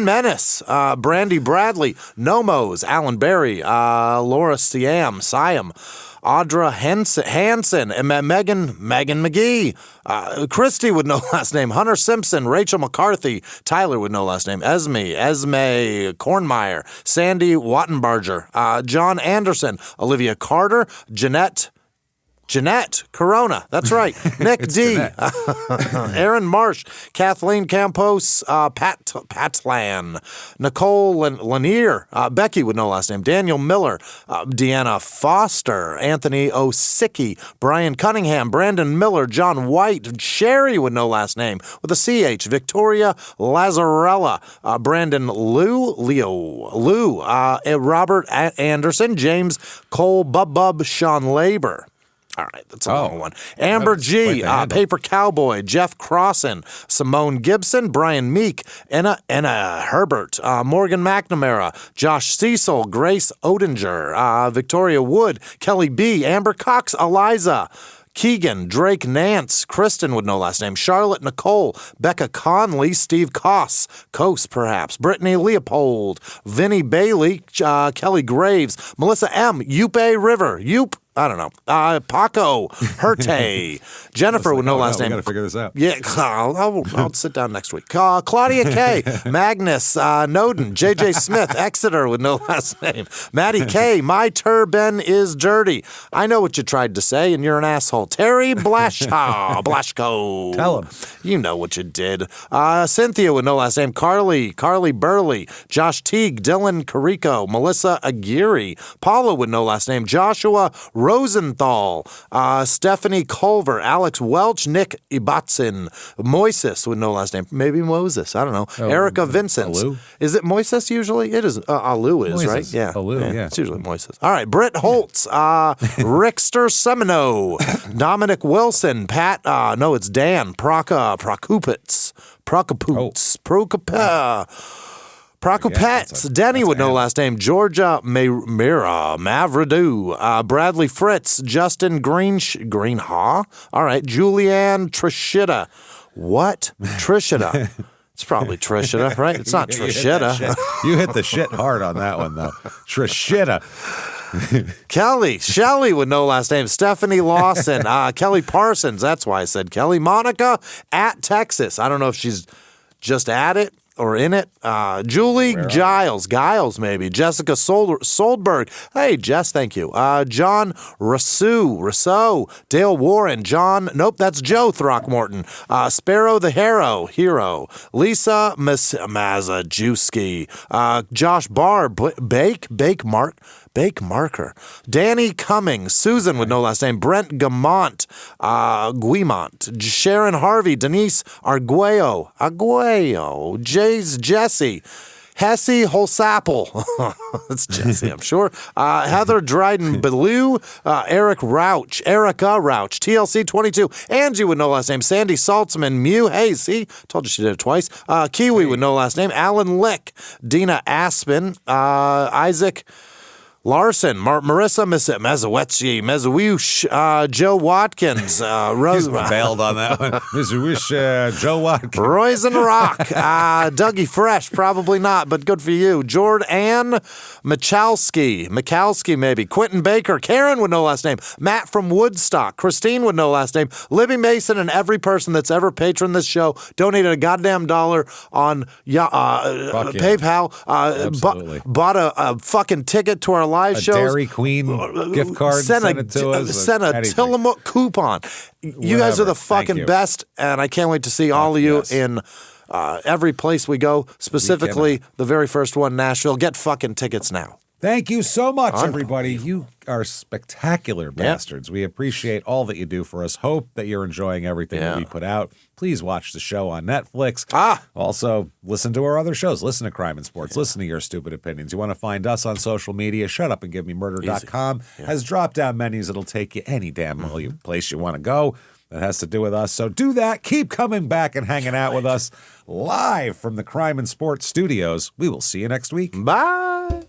Menace, Brandy Bradley, Nomos, Alan Berry, Laura Siam, Audra Hansen, and Megan McGee, Christy with no last name, Hunter Simpson, Rachel McCarthy, Tyler with no last name, Esme Kornmeyer, Sandy Wattenbarger, John Anderson, Olivia Carter, Jeanette Corona, that's right. Nick D, Aaron Marsh, Kathleen Campos, Patlan, Nicole Lanier, Becky with no last name, Daniel Miller, Deanna Foster, Anthony Osicki, Brian Cunningham, Brandon Miller, John White, Sherry with no last name with a CH, Victoria Lazzarella, Brandon Lou, Robert Anderson, James Cole, Bub, Sean Labor. All right, that's a long one. Amber G, Paper Cowboy, Jeff Crossan, Simone Gibson, Brian Meek, Anna Herbert, Morgan McNamara, Josh Cecil, Grace Odinger, Victoria Wood, Kelly B, Amber Cox, Eliza, Keegan, Drake Nance, Kristen with no last name, Charlotte Nicole, Becca Conley, Steve Coss, Brittany Leopold, Vinny Bailey, Kelly Graves, Melissa M, Yupe River, I don't know. Paco, Herte, Jennifer with no last name. We got to figure this out. Yeah, I'll sit down next week. Claudia K, Magnus, Noden, JJ Smith, Exeter with no last name. Maddie K, my turban is dirty. I know what you tried to say, and you're an asshole. Terry Blasco. Tell him. You know what you did. Cynthia with no last name. Carly Burley, Josh Teague, Dylan Carico, Melissa Aguirre, Paula with no last name. Joshua Rosenthal, Stephanie Culver, Alex Welch, Nick Ibatsin, Moises with no last name. Maybe Moses. I don't know. Erica Vincent. Alu? Is it Moises usually? It is. Alu is, Moises. right? Yeah. Alu, yeah. It's usually Moises. All right. Britt Holtz, Rickster Semino, Dominic Wilson, Pat, no, it's Dan, Prokupets, Prokopets, Denny with no last name, Georgia Mira, Mavradu, Bradley Fritz, Justin Greenhaw, all right, Julianne Trishita. What? Trishita. It's probably Trishita, right? It's not Trishita. You hit the shit hard on that one, though. Trishita. Shelley with no last name, Stephanie Lawson, Kelly Parsons, that's why I said Kelly, Monica at Texas. I don't know if she's just at it or in it. Julie Giles maybe. Jessica Soldberg. Hey, Jess, thank you. John Rousseau, Dale Warren, that's Joe Throckmorton. Sparrow the Hero, Lisa Mazajewski, Josh Barr, Bake Marker, Danny Cummings, Susan with no last name, Brent Guimont, Sharon Harvey, Denise Arguello, Jesse, Hesse Holsapple, that's Jesse, I'm sure. Heather Dryden Ballou, Erica Rauch, TLC 22, Angie with no last name, Sandy Saltzman, Mew Hayes, see, told you she did it twice. Kiwi with no last name, Alan Lick, Dina Aspen, Isaac Larson, Marissa Mezawetchi, Joe Watkins, Rose. Bailed on that one. Mezawetchi, Joe Watkins. Royce and Rock, Dougie Fresh, probably not, but good for you. Jordan Michalski maybe. Quentin Baker, Karen would know last name. Matt from Woodstock, Christine would know last name. Libby Mason and every person that's ever patroned this show donated a goddamn $1 on PayPal. Bought a fucking ticket to our live shows. Dairy Queen gift card. Sent it to us. Sent a Tillamook coupon. You guys are the fucking best, and I can't wait to see all of you in every place we go, specifically the very first one, Nashville. Get fucking tickets now. Thank you so much, everybody. You are spectacular bastards. We appreciate all that you do for us. Hope that you're enjoying everything that we put out. Please watch the show on Netflix. Also, listen to our other shows. Listen to Crime and Sports. Listen to Your Stupid Opinions. You want to find us on social media, shutupandgivememurder.com has drop-down menus that'll take you any damn place you want to go that has to do with us. So do that. Keep coming back and hanging out with us live from the Crime and Sports studios. We will see you next week. Bye.